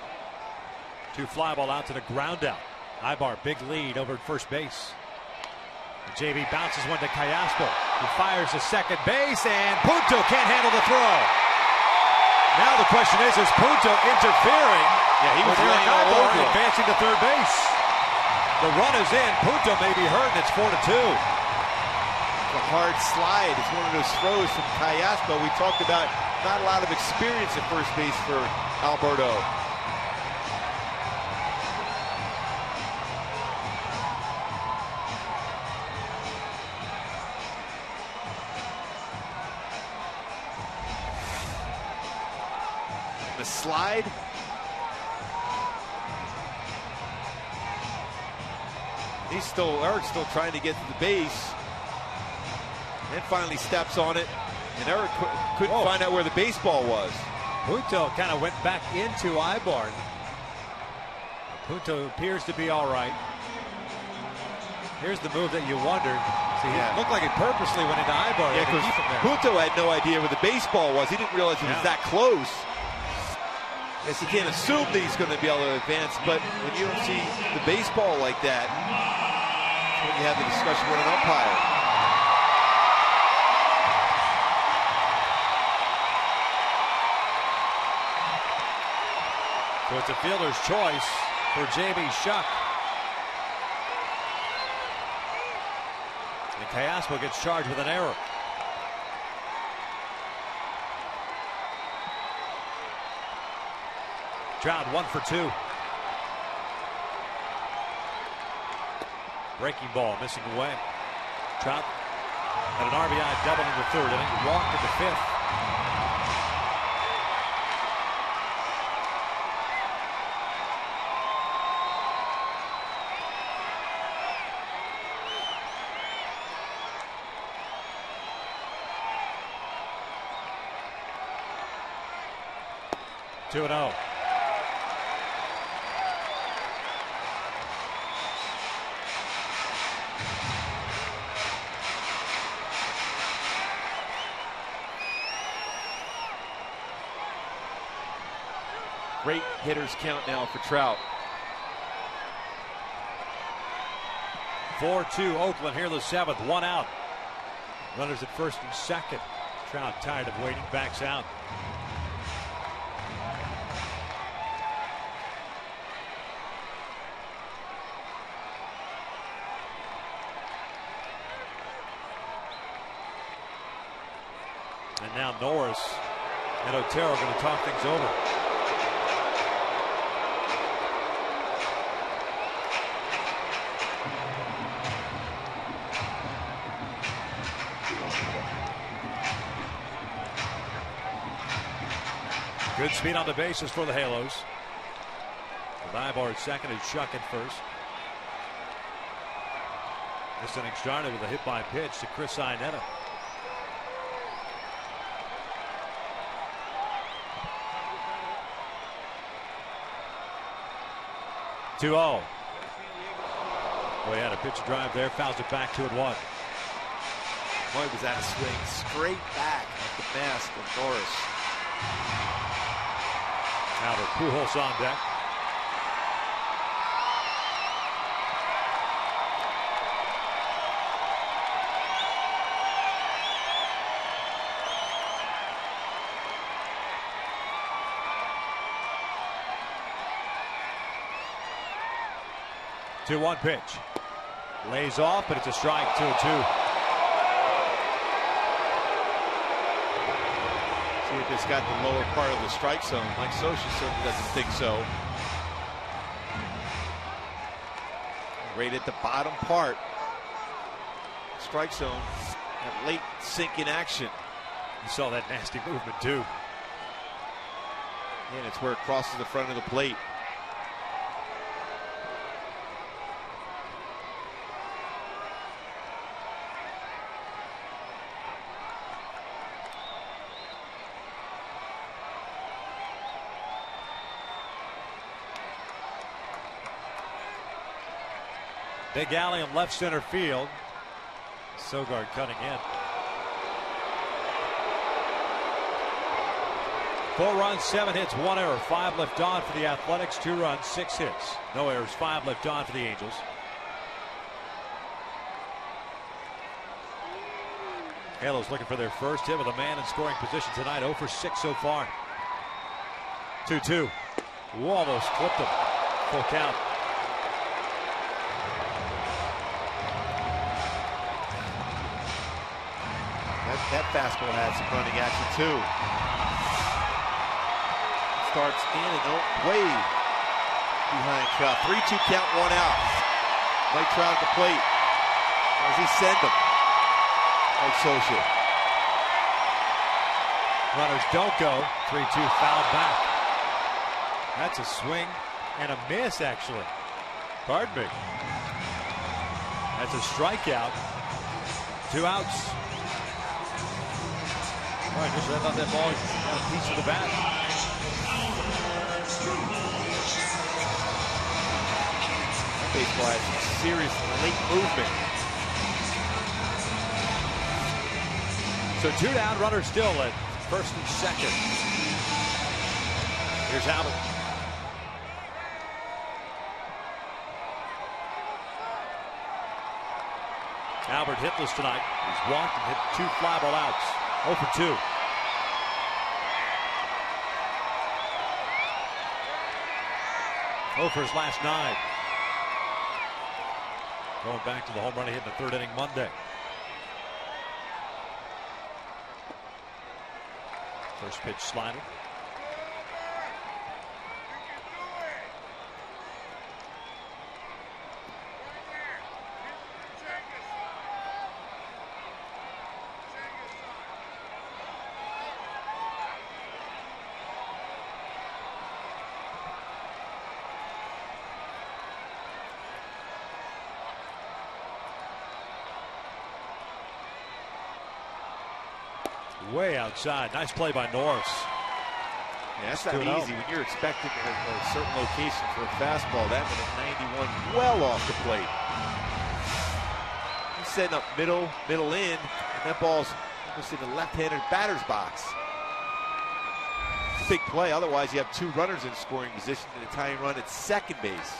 2 fly ball out to the ground out. Ibar big lead over at first base. And J.B. bounces one to Callaspo, who fires to second base, and Punto can't handle the throw. Now the question is Punto interfering? Yeah, he was with laying all over him. advancing to third base. The run is in. Punto may be hurt, and it's 4-2. A hard slide. It's one of those throws from Callaspo. We talked about not a lot of experience at first base for Alberto. a slide. Eric's still trying to get to the base. Then finally steps on it, and Eric couldn't find out where the baseball was. Punto kind of went back into Ibarn. Punto appears to be all right. Here's the move that you wondered. See, it looked like it purposely went into Ibarn. Yeah, because Punto had no idea where the baseball was. He didn't realize it was that close. Yes, he can't assume that he's going to be able to advance, but when you don't see the baseball like that, that's when you have the discussion with an umpire. So it's a fielder's choice for J.B. Shuck. And Callaspo gets charged with an error. Trout 1 for 2. Breaking ball missing away. Trout had an RBI double in the third inning, walked in the fifth. Two and 0. Great hitters count now for Trout. 4-2 Oakland here in the seventh. One out. Runners at first and second. Trout tired of waiting, backs out. And now Norris and Otero are going to talk things over. Good speed on the bases for the Halos. Ibarra at second and Shuck at first. This inning started with a hit by pitch to Chris Iannetta. Well, he had a pitch drive there, fouls it back 2-1. Boy, was that a swing straight back at the mask of Norris. Albert Pujols on deck. Two-one pitch. Lays off, but it's a strike. 2-2. See if it's got the lower part of the strike zone. Mike Scioscia certainly doesn't think so. Right at the bottom part. Strike zone. That late sink in action. You saw that nasty movement too. And it's where it crosses the front of the plate. Big alley in left center field. Sogard cutting in. 4 runs, 7 hits, 1 error, 5 left on for the Athletics. 2 runs, 6 hits, no errors, 5 left on for the Angels. Halos looking for their first hit with a man in scoring position tonight. 0 for 6 so far. 2-2. Almost clipped him. Full count. That fastball had some running action too. Starts in and way behind Trout. 3-2 count, 1 out. Mike Trout at the plate. Where does he send him? Mike Scioscia. Runners don't go. 3-2 fouled back. That's a swing and a miss, actually. Pardon me. That's a strikeout. 2 outs. All right, just I thought that ball got a piece of the bat. That baseball has some serious late movement. So 2 down, runner still at first and second. Here's Albert. Albert hitless tonight. He's walked and hit 2 fly ball outs. 0 for 2. For his last 9. Going back to the home run he hit in the 3rd inning Monday. First pitch slider. Way outside. Nice play by Norris. Yeah, that's not easy when you're expecting a certain location for a fastball. That one at 91, well off the plate. He's setting up middle in, and that ball's almost in the left-handed batter's box. Big play. Otherwise, you have 2 runners in scoring position and a tying run at second base.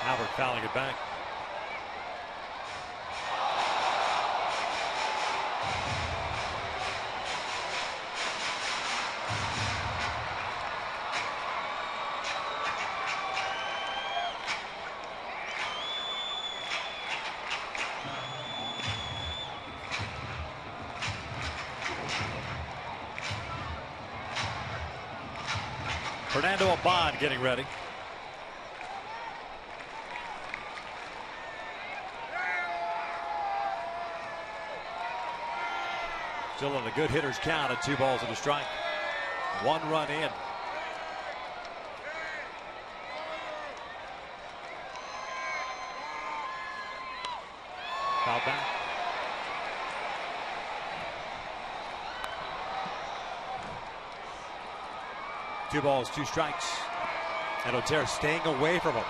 Albert fouling it back. Fernando Abad getting ready. Still in a good hitter's count at 2 balls and a strike. 1 run in. Foul back. Two balls, 2 strikes. And Otero staying away from him.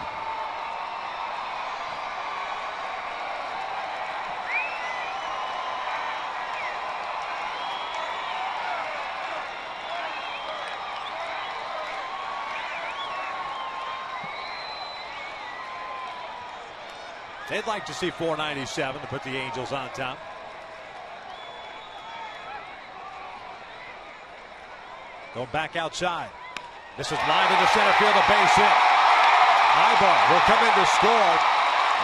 They'd like to see 497 to put the Angels on top. Going back outside. This is line to the center field, a base hit. Ibar will come in to score,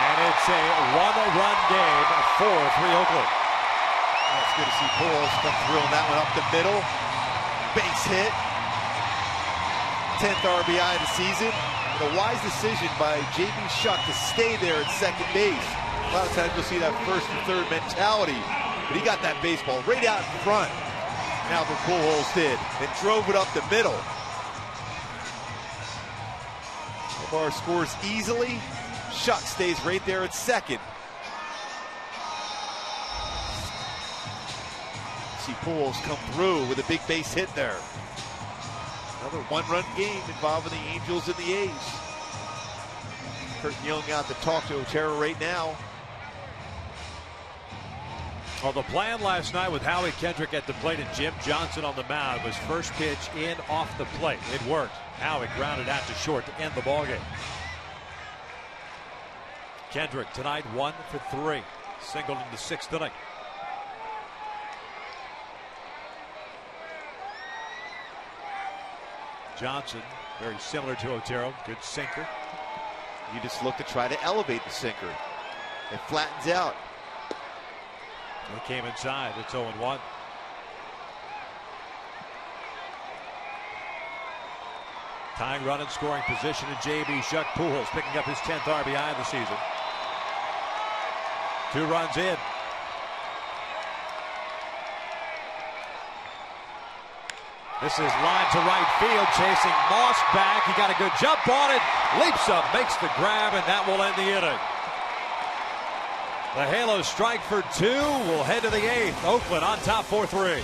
and it's a 1-run game, 4-3 Oakland. Oh, it's good to see Pujols come through on that one up the middle. Base hit. 10th RBI of the season. And a wise decision by J.B. Shuck to stay there at second base. A lot of times you'll see that first and third mentality, but he got that baseball right out in front. Albert Pujols did, and drove it up the middle. Bar scores easily. Shuck stays right there at second. See Pujols come through with a big base hit there. Another 1-run game involving the Angels and the A's. Kurt Young out to talk to Otero right now. Well, the plan last night with Howie Kendrick at the plate and Jim Johnson on the mound was first pitch in off the plate. It worked. Howie grounded out to short to end the ballgame. Kendrick tonight 1 for 3. Singled in the 6th inning. Johnson, very similar to Otero, good sinker. You just look to try to elevate the sinker. It flattens out. It came inside. It's 0-1. Tying run in scoring position in J.B. Shuck. Pujols picking up his 10th RBI of the season. 2 runs in. This is line to right field, chasing Moss back. He got a good jump on it, leaps up, makes the grab, and that will end the inning. The Halos strike for 2. We'll head to the 8th. Oakland on top 4-3.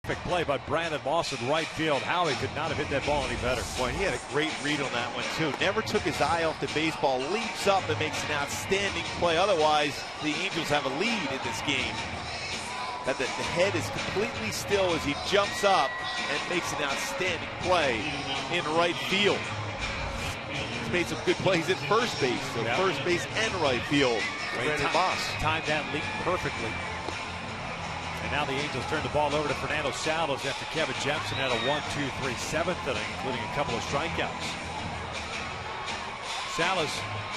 Perfect play by Brandon Moss in right field. Howie could not have hit that ball any better. Boy, he had a great read on that one, too. Never took his eye off the baseball, leaps up and makes an outstanding play. Otherwise, the Angels have a lead in this game. That the head is completely still as he jumps up and makes an outstanding play in right field. He's made some good plays at first base, so first base and right field. Brandon Moss timed that leap perfectly. And now the Angels turn the ball over to Fernando Salas after Kevin Jepson had a 1-2-3 7th inning, including a couple of strikeouts. Salas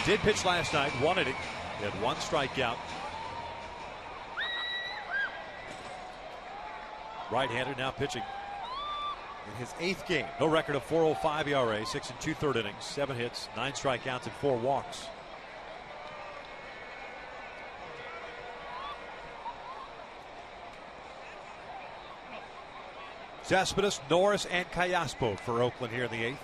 did pitch last night, 1 inning. He had 1 strikeout. Right-hander now pitching in his 8th game. No record of 4.05 ERA, 6 2/3 innings, 7 hits, 9 strikeouts, and 4 walks. Cespedes, Norris, and Callaspo for Oakland here in the 8th.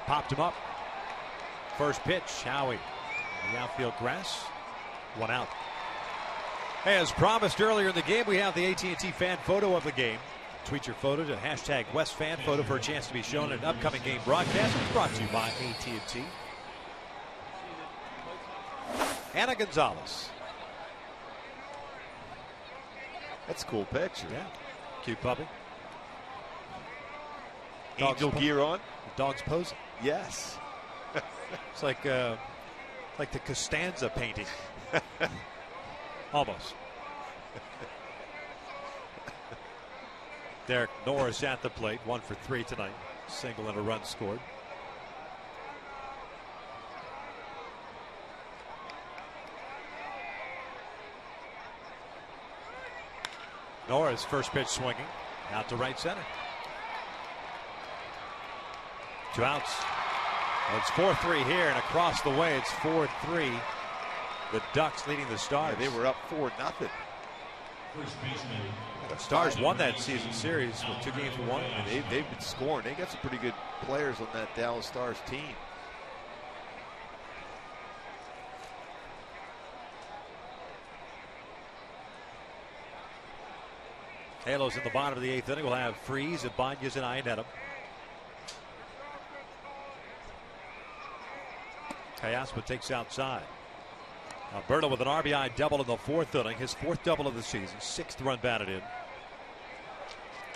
Popped him up. First pitch, Howie. The outfield grass. 1 out. As promised earlier in the game, we have the AT&T fan photo of the game. Tweet your photo to hashtag WestFanPhoto for a chance to be shown in an upcoming game broadcast. It's brought to you by AT&T. Anna Gonzalez. That's a cool picture. Yeah. Cute puppy. Angel gear on. The dog's posing. Yes. It's like the Costanza painting. Almost. Derek Norris at the plate. 1 for 3 tonight. Single and a run scored. Norris, first pitch swinging, out to right center. 2 outs. Well, it's 4-3 here, and across the way it's 4-3. The Ducks leading the Stars. Yeah, they were up 4-0. The Stars won that season series with 2 games to 1. And they've been scoring. They got some pretty good players on that Dallas Stars team. Halos in the bottom of the 8th inning will have Freeze, Ibanez, and Iannetta. Callaspo takes outside. Alberto with an RBI double in the 4th inning, his 4th double of the season, 6th run batted in.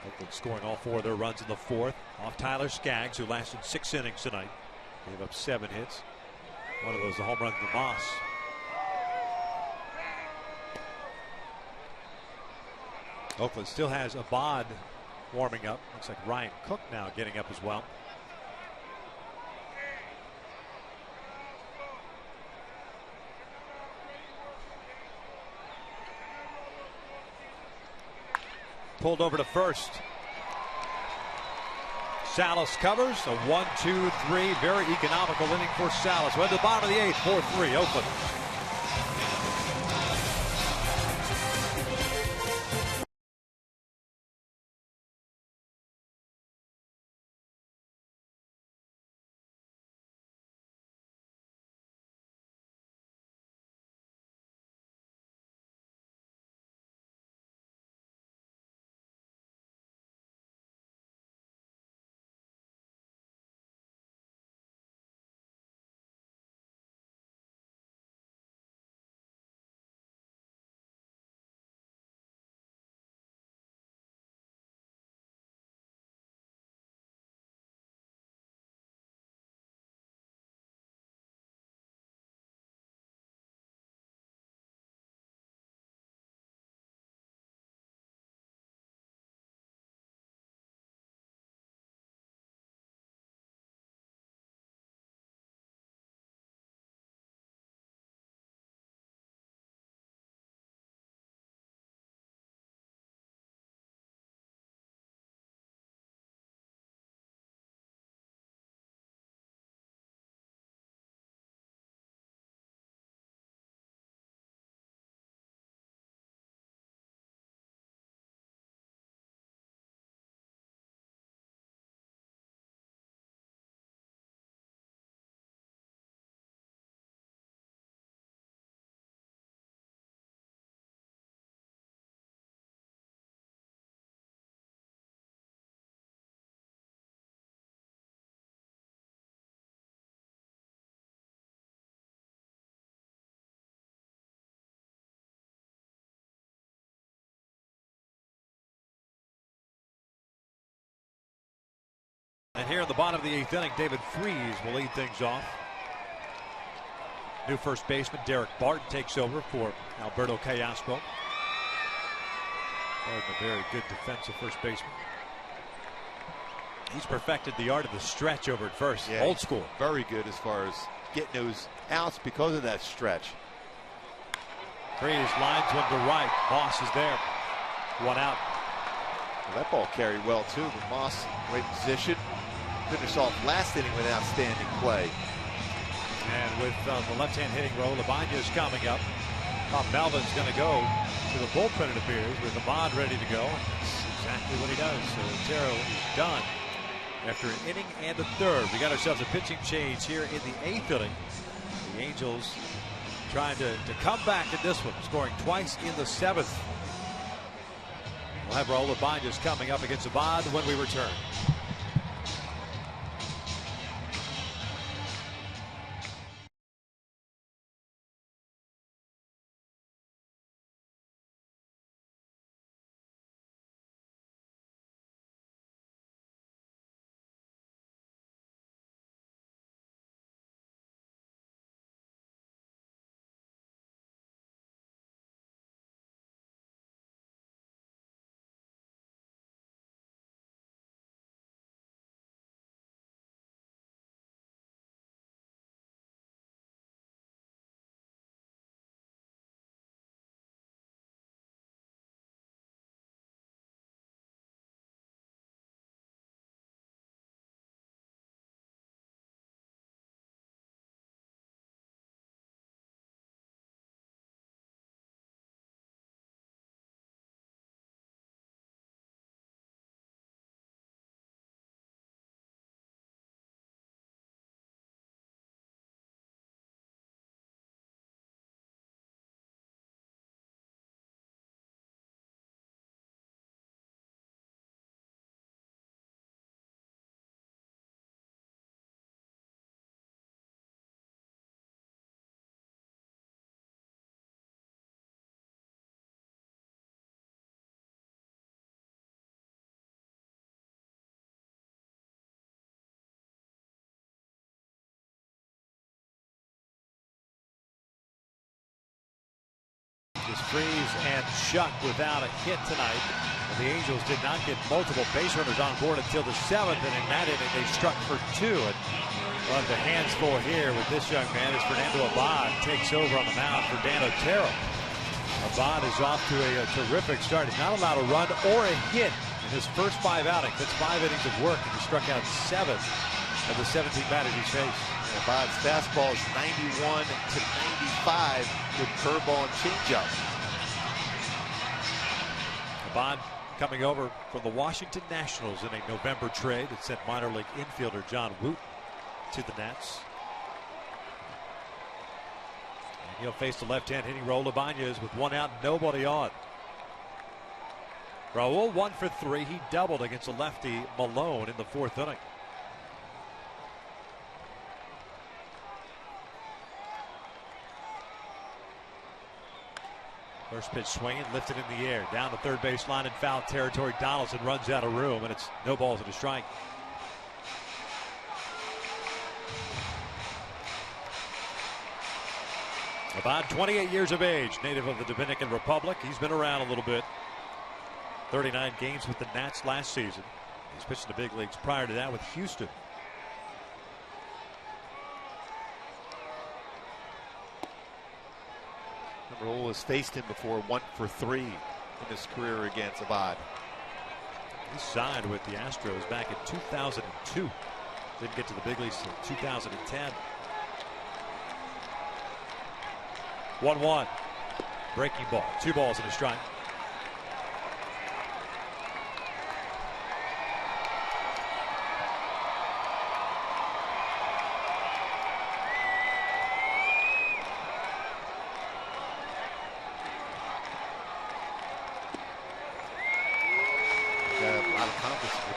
Oakland scoring all 4 of their runs in the 4th off Tyler Skaggs, who lasted 6 innings tonight. Gave up 7 hits. One of those the home run to Moss. Oakland still has Abad warming up. Looks like Ryan Cook now getting up as well. Pulled over to first. Salas covers a 1-2-3. Very economical inning for Salas. We're at the bottom of the 8th, 4-3 Oakland. And here in the bottom of the 8th inning, David Freese will lead things off. New first baseman Derek Barton takes over for Alberto Callaspo. Barton, a very good defensive first baseman. He's perfected the art of the stretch over at first. Yeah, old school. Very good as far as getting those outs because of that stretch. Freese lines one to right. Moss is there. 1 out. Well, that ball carried well too, but Moss, great position. Finished off last inning with outstanding play. And with the left-hand hitting role, Labanya's coming up. Melvin's going to go to the bullpen, it appears, with Abad ready to go. That's exactly what he does. So Otero is done after an inning and a third. We got ourselves a pitching change here in the 8th inning. The Angels trying to come back in this one, scoring twice in the 7th. We'll have Raul Labanya's coming up against Abad when we return. freeze and shut without a hit tonight. And the Angels did not get multiple base runners on board until the 7th, and in that inning they struck for 2. And well, the hands full here with this young man as Fernando Abad takes over on the mound for Dan Otero. Abad is off to a terrific start. He's not allowed a run or a hit in his first 5 outings. That's 5 innings of work, and he struck out 7 of the 17 batters he's faced. Abad's fastball is 91 to 95 with curveball and changeup. Abad coming over from the Washington Nationals in a November trade that sent minor league infielder John Wooten to the Nats. And he'll face the left-hand hitting Raul Ibanez with 1 out, nobody on. Raul 1 for 3. He doubled against a lefty Malone in the 4th inning. First pitch swinging, lifted in the air, down the third base line in foul territory. Donaldson runs out of room, and it's no balls and a strike. About 28 years of age, native of the Dominican Republic. He's been around a little bit. 39 games with the Nats last season. He's pitched in the big leagues prior to that with Houston. Raul has faced him before, 1 for 3 in his career against Abad. He signed with the Astros back in 2002. Didn't get to the big leagues until 2010. 1-1. Breaking ball. 2 balls and a strike.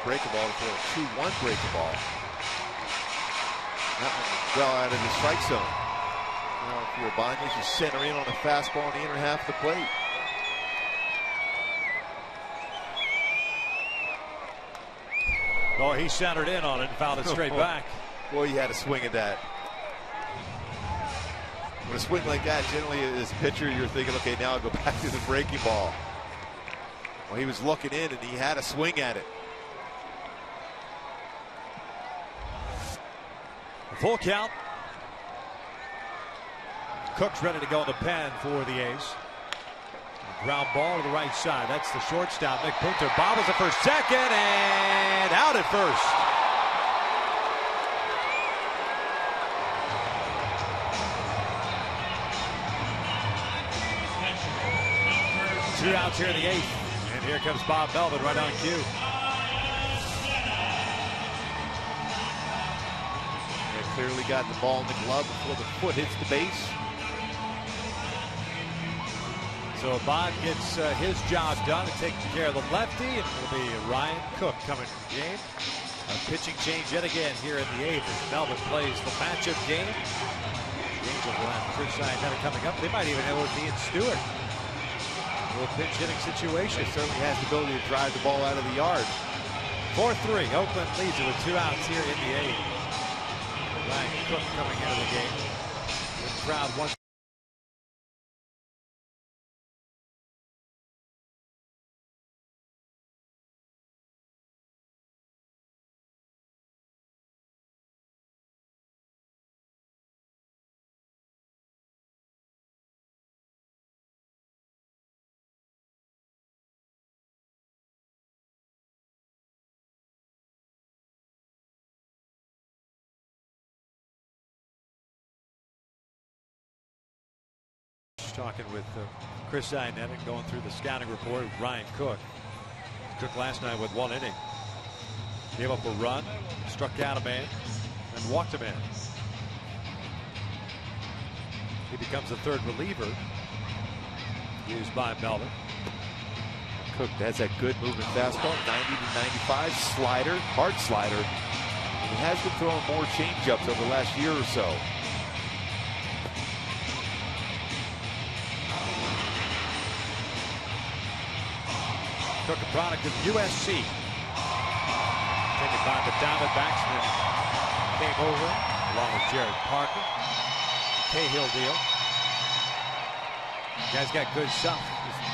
Break a ball for a 2-1 break a ball. That one well out of the strike zone. Now if you're Ibanez, you center in on a fastball in the inner half of the plate. Oh, he centered in on it and fouled it straight back. Boy, you had a swing at that. When a swing like that, generally as a pitcher, you're thinking, okay, now I'll go back to the breaking ball. Well, he was looking in and he had a swing at it. Full count. Cook's ready to go in the pen for the A's. Ground ball to the right side. That's the shortstop, Nick Punter. Bobbles it for second and out at first. Two outs here in the 8th. And here comes Bob Melvin right on cue. Clearly got the ball in the glove before the foot hits the base. So Abad gets his job done and taking care of the lefty. And it'll be Ryan Cook coming to the game. A pitching change yet again here in the 8th as Melvin plays the matchup game. The Angels will have Chris Iannetta coming up. They might even have with Ian Stewart. A little pinch hitting situation. He certainly has the ability to drive the ball out of the yard. 4-3. Oakland leads it with 2 outs here in the 8th. Ryan Cook coming into the game. The crowd wants. Talking with Chris Iannetta, going through the scouting report with Ryan Cook. Cook last night with 1 inning. Gave up a run, struck out a man, and walked a man. He becomes the 3rd reliever used by Melvin. Cook has that good moving fastball, 90 to 95, slider, hard slider. He has been throwing more changeups over the last year or so. Cook, a product of USC. Taken by the Diamondbacks and came over along with Jared Parker. Cahill deal. Guy's got good stuff.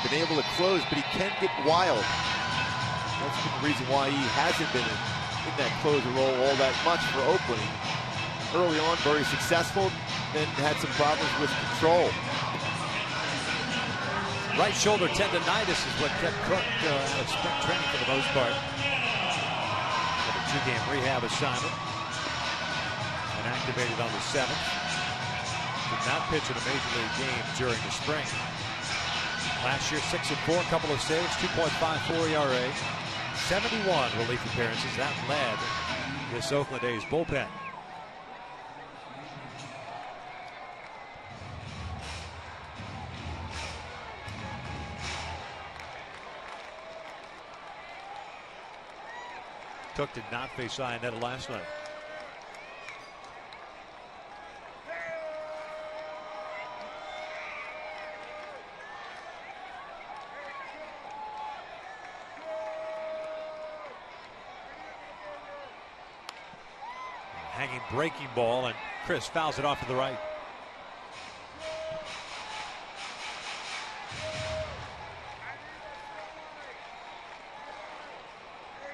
He's been able to close, but he can get wild. That's been the reason why he hasn't been in that closer role all that much for Oakland. Early on, very successful, then had some problems with control. Right shoulder tendonitis is what kept Cook out of spring training for the most part. Had a 2-game rehab assignment and activated on the 7th. Did not pitch in a major league game during the spring. Last year, 6-4, couple of saves, 2.54 ERA, 71 relief appearances. That led this Oakland A's bullpen. Cook did not face Iannetta last night. Hanging breaking ball, and Chris fouls it off to the right.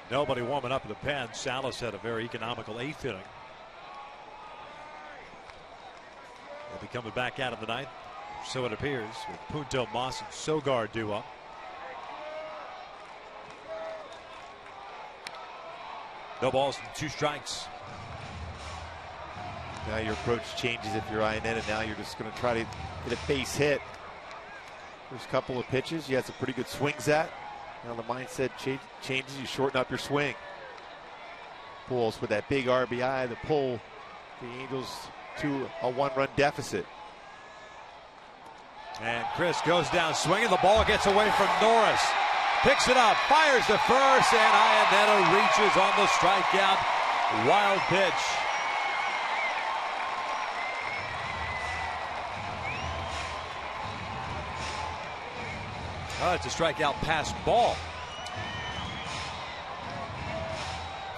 Nobody warming up in the pen. Salas had a very economical 8th inning. They'll be coming back out of the 9th, so it appears, with Punto, Moss, and Sogard due up. No balls and 2 strikes. Now your approach changes if you're Iannetta. Now you're just going to try to get a base hit. First couple of pitches, you had some pretty good swings at. Now the mindset changes. You shorten up your swing. Pulls with that big RBI to pull the Angels to a 1-run deficit. And Chris goes down swinging. The ball gets away from Norris. Picks it up, fires to first, and Iannetta reaches on the strikeout. Wild pitch. Oh, it's a strikeout pass ball.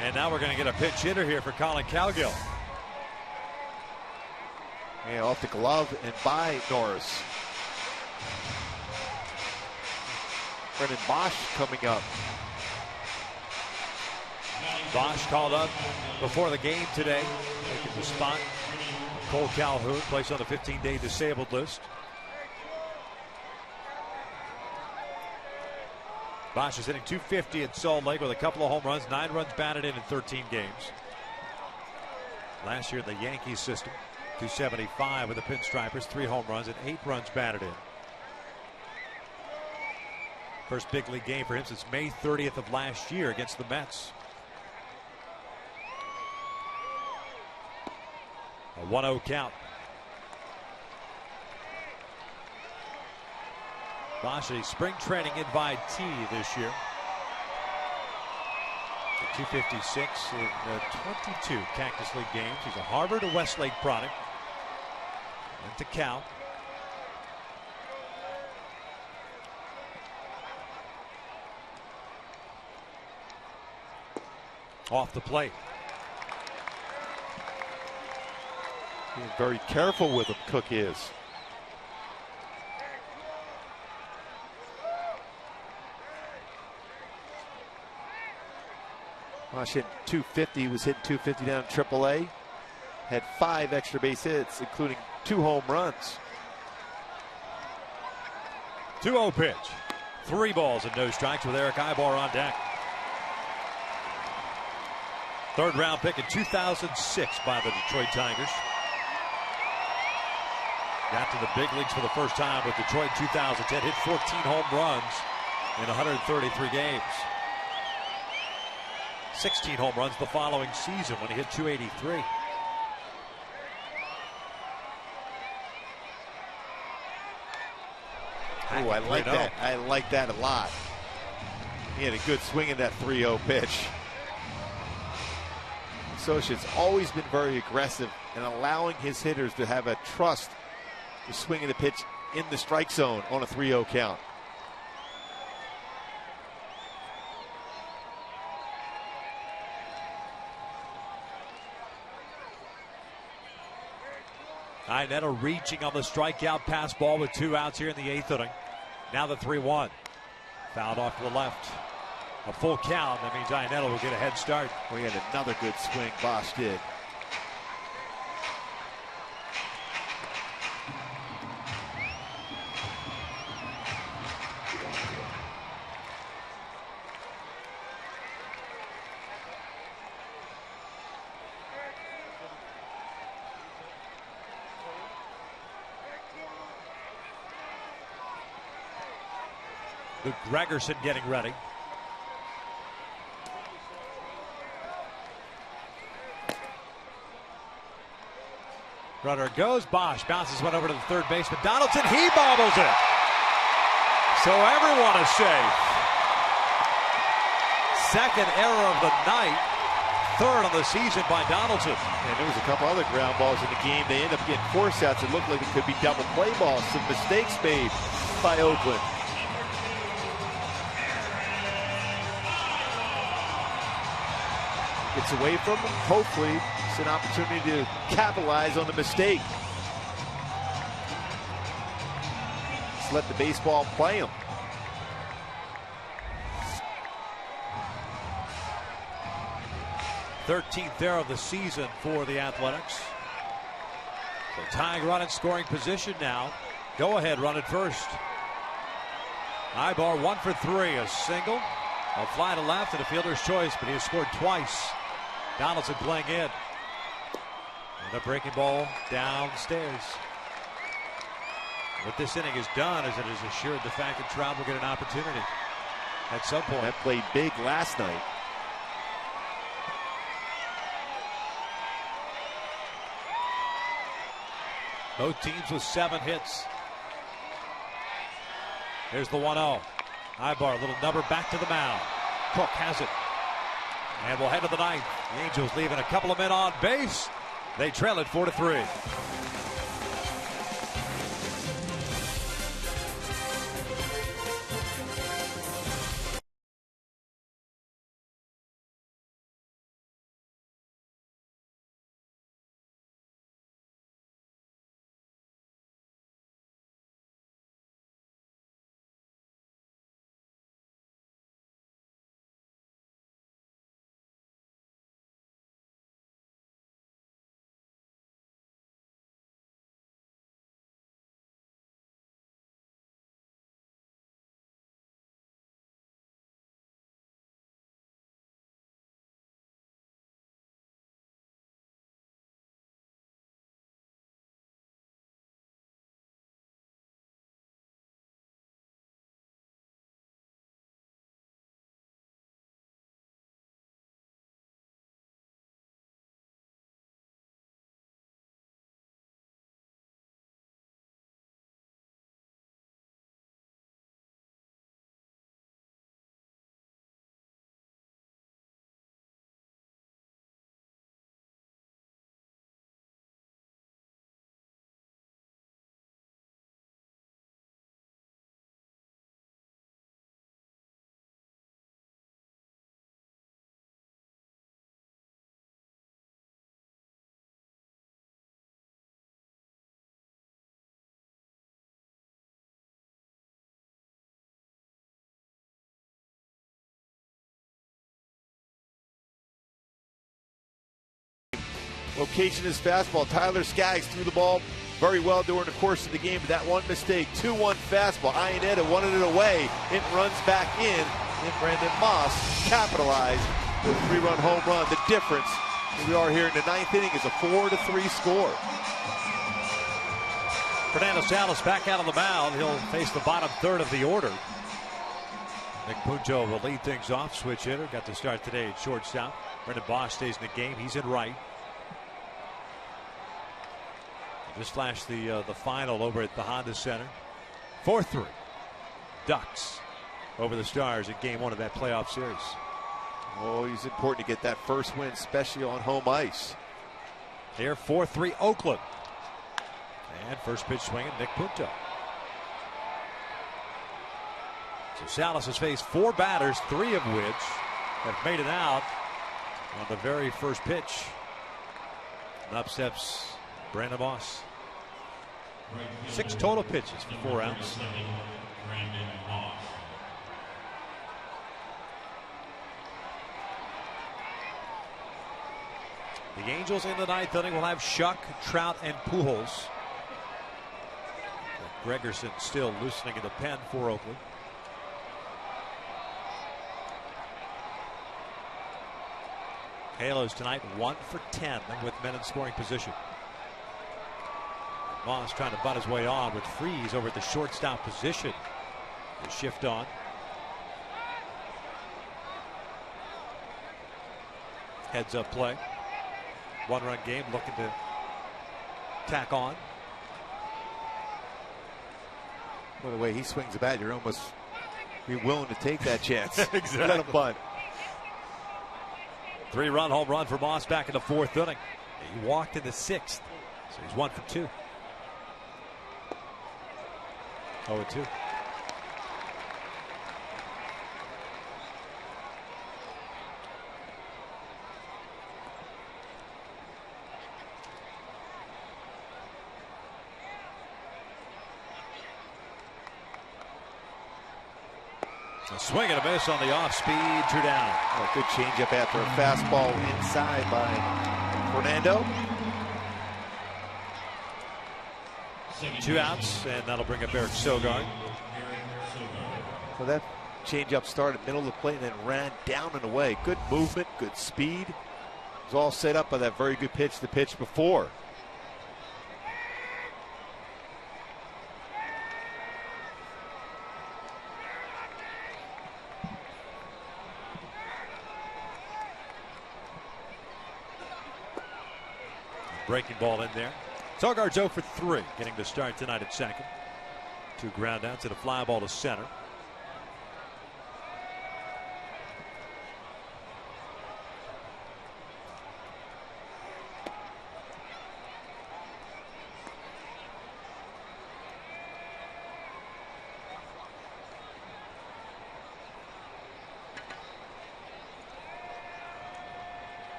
And now we're going to get a pinch hitter here for Colin Cowgill. Yeah, off the glove and by Norris. Brendan Bosch coming up. Bosch called up before the game today, taking the spot. Cole Calhoun, placed on the 15-day disabled list. Bosch is hitting .250 at Salt Lake with a couple of home runs, 9 runs batted in 13 games. Last year in the Yankees system, .275 with the Pinstripers, 3 home runs and 8 runs batted in. First big league game for him since May 30th of last year against the Mets. A 1-0 count. Bosch, a spring training invitee this year. 256 in 22 Cactus League games. He's a Harvard or Westlake product. Went to Cal. Off the plate. Being very careful with him, Cook is. Bosch hit .250, was hitting .250 down in AAA. Had 5 extra base hits, including 2 home runs. 2-0 pitch. 3 balls and no strikes with Eric Ibar on deck. 3rd round pick in 2006 by the Detroit Tigers. Got to the big leagues for the first time with Detroit in 2010. Hit 14 home runs in 133 games. 16 home runs the following season when he hit .283. Oh, I like that. I like that a lot. He had a good swing in that 3-0 pitch. Associates always been very aggressive and allowing his hitters to have a trust to swinging the pitch in the strike zone on a 3-0 count. Iannetta reaching on the strikeout pass ball with 2 outs here in the 8th inning. Now the 3-1. Fouled off to the left. A full count. That means Iannetta will get a head start. We had another good swing. Bosch did. Luke Gregerson getting ready. Runner goes. Bosch bounces one over to the third baseman. Donaldson, he bobbles it. So everyone is safe. Second error of the night. Third on the season by Donaldson. And there was a couple other ground balls in the game. They end up getting force outs. It looked like it could be double play balls. Some mistakes made by Oakland. Gets away from him. Hopefully, it's an opportunity to capitalize on the mistake. Just let the baseball play him. Thirteenth error of the season for the Athletics. So tying run in scoring position now. Go ahead, run at first. Ibar 1 for 3, a single, a fly to left, and a fielder's choice, but he has scored twice. Donaldson playing in. And a breaking ball downstairs. What this inning has done is it has assured the fact that Trout will get an opportunity at some point. That played big last night. Both teams with 7 hits. Here's the 1-0. Ibar, a little number back to the mound. Cook has it. And we'll head to the 9th. The Angels leaving a couple of men on base. They trail it 4-3. Location is fastball. Tyler Skaggs threw the ball very well during the course of the game, but that one mistake. 2-1 fastball. Iannetta wanted it away. It runs back in, and Brandon Moss capitalized with a 3-run home run. The difference, here we are here in the 9th inning, is a 4-3 score. Fernando Salas back out on the mound. He'll face the bottom third of the order. Nick Punto will lead things off. Switch hitter. Got to start today at shortstop. Brendan Bosch stays in the game. He's in right. Just flashed the final over at the Honda Center. 4-3. Ducks over the Stars in game 1 of that playoff series. Oh, he's important to get that first win, especially on home ice. Here, 4-3 Oakland. And first pitch swinging, Nick Punto. So Salas has faced 4 batters, 3 of which have made it out on the very first pitch. And up steps Brandon Moss. 6 total pitches for 4 outs. The Angels in the 9th inning will have Schuck, Trout, and Pujols. Gregerson still loosening in the pen for Oakland. Halos tonight 1 for 10 with men in scoring position. Moss trying to butt his way on with Freeze over at the shortstop position. The shift on. Heads up play. 1-run game, looking to tack on. Well, the way he swings the bat, you're almost willing to take that chance. Exactly. Let him bunt. 3-run home run for Moss back in the 4th inning. He walked in the 6th, so he's 1 for 2. 0-2. A swing and a miss on the off-speed, 2 down. Oh, good changeup after a fastball inside by Fernando. 2 outs, and that'll bring up Eric Sogard. So that changeup started middle of the plate and then ran down and away. Good movement, good speed. It was all set up by that very good pitch the pitch before. Breaking ball in there. Sogard's 0 for 3, getting the start tonight at second. 2 ground outs and a fly ball to center.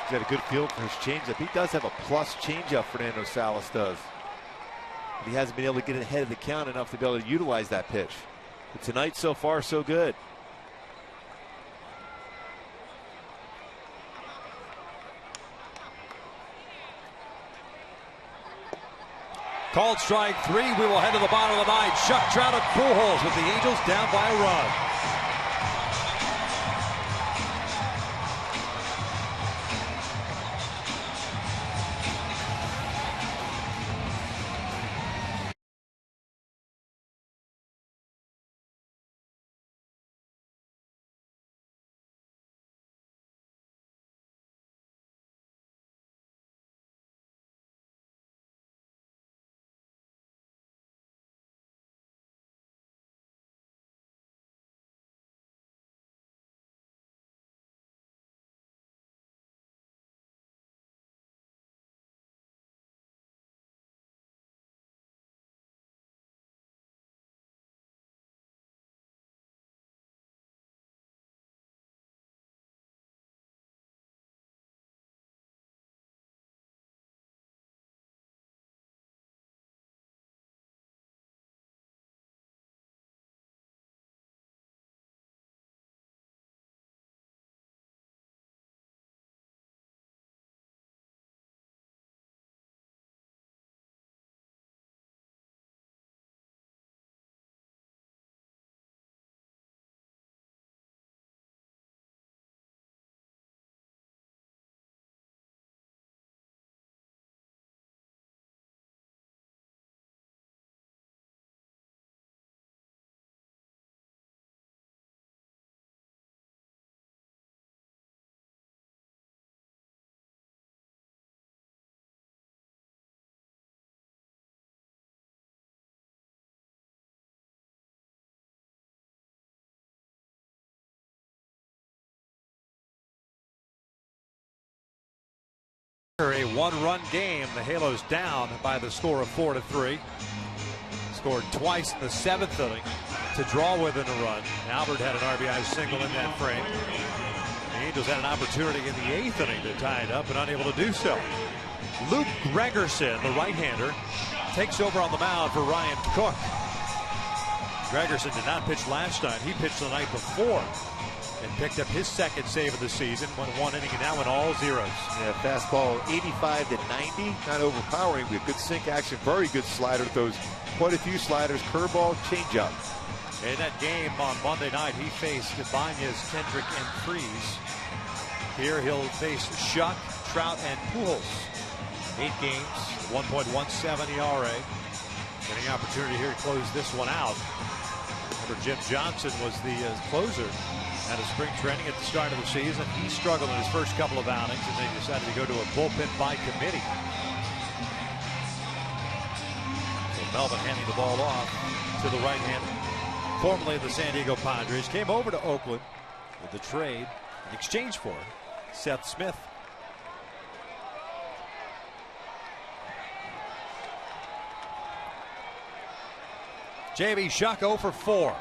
He's got a good feel for his changeup. He does have a plus changeup, Fernando Salas does. But he hasn't been able to get ahead of the count enough to be able to utilize that pitch. But tonight, so far, so good. Called strike 3. We will head to the bottom of the 9th. Schuck, Trout, and Pujols with the Angels down by a run. A 1-run game. The Halos down by the score of 4-3. Scored twice in the 7th inning to draw within a run. Albert had an RBI single in that frame. The Angels had an opportunity in the 8th inning to tie it up, but unable to do so. Luke Gregerson, the right-hander, takes over on the mound for Ryan Cook. Gregerson did not pitch last night. He pitched the night before and picked up his second save of the season. Went 1 inning and now went all zeros. Yeah, fastball 85 to 90. Not overpowering, but good sink action. Very good slider. Throws quite a few sliders. Curveball, changeup. In that game on Monday night, he faced Ibanez, Kendrick, and Freese. Here he'll face Shuck, Trout, and Pujols. 8 games, 1.17 ERA. Getting opportunity here to close this one out. Remember, Jim Johnson was the closer at a spring training at the start of the season. He struggled in his first couple of outings, and they decided to go to a bullpen by committee. So Melvin handing the ball off to the right-hander, formerly of the San Diego Padres, came over to Oakland with the trade in exchange for Seth Smith. J.B. Shuck 0 for 4.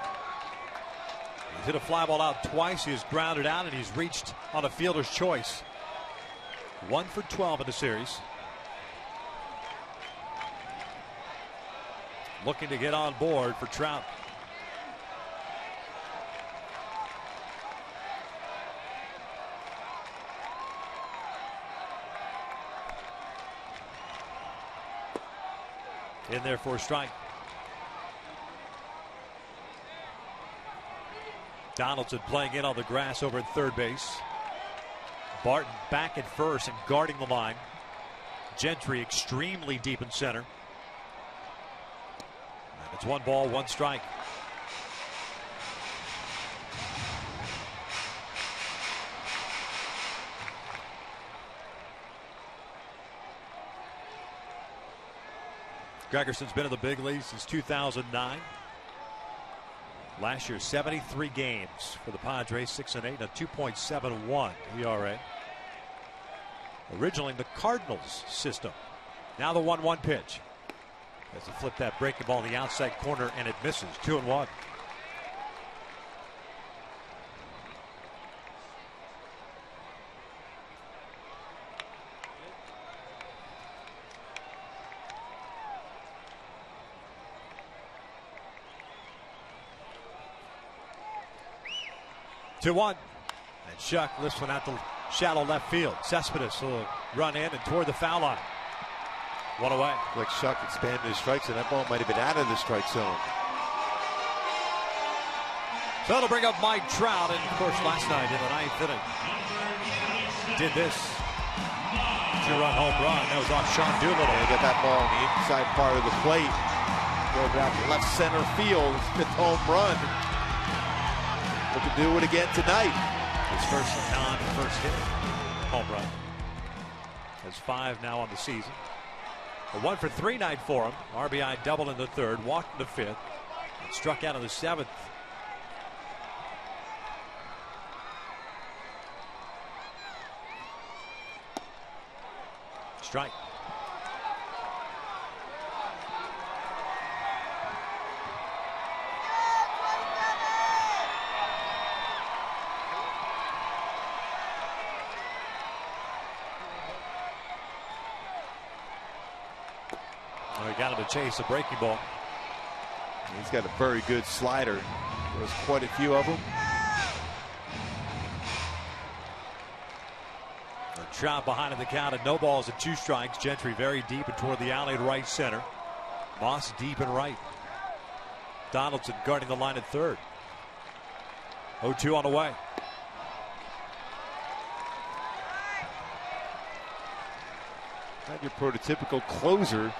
He's hit a fly ball out twice. He has grounded out, and he's reached on a fielder's choice. 1 for 12 in the series. Looking to get on board for Trout. In there for a strike. Donaldson playing in on the grass over at third base. Barton back at first and guarding the line. Gentry extremely deep in center. And it's 1 ball, 1 strike. Gregerson's been in the big leagues since 2009. Last year, 73 games for the Padres, 6-8, and a 2.71 ERA. Originally in the Cardinals system. Now the 1-1 pitch. As he flipped that breaking ball in the outside corner, and it misses. 2-1. Two-1, and Shuck lifts one out to shallow left field. Cespedes will run in and toward the foul line. 1 away. Like Shuck expanded his strike zone. That ball might have been out of the strike zone. So it'll bring up Mike Trout, and of course last night in the 9th inning did this 2-run home run. That was off Sean Doolittle. They got that ball on the inside part of the plate. Go back to left center field. 5th home run. Looking to do it again tonight. His first hit home run. Has 5 now on the season. A 1 for 3 night for him. RBI double in the 3rd, walked in the 5th, and struck out in the 7th. Strike. He got him to chase a breaking ball. He's got a very good slider. There's quite a few of them. Trout behind in the count at no balls and 2 strikes. Gentry very deep and toward the alley to right center. Moss deep and right. Donaldson guarding the line at 3rd. 0-2 on the way. Not your prototypical closer.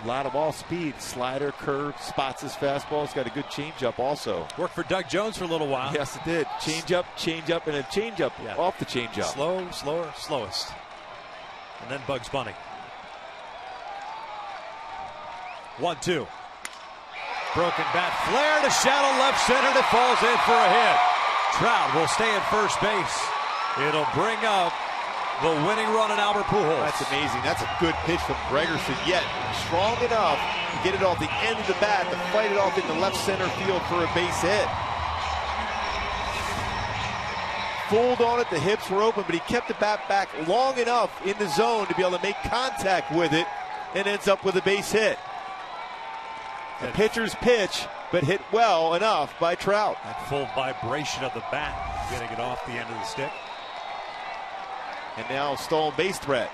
A lot of all speed. Slider, curve, spots his fastball. He's got a good changeup also. Worked for Doug Jones for a little while. Yes, it did. Changeup, and a changeup off the changeup. Slow, slower, slowest. And then Bugs Bunny. 1-2. Broken bat, flare to shallow left center that falls in for a hit. Trout will stay at first base. It'll bring up the winning run in Albert Pujols. That's amazing. That's a good pitch from Gregerson, yet strong enough to get it off the end of the bat to fight it off into left center field for a base hit. fooled on it. The hips were open, but he kept the bat back long enough in the zone to be able to make contact with it and ends up with a base hit. The pitcher's pitch, but hit well enough by Trout. That full vibration of the bat, getting it off the end of the stick. And now stolen base threat.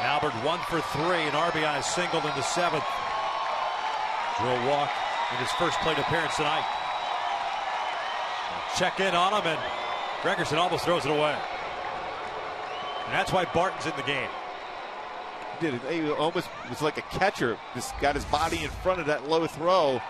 Albert 1 for 3, an RBI single in the 7th. Drew a walk in his first plate appearance tonight. Check in on him, and Gregerson almost throws it away. And that's why Barton's in the game. He did it. He almost was like a catcher. Just got his body in front of that low throw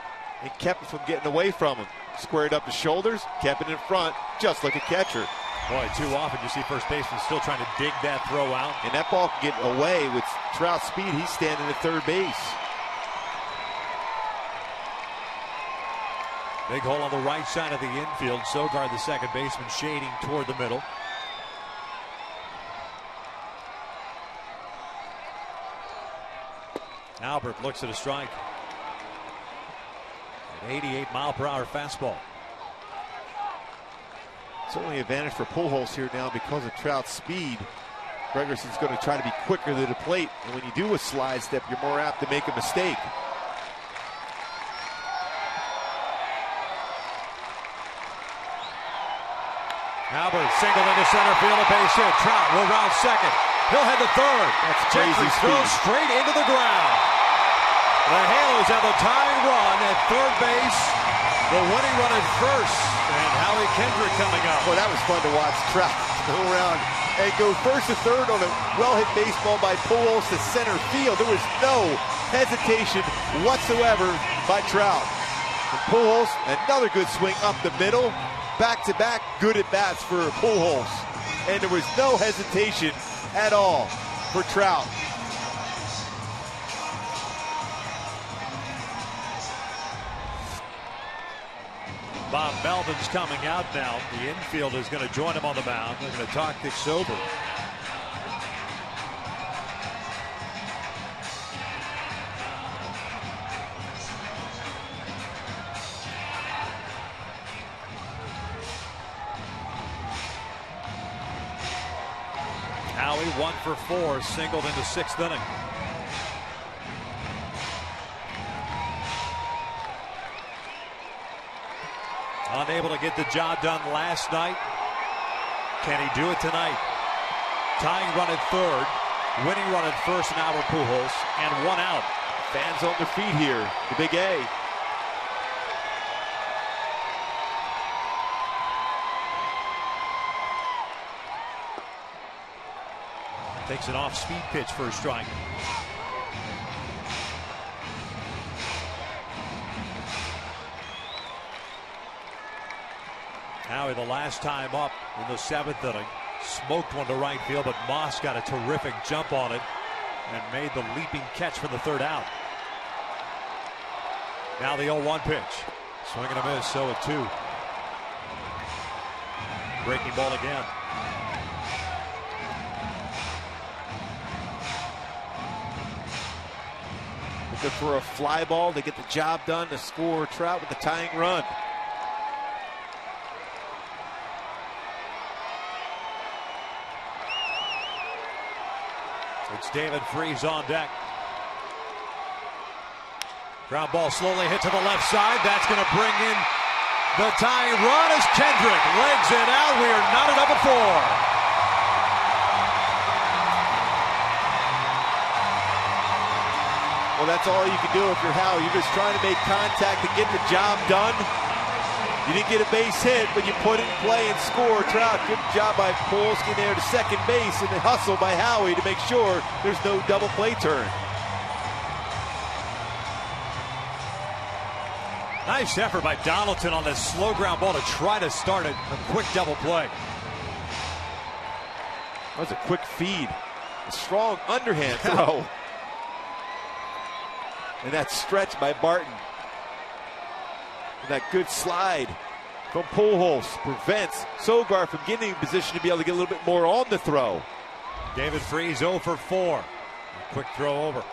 and kept it from getting away from him. Squared up his shoulders, kept it in front, just like a catcher. Boy, too often you see first baseman still trying to dig that throw out. And that ball can get away with Trout's speed. He's standing at third base. Big hole on the right side of the infield. Sogard, the second baseman, shading toward the middle. Albert looks at a strike. An 88-mile-per-hour fastball. Certainly advantage for Pujols here now because of Trout's speed. Gregerson's going to try to be quicker to the plate. And when you do a slide step, you're more apt to make a mistake. Albert singled into center field, a base hit. Trout will round second. He'll head to third. That's crazy Jeffries speed. throws straight into the ground. The Halos have the tying run at third base. The winning run at first. And Howie Kendrick coming up. Well, that was fun to watch. Trout go around and go first to third on a well-hit baseball by Pujols to center field. There was no hesitation whatsoever by Trout. And Pujols, another good swing up the middle. Back-to-back good at-bats for Pujols. And there was no hesitation at all for Trout. Bob Melvin's coming out now. The infield is going to join him on the mound. They're going to talk things over. Howie 1 for 4, singled into 6th inning. Unable to get the job done last night. Can he do it tonight? Tying run at third, winning run at first, and Albert Pujols, and 1 out. Fans on their feet here. The Big A. Takes an off-speed pitch for a strike. Howie, the last time up in the 7th inning, smoked one to right field, but Moss got a terrific jump on it and made the leaping catch for the 3rd out. Now the 0-1 pitch. Swing and a miss, so a 2. Breaking ball again. Looking for a fly ball to get the job done to score Trout with the tying run. It's David Freese on deck. Ground ball slowly hit to the left side. That's going to bring in the tying run as Kendrick legs it out. We are knotted up at 4. Well, that's all you can do if you're Howie. You're just trying to make contact to get the job done. You didn't get a base hit, but you put it in play and score. Trout, good job by Polsky there to second base, and the hustle by Howie to make sure there's no double play turn. Nice effort by Donaldson on this slow ground ball to try to start a quick double play. That was a quick feed. A strong underhand throw. And that stretch by Barton. And that good slide from Pujols prevents Sogard from getting in position to be able to get a little bit more on the throw. David Freese 0 for 4. A quick throw over.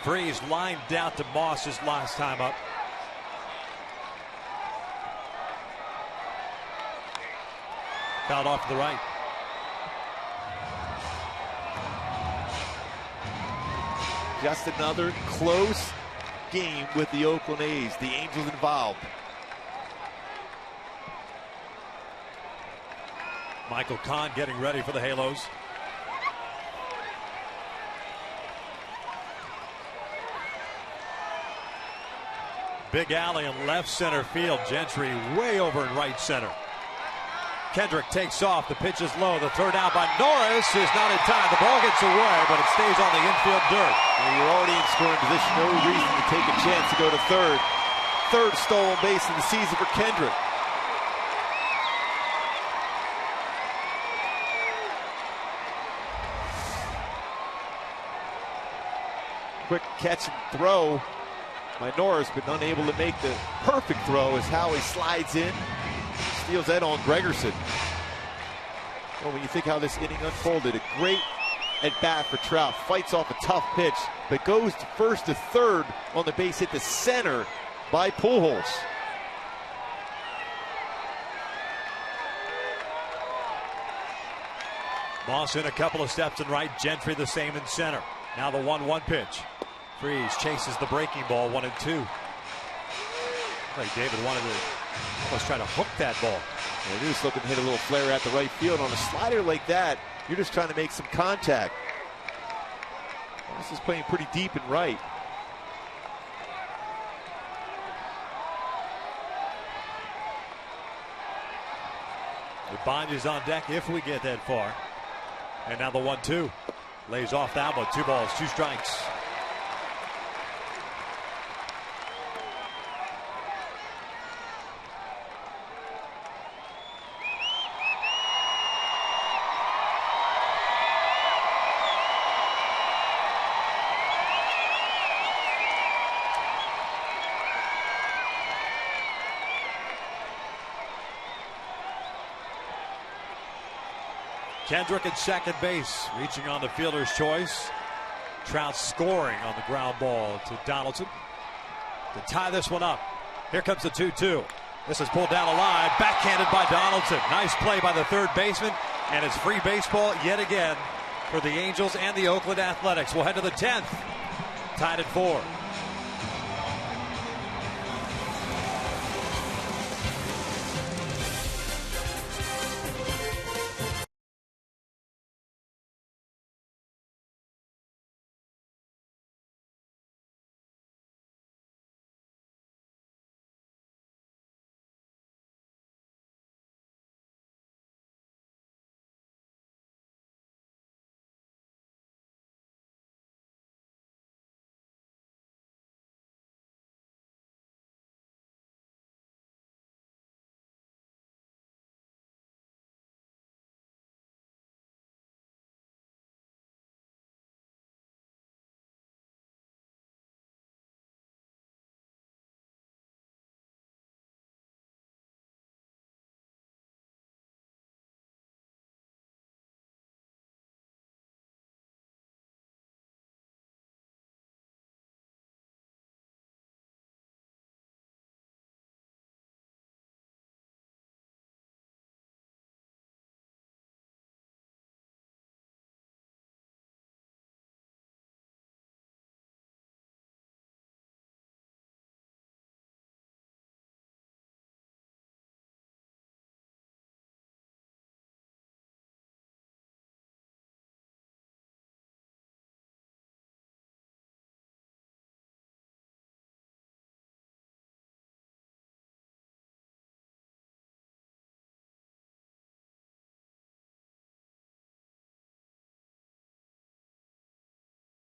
Freeze lined out to Moss his last time up. Fouled off to the right. Just another close game with the Oakland A's. The Angels involved. Michael Kahn getting ready for the Halos. Big alley in left center field. Gentry way over in right center. Kendrick takes off. The pitch is low. The throw down by Norris is not in time. The ball gets away, but it stays on the infield dirt. Well, you're already in scoring position. No reason to take a chance to go to third. Third stolen base of the season for Kendrick. Quick catch and throw by Norris, but unable to make the perfect throw as Howie slides in. Steals that on Gregerson. Well, when you think how this inning unfolded, a great at bat for Trout. Fights off a tough pitch, but goes to first to third on the base hit to center by Pujols. Moss in a couple of steps in right. Gentry the same in center. Now the 1-1 pitch. Freeze chases the breaking ball, 1-2. Like David wanted to almost try to hook that ball. Yeah, he was looking to hit a little flare at the right field. On a slider like that, you're just trying to make some contact. This is playing pretty deep and right. Ibanez on deck if we get that far. And now the 1-2. Lays off that one. 2 balls, 2 strikes. Kendrick at second base, reaching on the fielder's choice. Trout scoring on the ground ball to Donaldson to tie this one up. Here comes the 2-2. This is pulled down the line, backhanded by Donaldson. Nice play by the third baseman, and it's free baseball yet again for the Angels and the Oakland Athletics. We'll head to the 10th, tied at 4.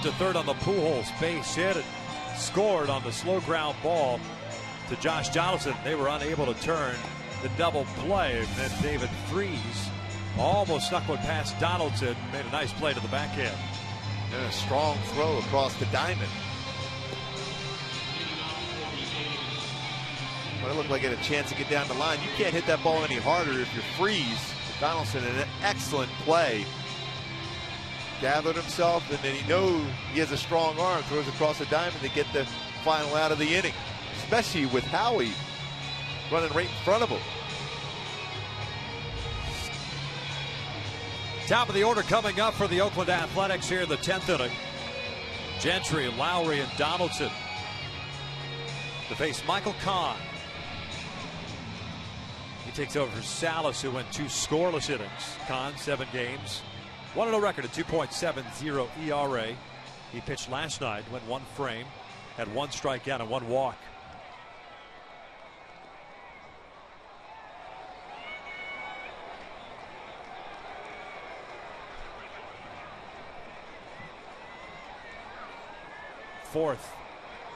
To third on the Pujols base hit and scored on the slow ground ball to Josh Donaldson. They were unable to turn the double play, and then David Freeze almost snuck one past Donaldson, made a nice play to the backhand. And a strong throw across the diamond. But it looked like it had a chance to get down the line. You can't hit that ball any harder if you're Freeze. Donaldson, an excellent play. gathered himself, and then he knows he has a strong arm, throws across the diamond to get the final out of the inning, especially with Howie running right in front of him. Top of the order coming up for the Oakland Athletics here in the 10th inning. Gentry, Lowry, and Donaldson to face Michael Kahn. He takes over for Salas, who went 2 scoreless innings. Kahn, 7 games. 1-0 record at 2.70 ERA. He pitched last night, went 1 frame, had 1 strikeout and 1 walk. Fourth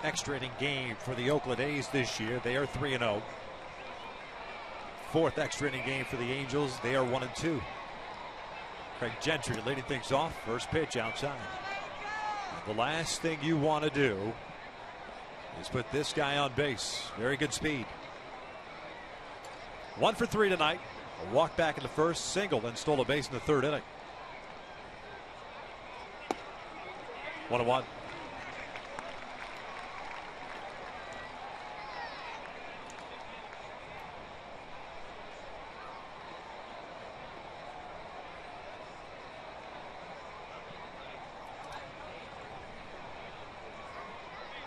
extra inning game for the Oakland A's this year. They are 3-0. Fourth extra inning game for the Angels. They are 1-2. Craig Gentry leading things off. First pitch outside. The last thing you want to do is put this guy on base. Very good speed. 1 for 3 tonight. A walk back in the first, single, then stole a base in the 3rd inning. 1-1.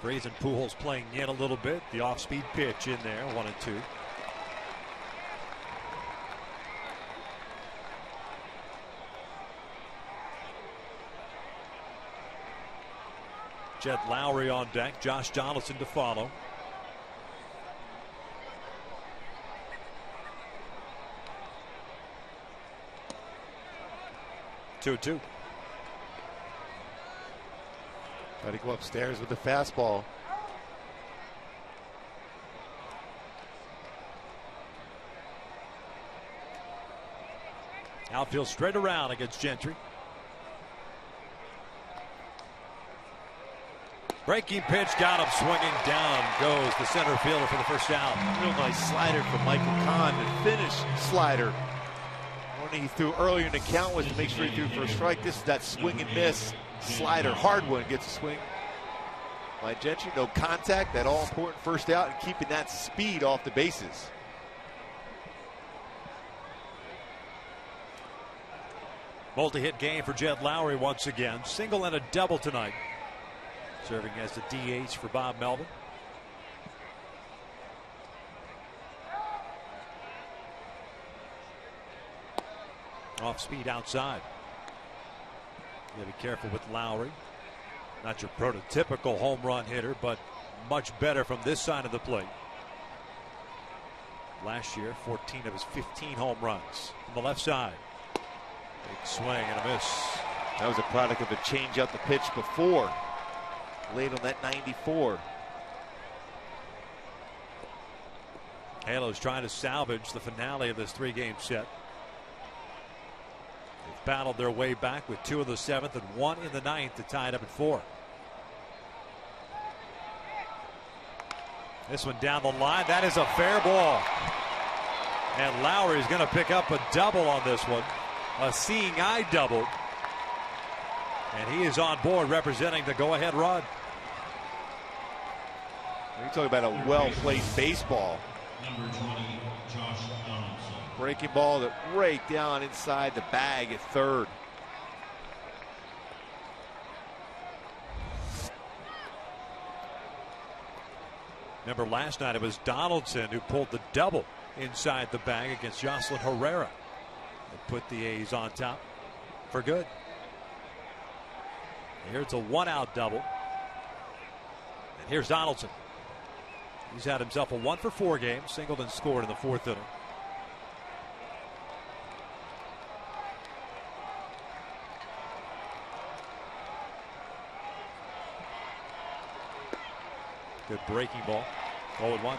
Grays and Pujols playing in a little bit. The off-speed pitch in there, 1-2. Jed Lowry on deck. Josh Donaldson to follow. Two. Got to go upstairs with the fastball. Outfield straight around against Gentry. Breaking pitch, got him swinging. Down goes the center fielder for the first out. Real nice slider from Michael Kahn. The finish slider. One he threw earlier in the count was to make sure he threw for a strike. This is that swing and miss slider. Hard one, gets a swing by Gentry. No contact. That all important first out and keeping that speed off the bases. Multi-hit game for Jed Lowry once again. Single and a double tonight. Serving as the DH for Bob Melvin. Off speed outside. You gotta be careful with Lowry. Not your prototypical home run hitter, but much better from this side of the plate. Last year, 14 of his 15 home runs from the left side. Big swing and a miss. That was a product of a change up the pitch before. Late on that 94. Halo's trying to salvage the finale of this 3-game set. They've battled their way back with 2 in the 7th and 1 in the 9th to tie it up at 4. This one down the line. That is a fair ball. And Lowry is going to pick up a double on this one. A seeing eye double. And he is on board representing the go-ahead run. You're talking about a well-played baseball. Number 20, Josh Donaldson. Breaking ball that right down inside the bag at 3rd. Remember last night it was Donaldson who pulled the double inside the bag against Yoselin Herrera. And put the A's on top for good. Here's a 1-out double. And here's Donaldson. He's had himself a 1 for 4 game. Singled and scored in the 4th inning. Good breaking ball. 0-1.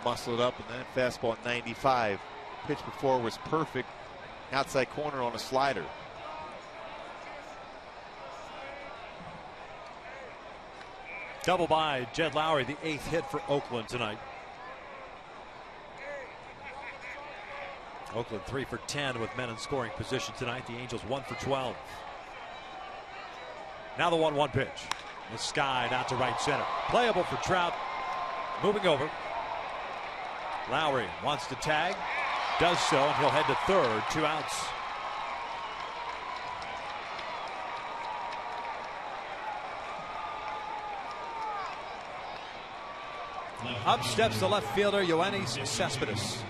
muscled up, and that fastball at 95. Pitch before was perfect. Outside corner on a slider. Double by Jed Lowry, the 8th hit for Oakland tonight. Oakland 3 for 10 with men in scoring position tonight. The Angels 1 for 12. Now the 1-1 pitch. The sky out to right center. Playable for Trout. Moving over. Lowry wants to tag. Does so, and he'll head to third. 2 outs. Up steps the left fielder, Yoenis Cespedes.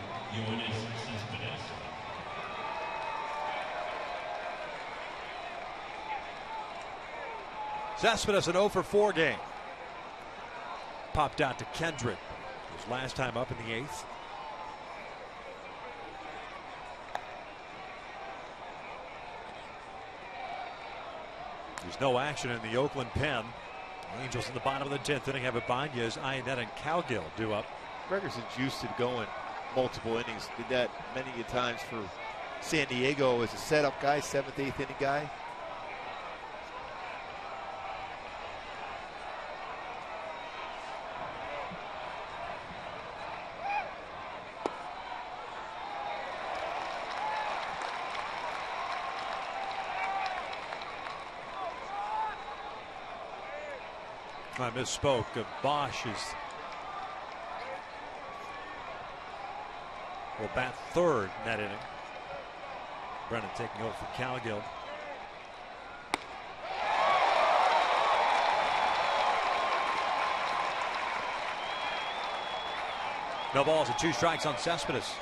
Cespedes an 0 for 4 game. Popped out to Kendrick. His last time up in the 8th. There's no action in the Oakland pen. Angels in the bottom of the 10th inning have Ibanez, Iannetta, and Cowgill due up. Gregerson's used to going multiple innings. Did that many times for San Diego as a setup guy, 7th, 8th inning guy. I misspoke. Bosch will bat third in that inning. Brennan taking over for Cowgill. No balls and 2 strikes on Cespedes.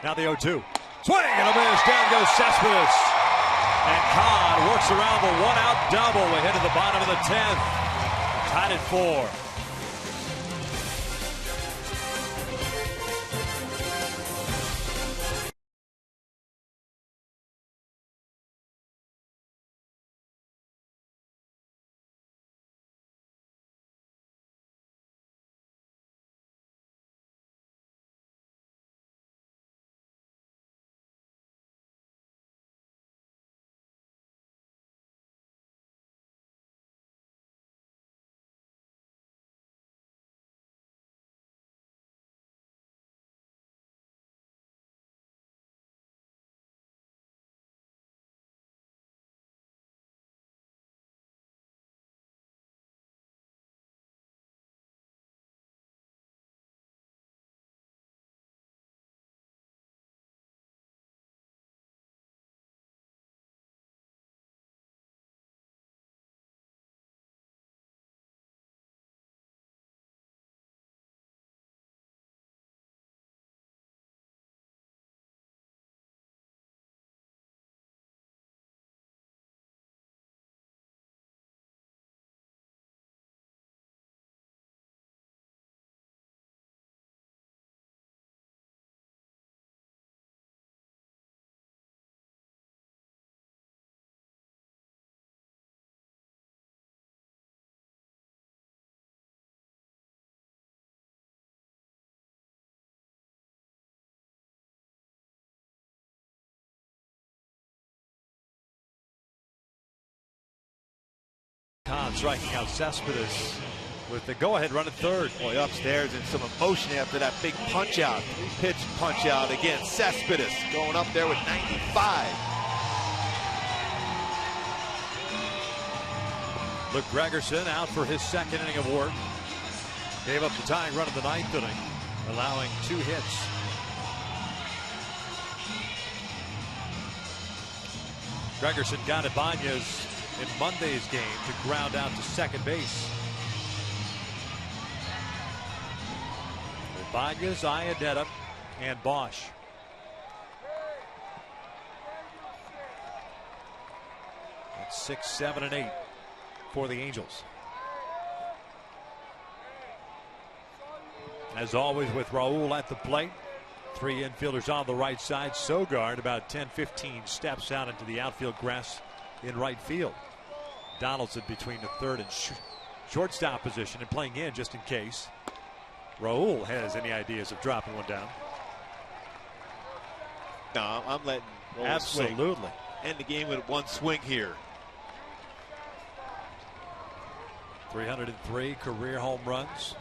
Now the 0-2. Swing and a miss. Down goes Cespedes. And Codd works around the 1-out double. We head to the bottom of the 10th. Tied at 4. Codd striking out Cespedes with the go-ahead run at third. Boy, upstairs and some emotion after that big punch out. 3-pitch punch out again. Cespedes going up there with 95. Luke Gregerson out for his 2nd inning of work. Gave up the tying run in the 9th inning, allowing 2 hits. Gregerson got Ibanez in Monday's game to ground out to second base. Ibanez, Iannetta, and Bosch. That's 6, 7, and 8 for the Angels. As always with Raul at the plate. 3 infielders on the right side. Sogard about 10-15 steps out into the outfield grass in right field. Donaldson between the third and shortstop position and playing in just in case Raul has any ideas of dropping one down. No, I'm letting Raul absolutely swing. End the game with one swing here. 303 career home runs.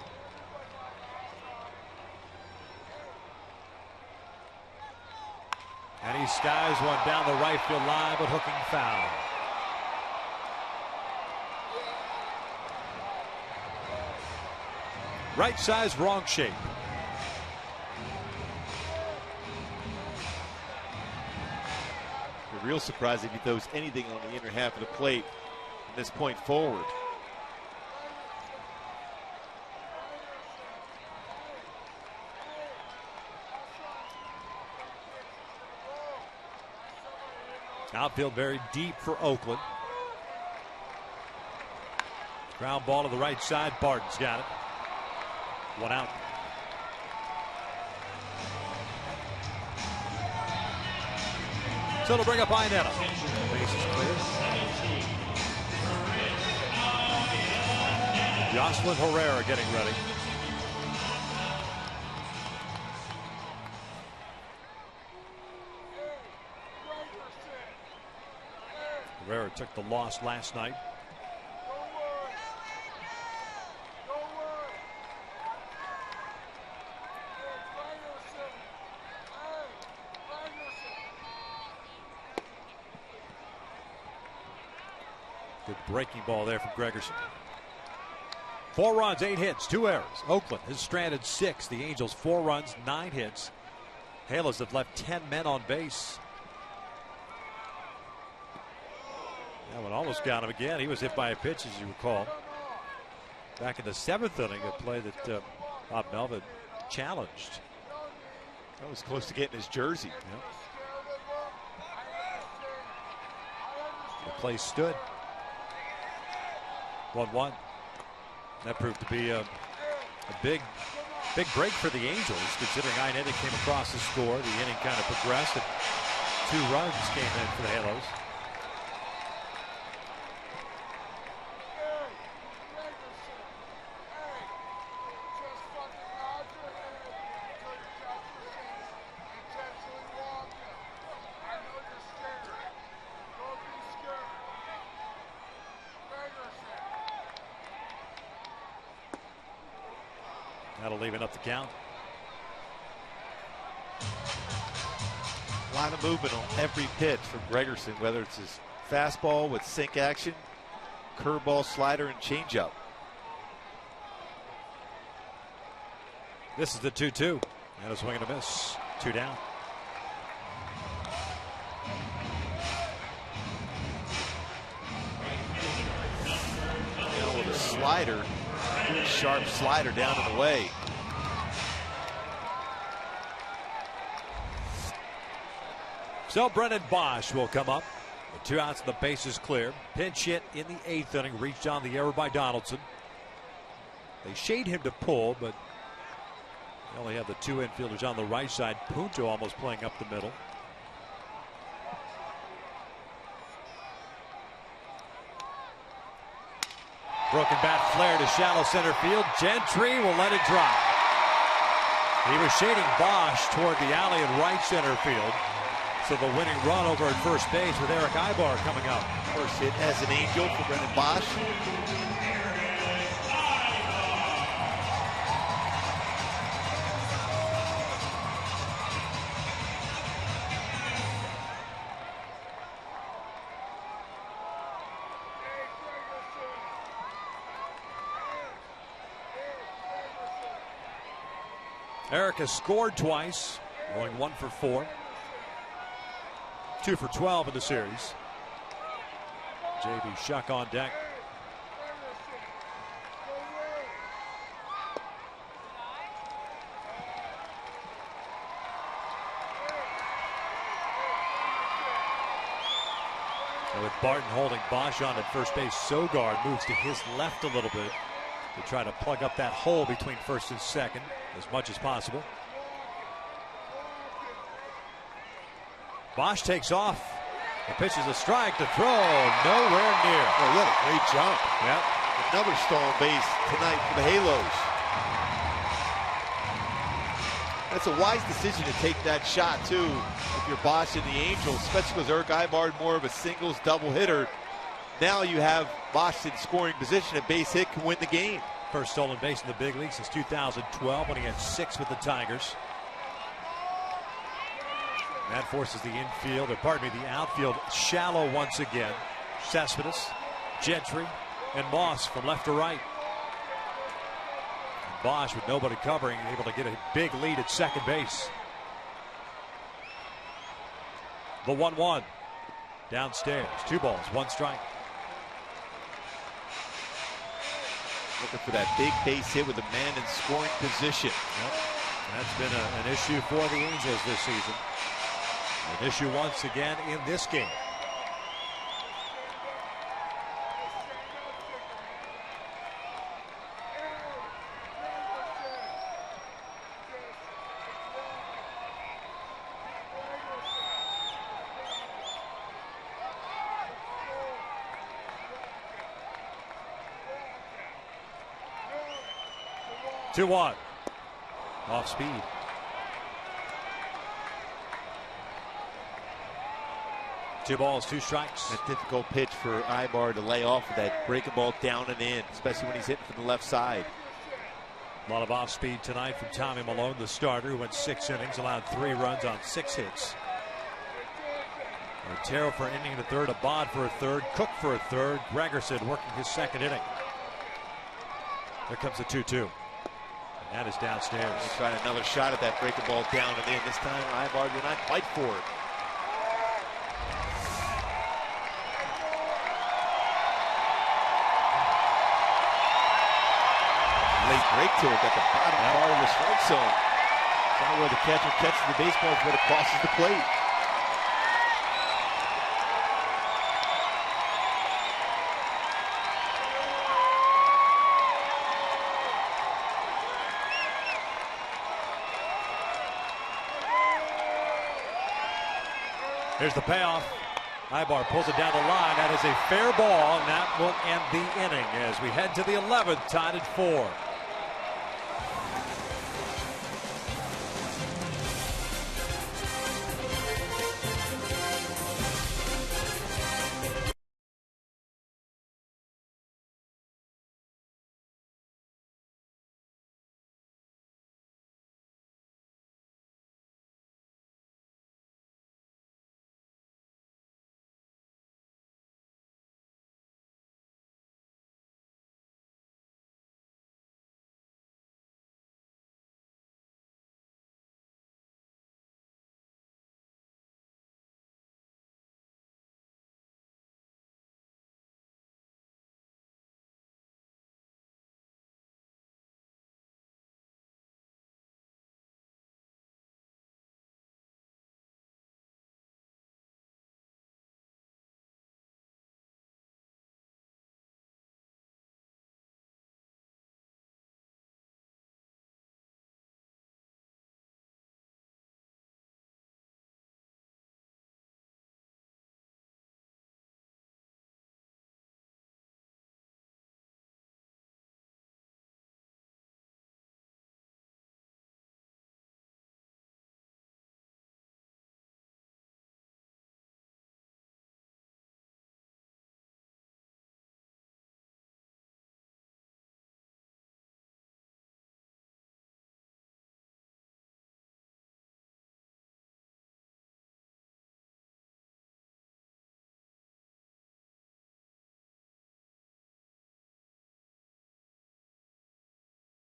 And he skies one down the right field line, but hooking foul. Right size, wrong shape. The real surprise if he throws anything on the inner half of the plate from this point forward. Outfield very deep for Oakland. Ground ball to the right side. Barton's got it. 1 out. So it'll bring up Inetta. Base is clear. Yoselin Herrera getting ready. Herrera took the loss last night. Good breaking ball there from Gregerson. 4 runs, 8 hits, 2 errors. Oakland has stranded 6. The Angels 4 runs, 9 hits. Halos have left 10 men on base. That one almost got him again. He was hit by a pitch, as you recall, back in the 7th inning, a play that Bob Melvin challenged. That was close to getting his jersey. Yep. The play stood. 1-1. That proved to be a big break for the Angels, considering Inetta came across the score. The inning kind of progressed, and 2 runs came in for the Halos. That'll even up the count. A lot of movement on every pitch from Gregerson, whether it's his fastball with sink action, curveball, slider, and changeup. This is the 2-2. And a swing and a miss. 2 down. Now with a slider. Sharp slider down and away. So Brennan Bosch will come up with 2 outs and the bases clear. Pinch hit in the 8th inning, reached on the error by Donaldson. They shade him to pull, but they only have the 2 infielders on the right side. Punto almost playing up the middle. Broken bat flare to shallow center field. Gentry will let it drop. He was shading Bosch toward the alley in right center field. So the winning run over at first base with Eric Ibar coming up. First hit as an angel for Brennan Bosch. Eric has scored twice, going 1 for 4. 2 for 12 in the series. JB Shuck on deck. And with Barton holding Bosch on at first base, Sogard moves to his left a little bit. to try to plug up that hole between first and second as much as possible. Bosch takes off. The pitch is a strike to throw. Nowhere near. Oh, what a great jump. Yep. Another stolen base tonight for the Halos. That's a wise decision to take that shot, too, if you're Bosch and the Angels, especially because Eric Ibarra more of a singles double hitter. Now you have Bosch in scoring position. A base hit can win the game. First stolen base in the big league since 2012 when he had 6 with the Tigers. That forces the outfield shallow once again. Cespedes, Gentry, and Moss from left to right. And Bosch, with nobody covering, able to get a big lead at second base. The 1-1 downstairs. 2 balls, 1 strike. Looking for that big base hit with a man in scoring position. Yep. That's been an issue for the Angels this season. An issue once again in this game. Two one. Off speed. Two balls, 2 strikes. A difficult pitch for Ibarra to lay off with that breaking ball down and in, especially when he's hitting from the left side. A lot of off speed tonight from Tommy Malone, the starter, who went 6 innings, allowed 3 runs on 6 hits. Otero for an inning and a third, Abad for a third, Cook for a third, Gregerson working his 2nd inning. There comes the 2-2. And that is downstairs. He tried another shot at that breaking ball down and in. This time Ibarra did not fight for it. Late break to it at the bottom part of the strike zone. Now where the catcher catches the baseball is where it crosses the plate. Here's the payoff. Ibarra pulls it down the line. That is a fair ball, and that will end the inning as we head to the 11th, tied at 4.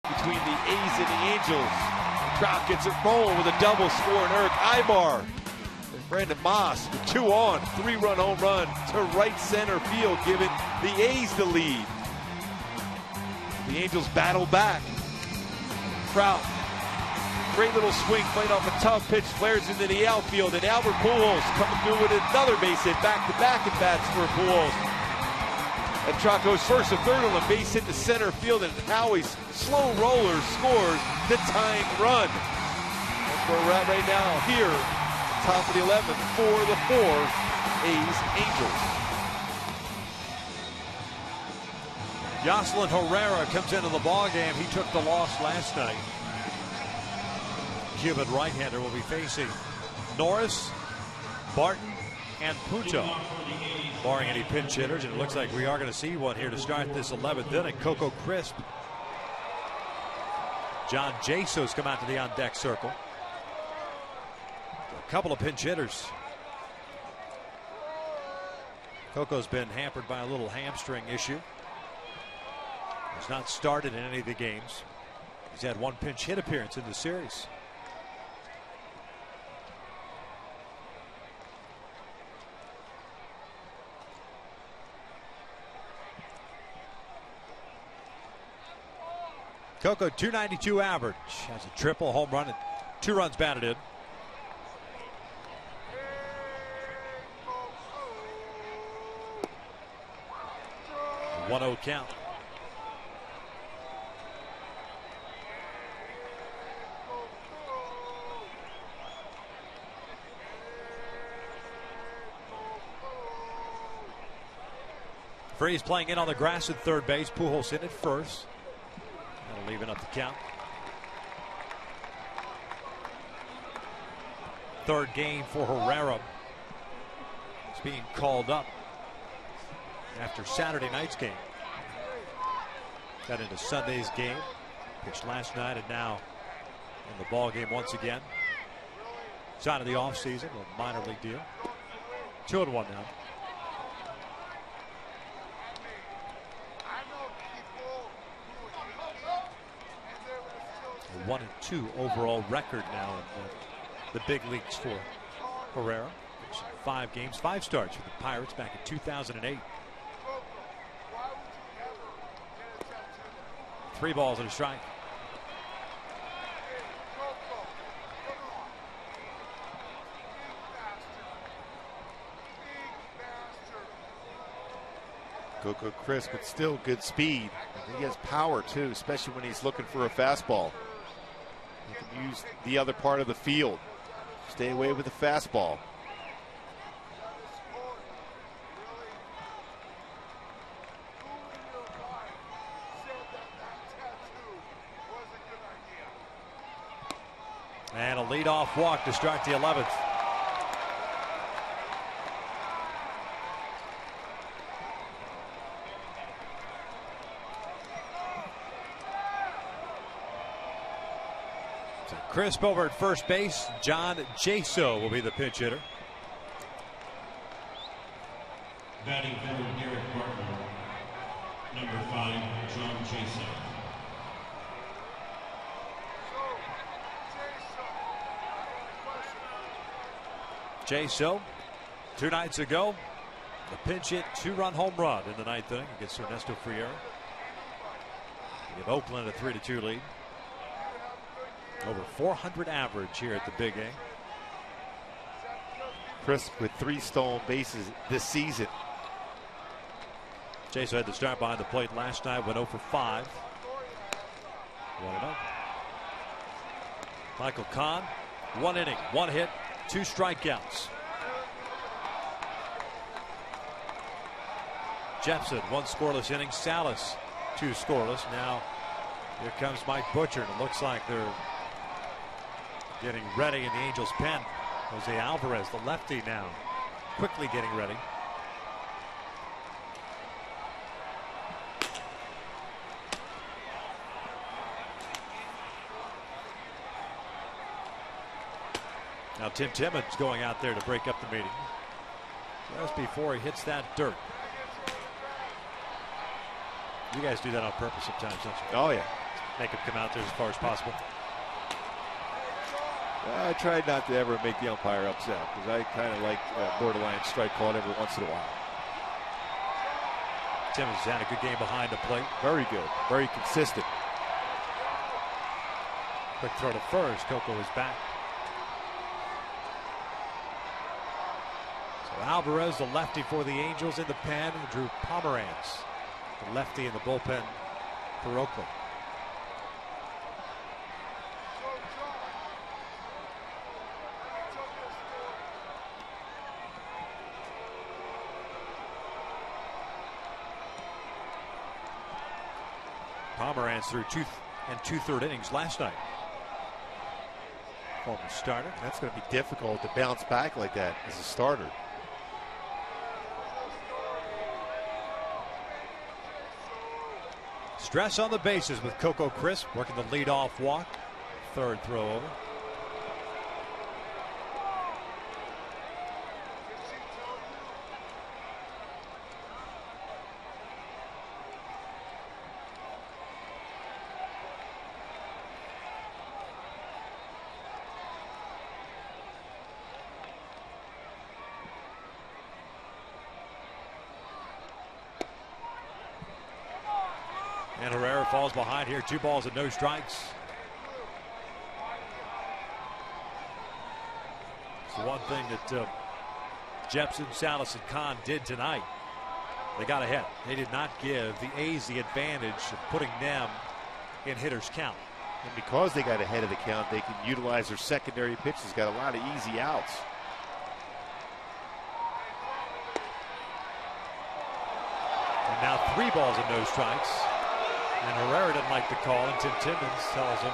Between the A's and the Angels. The crowd gets it rolling with a double score, and Eric Ibarra and Brandon Moss with 2 on, 3-run home run to right center field, giving the A's the lead. The Angels battle back. Trout, great little swing, played off a tough pitch, flares into the outfield, and Albert Pujols coming through with another base hit, back-to-back at bats for Pujols. And Trout goes first to third on the base hit to center field, and Howie's slow roller scores the tying run. That's where we're at right now here, top of the 11th for the 4 A's Angels. Yoselin Herrera comes into the ballgame. He took the loss last night. Cuban right-hander will be facing Norris, Barton, and Punto. Barring any pinch hitters, and it looks like we are going to see one here to start this 11th inning. Coco Crisp. John Jaso's come out to the on-deck circle. A couple of pinch hitters. Coco's been hampered by a little hamstring issue. He's not started in any of the games. He's had one pinch hit appearance in the series. Coco, .292 average, has a triple, home run, and 2 runs batted in. A 1-0 count. Freeze playing in on the grass at third base. Pujols in at first. That'll even up the count. Third game for Herrera. He's being called up after Saturday night's game. Got into Sunday's game. Pitched last night and now in the ball game once again. Sign of the offseason, a minor league deal. 2-1 now. A 1-2 overall record now in the big leagues for Herrera. 5 games, 5 starts with the Pirates back in 2008. 3 balls and a strike. Coco Crisp, but still good speed. He has power too, especially when he's looking for a fastball. He can use the other part of the field. Stay away with the fastball. And a leadoff walk to start the 11th. So Crisp over at first base. John Jaso will be the pinch hitter. Batting third, Garrett Barton. Number 5, John Jaso. Jaso, 2 nights ago, the pinch hit 2-run home run in the 9th inning against Ernesto Friera. Give Oakland a 3-2 lead. Over 400 average here at the Big A. Crisp with 3 stolen bases this season. Jaso had the start behind the plate last night, went 0 for 5. 1-0. Michael Kahn, 1 inning, 1 hit, 2 strikeouts. Jepson, 1 scoreless inning. Salas, 2 scoreless. Now here comes Mike Butcher, and it looks like they're getting ready in the Angels' pen. Jose Alvarez, the lefty, now quickly getting ready. Now Tim Timmons going out there to break up the meeting just before he hits that dirt. You guys do that on purpose sometimes, don't you? Oh yeah. Make him come out there as far as possible. I tried not to ever make the umpire upset because I kind of like borderline strike call every once in a while. Timmons had a good game behind the plate. Very good. Very consistent. Quick throw to first. Coco is back. So Alvarez, the lefty for the Angels, in the pen. Drew Pomeranz the lefty in the bullpen for Oakland. Pomeranz threw 2 2/3 innings last night. Former starter. That's going to be difficult to bounce back like that as a starter. Stress on the bases with Coco Crisp working the leadoff walk. Third throw over. And Herrera falls behind here. 2 balls and no strikes. It's the one thing that Jepson, Salas, and Kahn did tonight. They got ahead. They did not give the A's the advantage of putting them in hitters count. And because they got ahead of the count, they can utilize their secondary pitches. Got a lot of easy outs. And now 3 balls and no strikes. And Herrera didn't like the call, and Tim Timmons tells him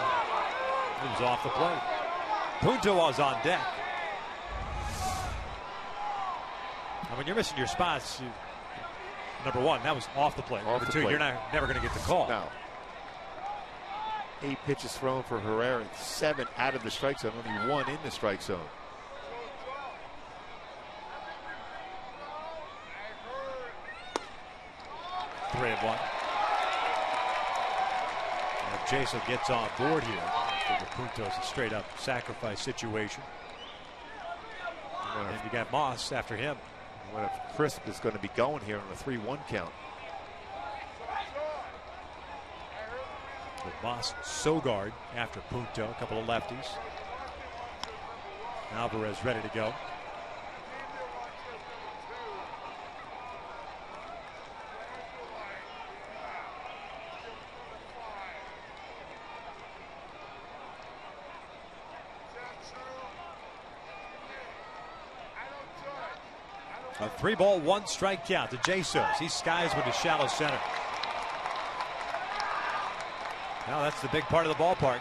he was off the plate. Punto was on deck. And when you're missing your spots, number 1, that was off the plate. Number 2, you're never going to get the call. No. 8 pitches thrown for Herrera, 7 out of the strike zone, only 1 in the strike zone. Three and 1. Jason gets on board here. Punto's a straight up sacrifice situation. And you got Moss after him. What if Crisp is going to be going here on a 3-1 count? With Moss, Sogard after Punto, a couple of lefties. Alvarez ready to go. A 3-ball, 1-strike count to Jesus. He skies with a shallow center. Now that's the big part of the ballpark.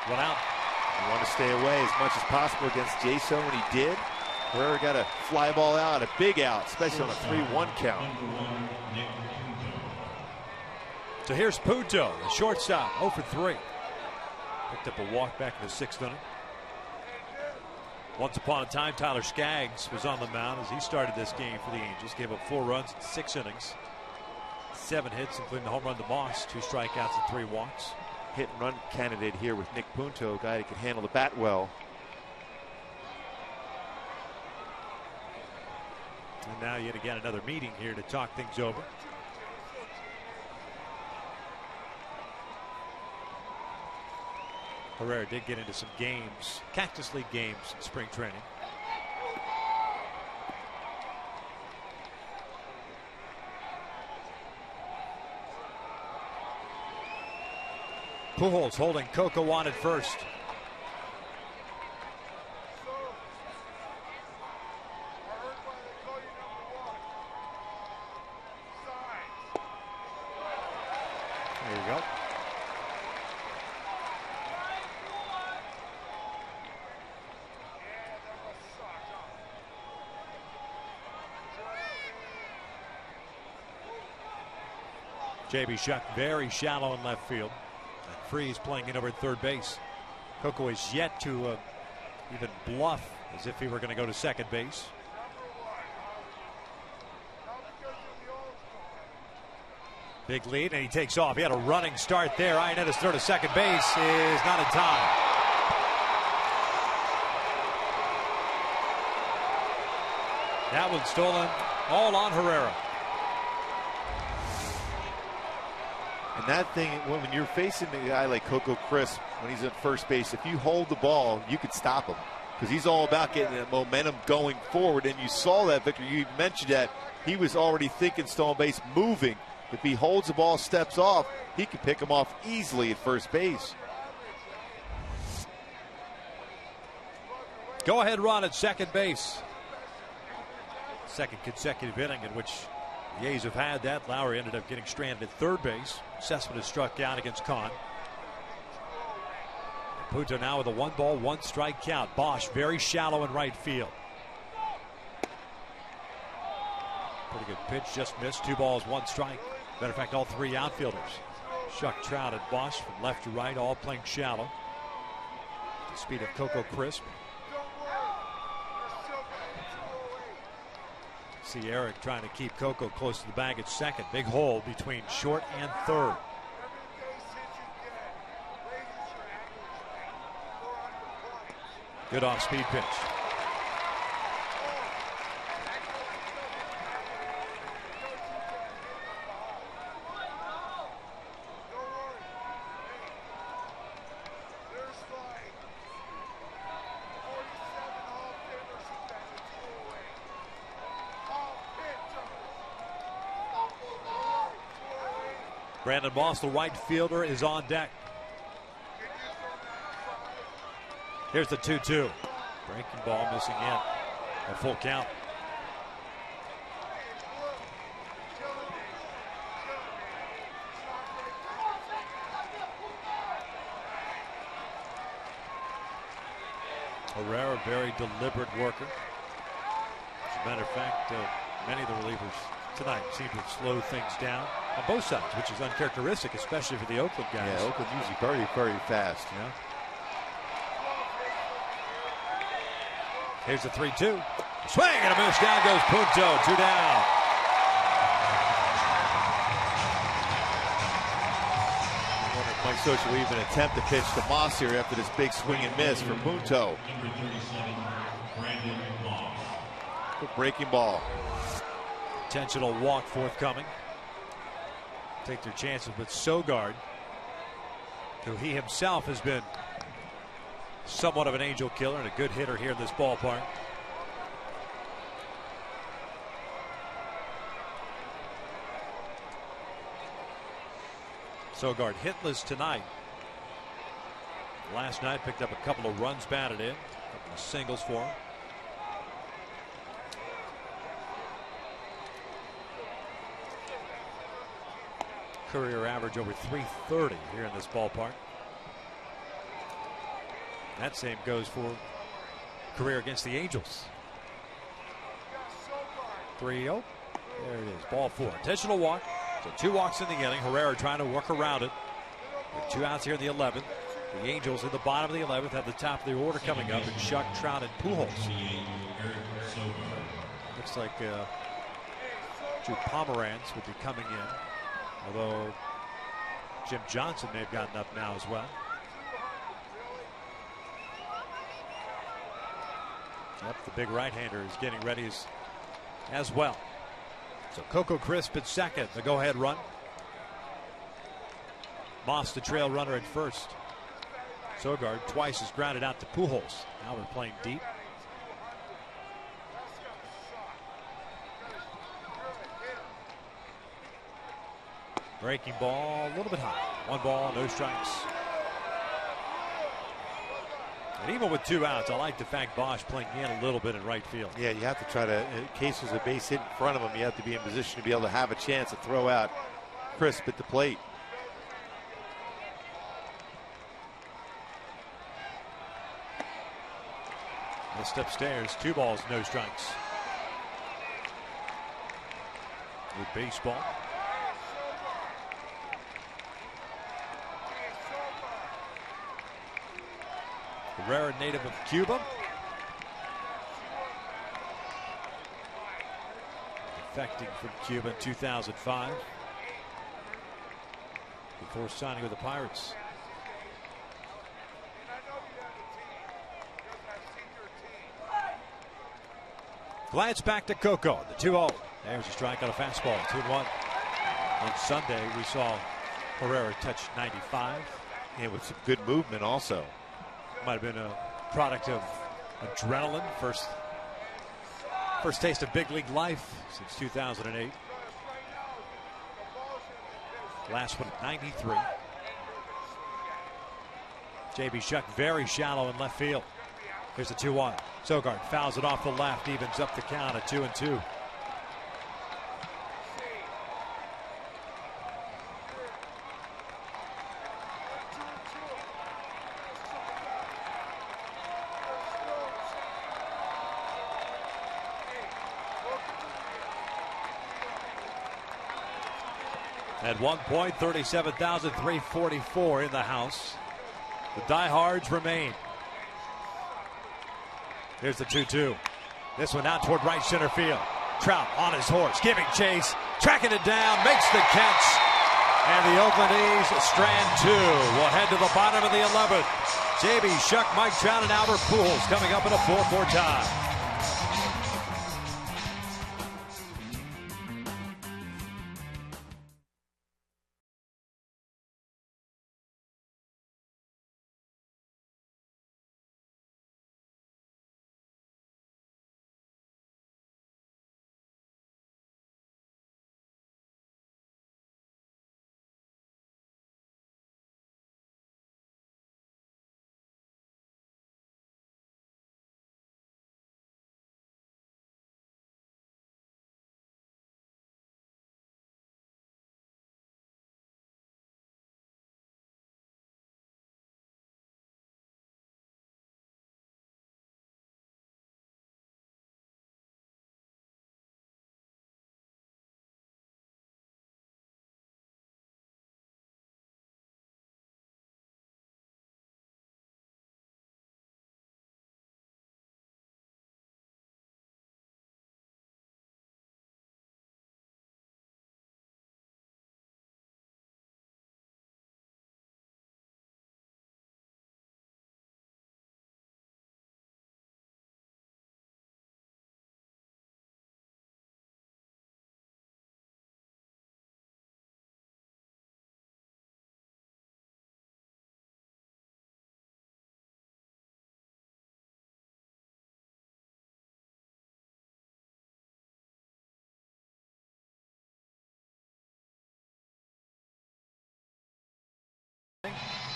1 out. You want to stay away as much as possible against Jason when he did. Herrera got a fly ball out, a big out, especially on a 3-1 count. So here's Punto, the shortstop, 0 for 3. Picked up a walk back in the 6th inning. Once upon a time, Tyler Skaggs was on the mound as he started this game for the Angels. Gave up 4 runs in 6 innings. 7 hits, including the home run to Moss. 2 strikeouts and 3 walks. Hit and run candidate here with Nick Punto, a guy that can handle the bat well. And now yet again another meeting here to talk things over. Herrera did get into some games, Cactus League games in spring training. Pujols holding Coco on at first. There you go. J.B. Shuck very shallow in left field. And Freeze playing in over at third base. Coco is yet to even bluff as if he were going to go to second base. Big lead, and he takes off. He had a running start there. Ionetta's throw to second base is not in time. That one stolen all on Herrera. And that thing, when you're facing a guy like Coco Crisp, when he's at first base, if you hold the ball, you could stop him. because he's all about getting that momentum going forward. And you saw that, Victor. You mentioned that he was already thinking stolen base, moving. If he holds the ball, steps off, he can pick him off easily at first base. Go ahead run at second base. Second consecutive inning in which the A's have had that. Lowry ended up getting stranded at third base. Cespedes struck out against Kahn. Punto now with a 1-ball, 1-strike count. Bosch very shallow in right field. Pretty good pitch, just missed. 2 balls, 1 strike. Matter of fact, all 3 outfielders, Shuck, Trout, and Bosch, from left to right, all playing shallow. The speed of Coco Crisp. See Eric trying to keep Coco close to the bag at second. Big hole between short and third. Good off-speed pitch. Brandon Moss, the right fielder, is on deck. Here's the 2-2. Breaking ball missing in. A full count. Herrera, very deliberate worker. As a matter of fact, many of the relievers tonight seem to have slowed things down on both sides, which is uncharacteristic, especially for the Oakland guys. Yeah, Oakland usually very, very fast. Yeah. Here's the 3-2. Swing and a miss. Down goes Punto. 2 down. I wonder if Mike Scioscia will even attempt to pitch to Moss here after this big swing and miss for Punto. Number 37, Brandon Moss. Good breaking ball. Intentional walk forthcoming. Take their chances with Sogard, who he himself has been somewhat of an angel killer and a good hitter here in this ballpark. Sogard hitless tonight. Last night picked up a couple of runs batted in, a couple of singles for him. Career average over 330 here in this ballpark. That same goes for career against the Angels. 3-0. There it is. Ball 4. Intentional walk. So 2 walks in the inning. Herrera trying to work around it. With 2 outs here in the 11th. The Angels in the bottom of the 11th have the top of the order coming up. And Shuck, Trout, and Pujols. Looks like Drew Pomeranz would be coming in. Although Jim Johnson may have gotten up now as well. Yep, the big right-hander is getting ready as well. So Coco Crisp at second, the go-ahead run. Moss, the trail runner, at first. Sogard twice has grounded out to Pujols. Now we're playing deep. Breaking ball, a little bit high. 1 ball, no strikes. And even with 2 outs, I like the fact Bosch playing in a little bit in right field. Yeah, you have to try to, in case there's a base hit in front of him, you have to be in position to be able to have a chance to throw out Crisp at the plate. Missed upstairs. 2 balls, no strikes. With baseball. Herrera, native of Cuba. Defecting from Cuba in 2005. Before signing with the Pirates. Glance back to Coco, the 2-0. There's a strike on a fastball, 2-1. On Sunday, we saw Herrera touch 95. And with some good movement also. Might have been a product of Adrenaline, first taste of big league life since 2008. Last one at 93. J.B. Shuck very shallow in left field. Here's the 2-1. Sogard fouls it off the left, evens up the count at 2-2. At one point, 37,344 in the house. The diehards remain. Here's the 2-2. This one out toward right center field. Trout on his horse, giving chase, tracking it down, makes the catch. And the Oakland A's strand 2 will head to the bottom of the 11th. J.B. Shuck, Mike Trout, and Albert Pujols coming up in a 4-4 tie.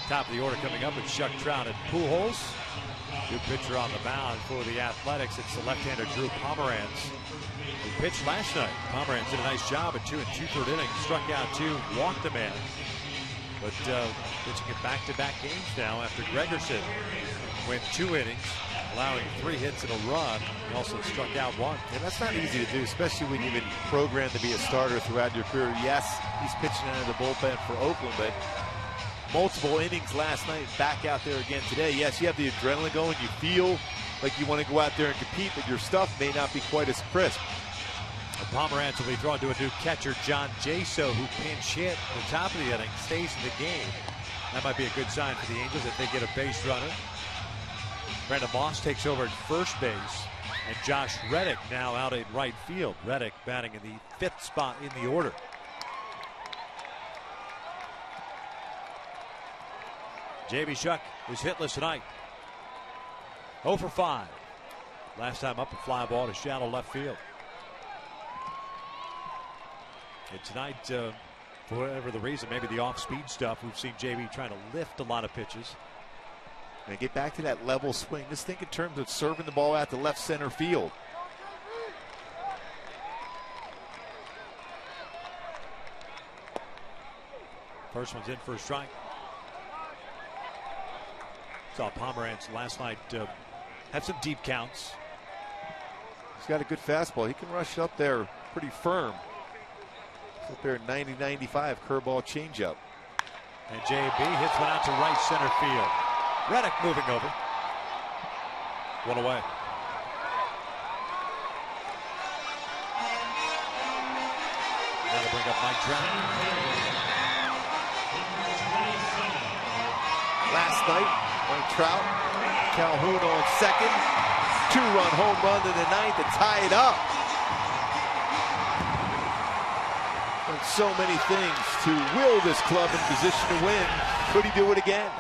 Top of the order coming up with Shuck, Trout, and Pujols. New pitcher on the mound for the Athletics. It's the left-hander Drew Pomeranz, who pitched last night. Pomeranz did a nice job at 2 2/3 innings. Struck out 2, walked a man. But pitching in back-to-back games now after Gregerson went 2 innings, allowing 3 hits and a run. He also struck out 1. And that's not easy to do, especially when you've been programmed to be a starter throughout your career. Yes, he's pitching out of the bullpen for Oakland, but multiple innings last night, back out there again today. Yes, you have the adrenaline going. You feel like you want to go out there and compete, but your stuff may not be quite as crisp. Pomeranz will be drawn to a new catcher, John Jaso, who pinch hit at the top of the inning, stays in the game. That might be a good sign for the Angels if they get a base runner. Brandon Moss takes over at first base, and Josh Reddick now out in right field. Reddick batting in the 5th spot in the order. J.B. Shuck is hitless tonight. 0 for 5. Last time up, a fly ball to shallow left field. And tonight, for whatever the reason, maybe the off-speed stuff, we've seen J.B. trying to lift a lot of pitches. And get back to that level swing. Just think in terms of serving the ball out to left center field. First one's in for a strike. Saw Pomeranz last night have some deep counts. He's got a good fastball. He can rush up there pretty firm. He's up there 90-95 curveball changeup. And J.B. hits one out to right center field. Reddick moving over. 1 away. That'll bring up Mike Trout. Last night, Mike Trout, Calhoun on second. 2-run home run in the 9th to tie it up. And so many things to will this club in position to win. Could he do it again?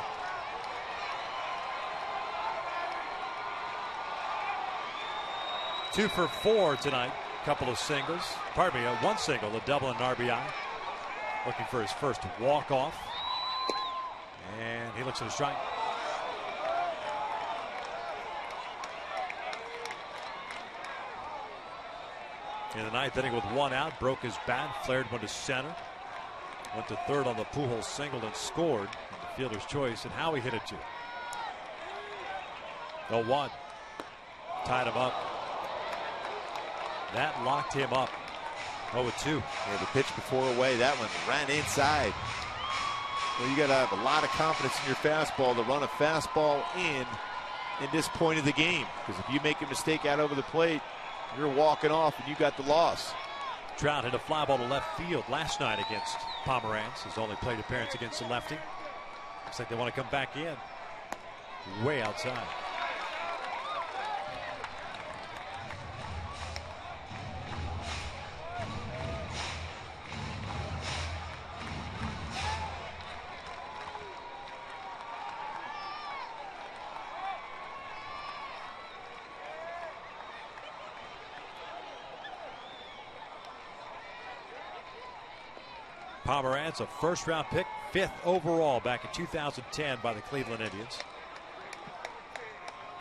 2 for 4 tonight. Couple of singles. Pardon me, one single, a double and an RBI. Looking for his first walk-off. And he looks at a strike. In the ninth inning with one out, broke his bat, flared one to center. Went to third on the Pujols single and scored. The fielder's choice, and Howie hit it to. 0-1. Tied him up. That locked him up. 0-2. Yeah, the pitch before away, that one ran inside. Well, you got to have a lot of confidence in your fastball to run a fastball in this point of the game. Because if you make a mistake out over the plate, you're walking off and you got the loss. Trout hit a fly ball to left field last night against Pomeranz. His only plate appearance against the lefty. Looks like they want to come back in. Way outside. Pomeranz, a first-round pick, 5th overall back in 2010 by the Cleveland Indians.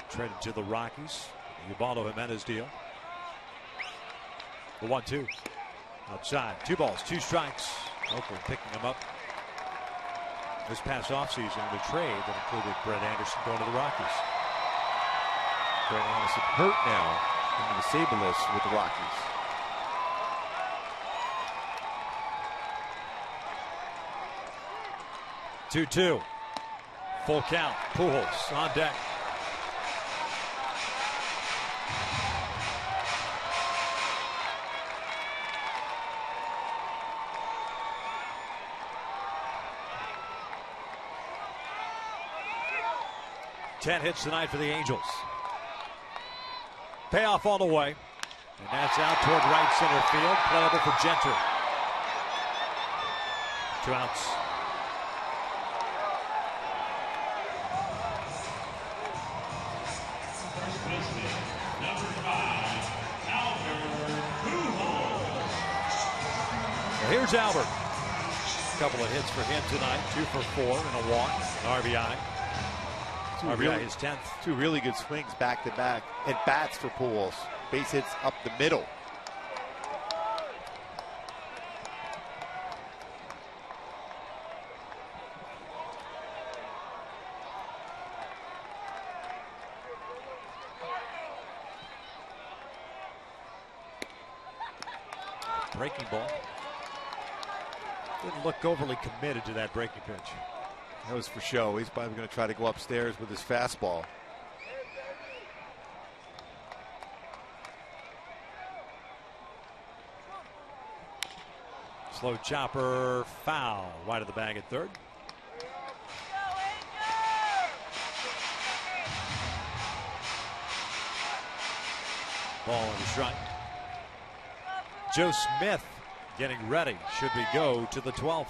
Traded to the Rockies. Ubaldo Jimenez deal. The 1-2. Outside. 2 balls, 2 strikes. Oakland picking him up. This past offseason, the trade that included Brett Anderson going to the Rockies. Brett Anderson hurt now into the Sable list with the Rockies. 2-2. Full count. Pujols on deck. Ten hits tonight for the Angels. Payoff all the way. And that's out toward right center field. Playable for Genter. 2 outs. Here's Albert. A couple of hits for him tonight. 2 for 4 and a walk, an RBI. RBI his 10th. 2 really good swings back to back. And bats for Pujols. Base hits up the middle. Breaking ball. Didn't look overly committed to that breaking pitch. That was for show. He's probably going to try to go upstairs with his fastball. Slow chopper, foul. Wide of the bag at third. Ball on the strike. Joe Smith getting ready. Should we go to the 12th?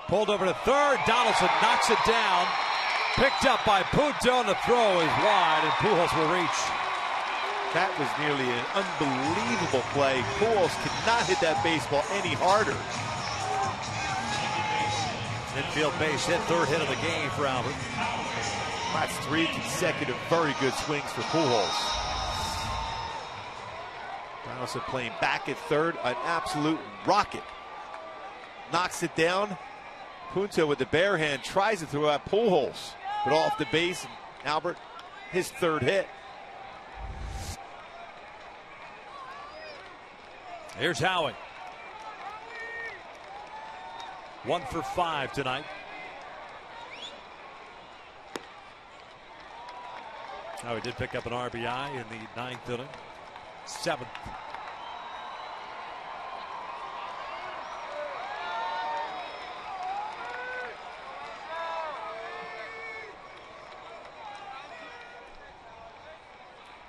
Pulled over to third. Donaldson knocks it down. Picked up by Punto, and the throw is wide, and Pujols will reach. That was nearly an unbelievable play. Pujols could not hit that baseball any harder. Infield base hit, 3rd hit of the game for Albert. That's 3 consecutive very good swings for Pujols. Donaldson playing back at third, an absolute rocket. Knocks it down. Punto with the bare hand tries to throw out Pujols, but off the base. And Albert, his 3rd hit. Here's Howie. 1 for 5 tonight. Howie did pick up an RBI in the 9th inning. 7th.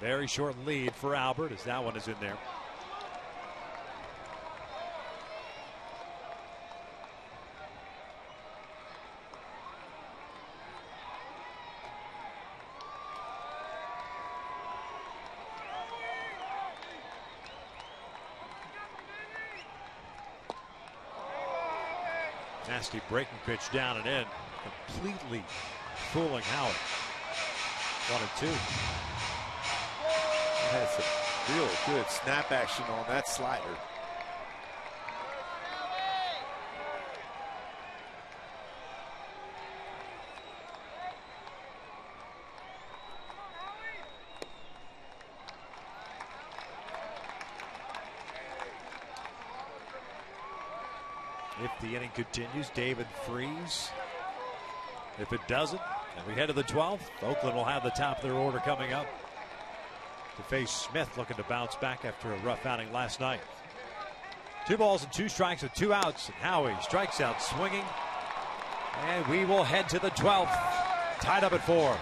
Very short lead for Albert as that one is in there. Nasty breaking pitch down and in. Completely fooling Howard. 1-2. Had some real good snap action on that slider. If the inning continues, David Freese. If it doesn't, and we head to the 12th, Oakland will have the top of their order coming up to face Smith, looking to bounce back after a rough outing last night. 2 balls and 2 strikes with 2 outs, and Howie strikes out swinging. And we will head to the 12th, tied up at 4.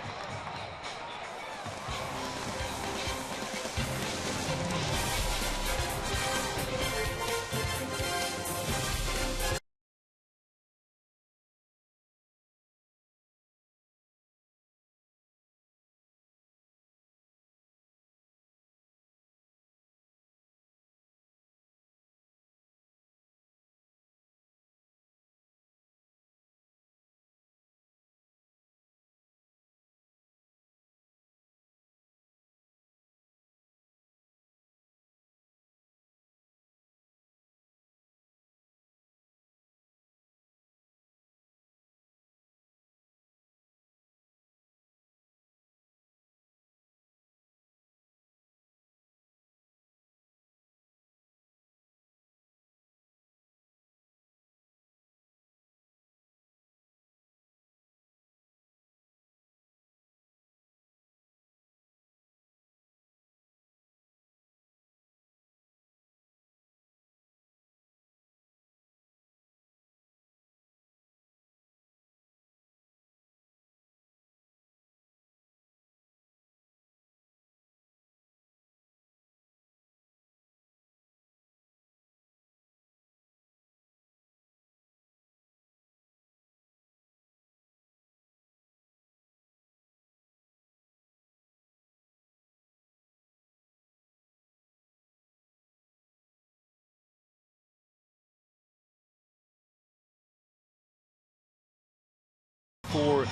For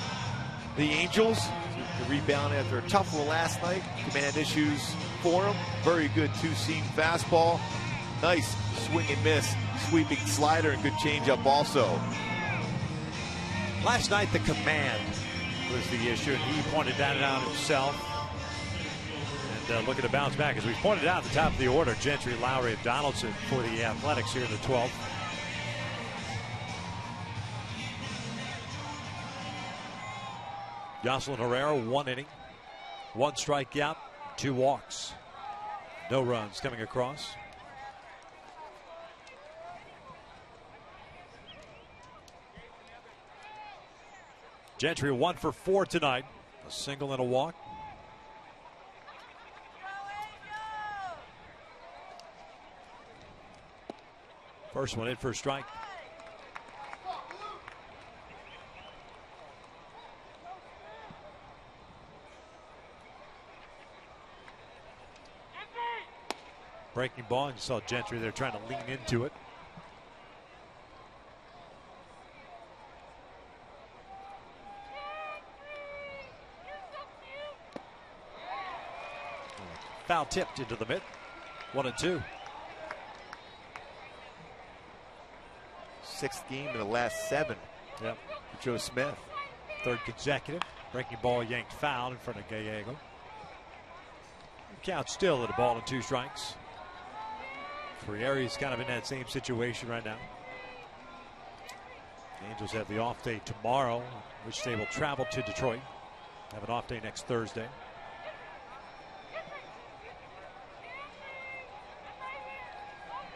the Angels, the rebound after a tough one last night. Command issues for him. Very good 2-seam fastball. Nice swing and miss, sweeping slider, and good changeup also. Last night the command was the issue, and he pointed that out himself. And looking to bounce back, as we pointed out at the top of the order, Gentry, Lowry, and Donaldson for the Athletics here in the 12th. Yoselin Herrera, 1 inning, 1 strikeout, 2 walks. No runs coming across. Gentry 1 for 4 tonight. A single and a walk. First one in for a strike. Breaking ball, and you saw Gentry there trying to lean into it. Foul tipped into the mid. 1-2. 6th game in the last 7. Yep. For Joe Smith. 3rd consecutive. Breaking ball yanked foul in front of Gallego. Count still at a ball and 2 strikes. Frieri's kind of in that same situation right now. The Angels have the off day tomorrow, which they will travel to Detroit. Have an off day next Thursday.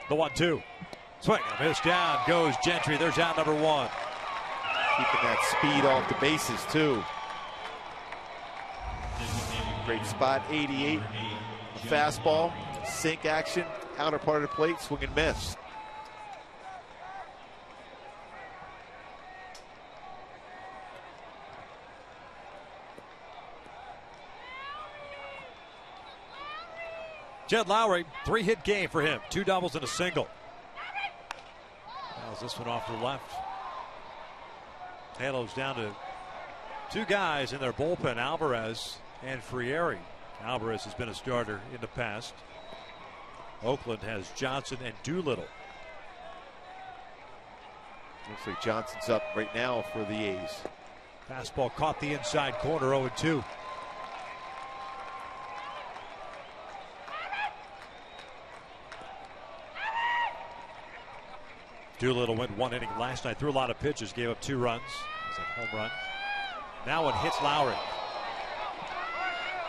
The 1-2. Swing and a miss, down goes Gentry. There's out number 1. Keeping that speed off the bases too. Designated Great spot, 88. A fastball, sink action, outer part of the plate, swing and miss. Jed Lowry, 3-hit game for him. 2 doubles and a single. Fouls this one off to the left. Halos down to 2 guys in their bullpen, Alvarez and Frieri. Alvarez has been a starter in the past. Oakland has Johnson and Doolittle. Looks like Johnson's up right now for the A's. Fastball caught the inside corner, 0-2. Doolittle went 1 inning last night, threw a lot of pitches, gave up 2 runs. It was a home run. Now it hits Lowry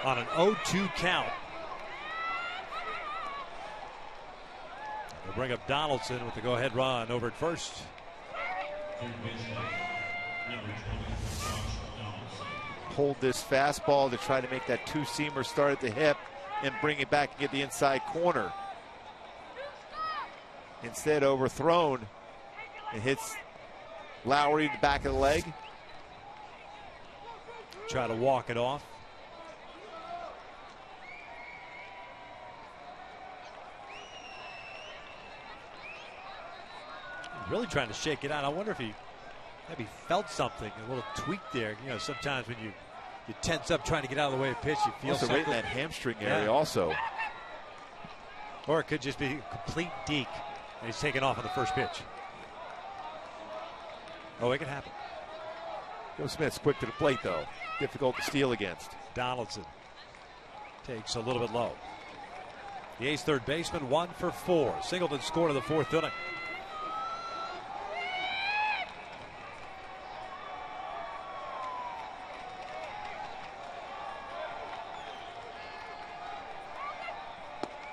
on an 0-2 count. They'll bring up Donaldson with the go-ahead run over at first. Hold this fastball to try to make that 2-seamer start at the hip and bring it back and get the inside corner. Instead, overthrown. It hits Lowry in the back of the leg. Try to walk it off. Really trying to shake it out. I wonder if he maybe felt something, a little tweak there. You know, sometimes when you tense up trying to get out of the way of pitch, you feel also something. Right in that hamstring area also. Or it could just be a complete deke, and he's taken off on the first pitch. Oh, it can happen. Joe Smith's quick to the plate, though. Difficult to steal against. Donaldson takes a little bit low. The A's third baseman, 1 for 4. Singleton scored in the 4th inning.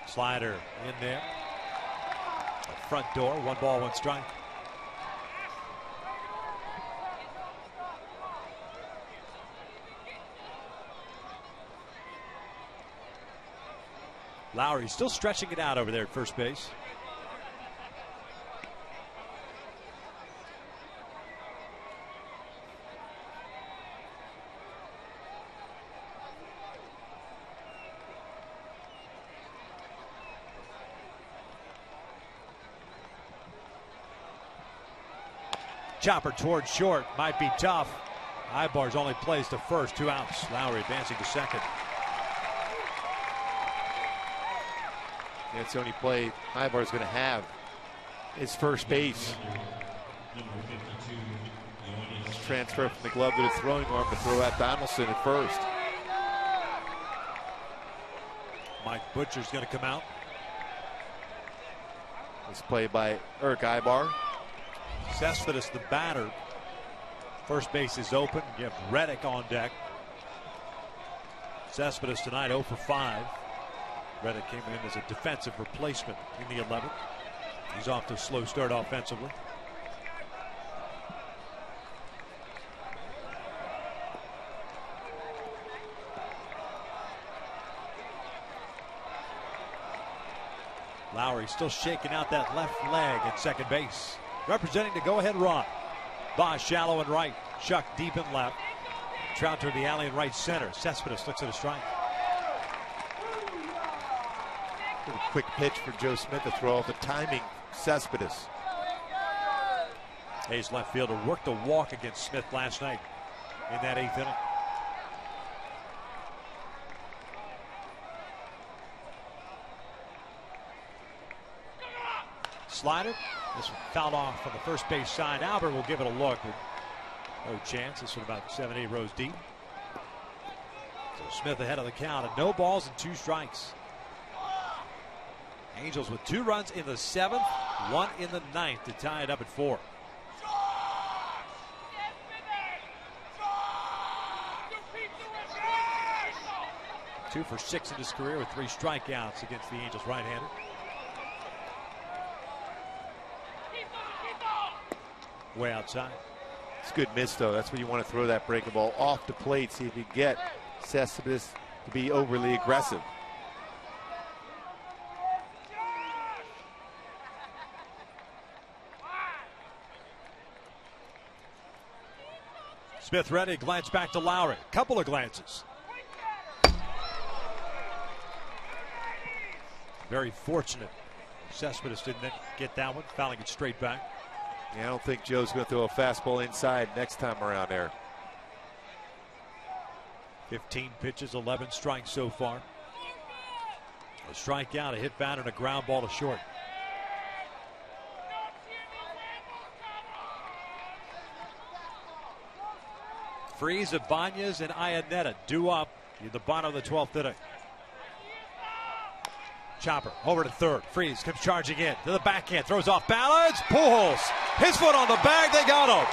Slider in there. Front door, 1 ball, 1 strike. Lowry still stretching it out over there at first base. Chopper towards short, might be tough. Ibar's only plays to first, 2 outs. Lowry advancing to second. That's the only play Ibar's going to have. His first base. Transfer from the glove to the throwing arm to throw out Donaldson at first. Mike Butcher's going to come out. This play by Eric Ibar. Cespedes, the batter. First base is open. You have Reddick on deck. Cespedes tonight 0 for 5. Reddick came in as a defensive replacement in the 11th. He's off to a slow start offensively. Lowry still shaking out that left leg at second base. Representing the go-ahead run. Bosch shallow and right. Chuck deep and left. Trout to the alley in right center. Cespedes looks at a strike. A quick pitch for Joe Smith to throw off the timing. Cespedes. A's left fielder worked a walk against Smith last night in that 8th inning. Slider. This one fouled off on the first base side. Albert will give it a look. No chance. This one about 7-8 rows deep. So Smith ahead of the count and no balls and 2 strikes. Angels with 2 runs in the 7th, 1 in the 9th to tie it up at 4. Two for 6 in his career with 3 strikeouts against the Angels right-hander. Way outside. It's a good miss, though. That's where you want to throw that breaking ball off the plate. See if you get Cespedes to be overly aggressive. Smith ready, glance back to Lowry. Couple of glances. Very fortunate. Cespedes didn't get that one, fouling it straight back. Yeah, I don't think Joe's going to throw a fastball inside next time around there. 15 pitches, 11 strikes so far. A strikeout, a hit batter, and a ground ball to short. Freese, Ibanez, and Iannetta due up in the bottom of the 12th inning. Chopper over to third. Freese comes charging in to the backhand, throws off balance. Pujols, his foot on the bag. They got him.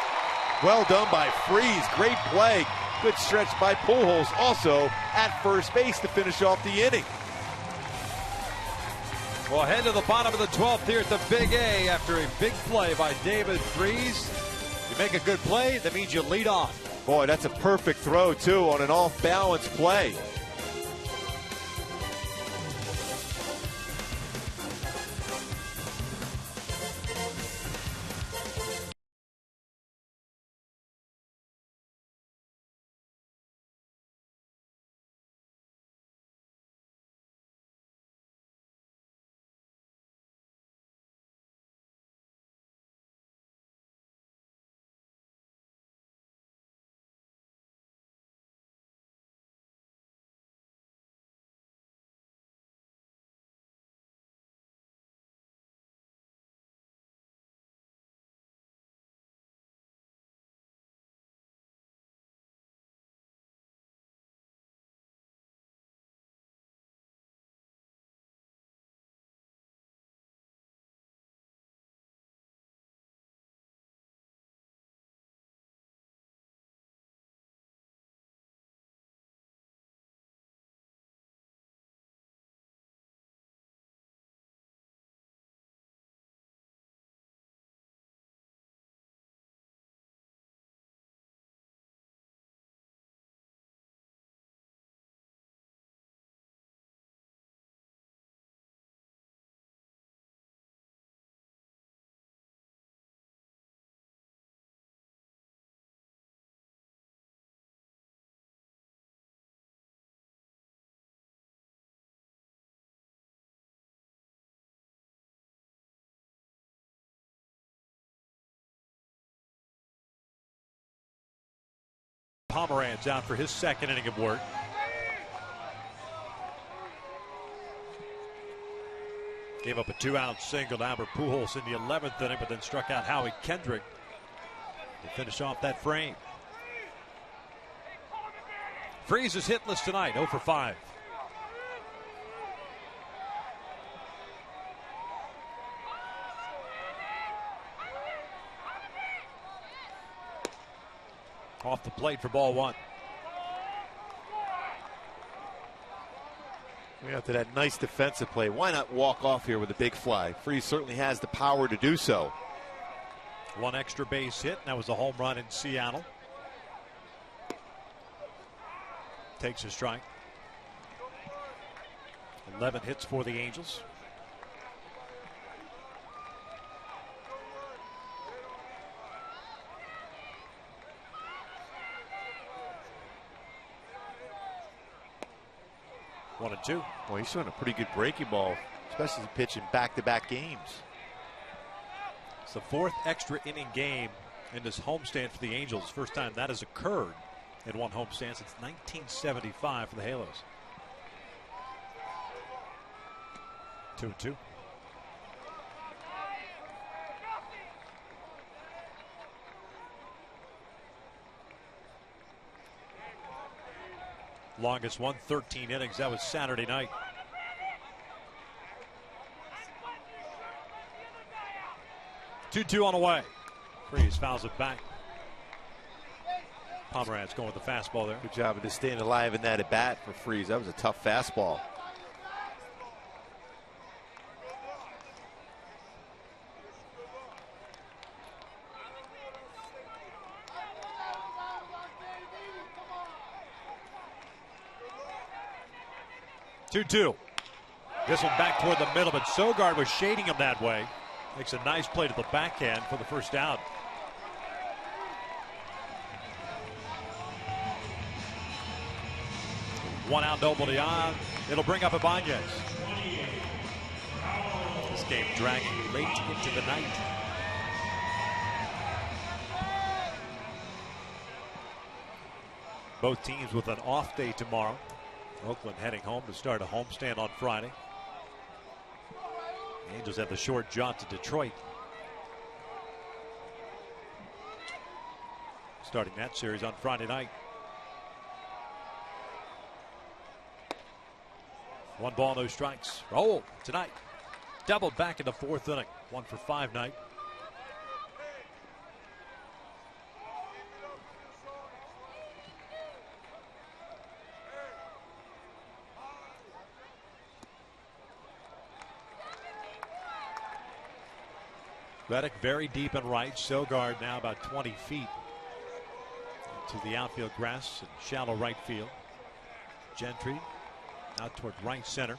Well done by Freese. Great play. Good stretch by Pujols. Also at first base to finish off the inning. Well, head to the bottom of the 12th here at the Big A after a big play by David Freese. You make a good play, that means you lead off. Boy, that's a perfect throw, too, on an off-balance play. Pomeranz out for his second inning of work. Gave up a 2-out single to Albert Pujols in the 11th inning, but then struck out Howie Kendrick to finish off that frame. Freese is hitless tonight, 0 for 5. Off the plate for ball one. After that nice defensive play, why not walk off here with a big fly? Freese certainly has the power to do so. One extra base hit, and that was a home run in Seattle. Takes a strike. 11 hits for the Angels. One and two. Well, he's showing a pretty good breaking ball, especially pitching back-to-back games. It's the fourth extra inning game in this homestand for the Angels. First time that has occurred in one homestand since 1975 for the Halos. 2-2. Longest one, 13 innings. That was Saturday night. Two on the way. Freese fouls it back. Pomeranz going with the fastball there. Good job of just staying alive in that at bat for Freese. That was a tough fastball. 2-2. This one back toward the middle, but Sogard was shading him that way. Makes a nice play to the backhand for the first down. One out, nobody on. It'll bring up Ibanez. This game dragging late into the night. Both teams with an off day tomorrow. Oakland heading home to start a homestand on Friday. The Angels have the short jaunt to Detroit. Starting that series on Friday night. 1 ball, no strikes. Oh, tonight. Doubled back in the 4th inning. 1 for 5 night. Reddick very deep and right. Sogard now about 20 feet to the outfield grass and shallow right field. Gentry out toward right center.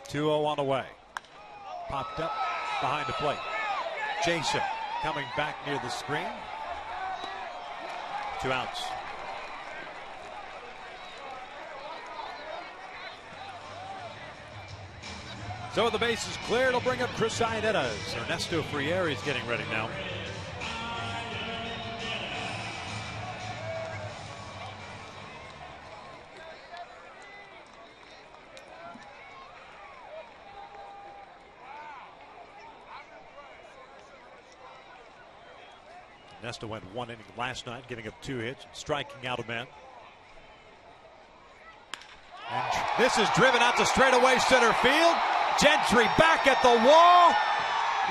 2-0 on the way. Popped up behind the plate. Jason coming back near the screen. 2 outs. So the base is clear. It'll bring up Chris Iannetta. Ernesto Friere is getting ready now. Ernesto went 1 inning last night, giving up 2 hits, striking out a man. And this is driven out to straightaway center field. Gentry back at the wall,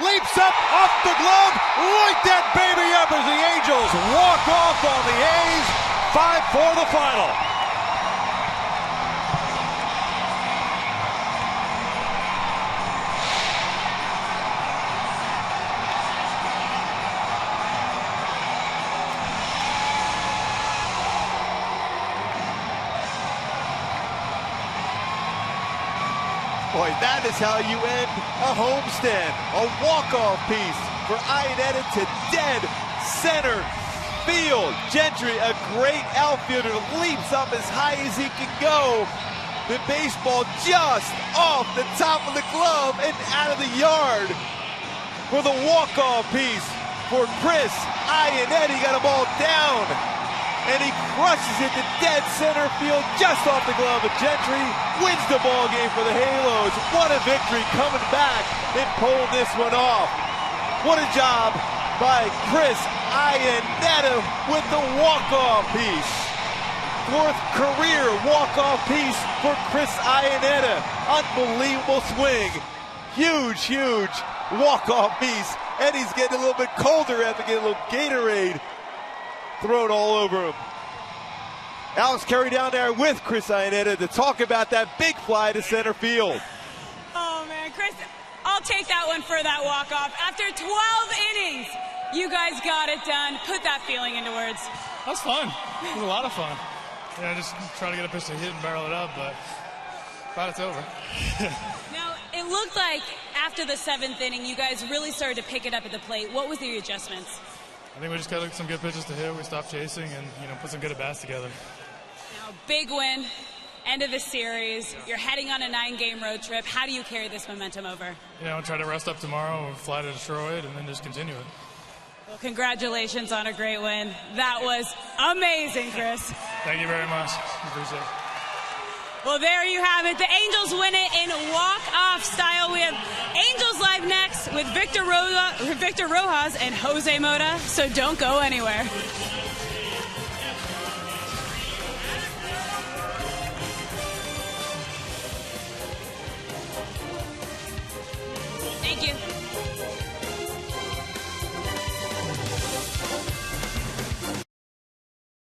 leaps up off the glove, light that baby up as the Angels walk off on the A's. 5-4 the final. Boy, that is how you end a homestand. A walk-off piece for Iannetta to dead center field. Gentry, a great outfielder, leaps up as high as he can go. The baseball just off the top of the glove and out of the yard for the walk-off piece for Chris Iannetta. He got a ball down, and he crushes it to dead center field just off the glove of Gentry. Wins the ball game for the Halos. What a victory coming back and pulling this one off. What a job by Chris Iannetta with the walk-off piece. 4th career walk-off piece for Chris Iannetta. Unbelievable swing. Huge, huge walk-off piece. And he's getting a little bit colder after getting a little Gatorade thrown all over him. Alex Curry down there with Chris Iannetta to talk about that big fly to center field. Oh man, Chris, I'll take that one for that walk-off. After 12 innings, you guys got it done. Put that feeling into words. That was fun. It was a lot of fun. Yeah, just trying to get a pitch to hit and barrel it up, but glad it's over. Now, it looked like after the 7th inning, you guys really started to pick it up at the plate. What was the adjustments? I think we just got some good pitches to hit. We stopped chasing and, put some good at-bats together. Now, big win, end of the series. You're heading on a 9-game road trip. How do you carry this momentum over? I'll try to rest up tomorrow, fly to Detroit, and then just continue it. Well, congratulations on a great win. That was amazing, Chris. Thank you very much. Appreciate it. Well, there you have it. The Angels win it in walk-off style. We have Angels Live next with Victor Rojas and Jose Mota, so don't go anywhere.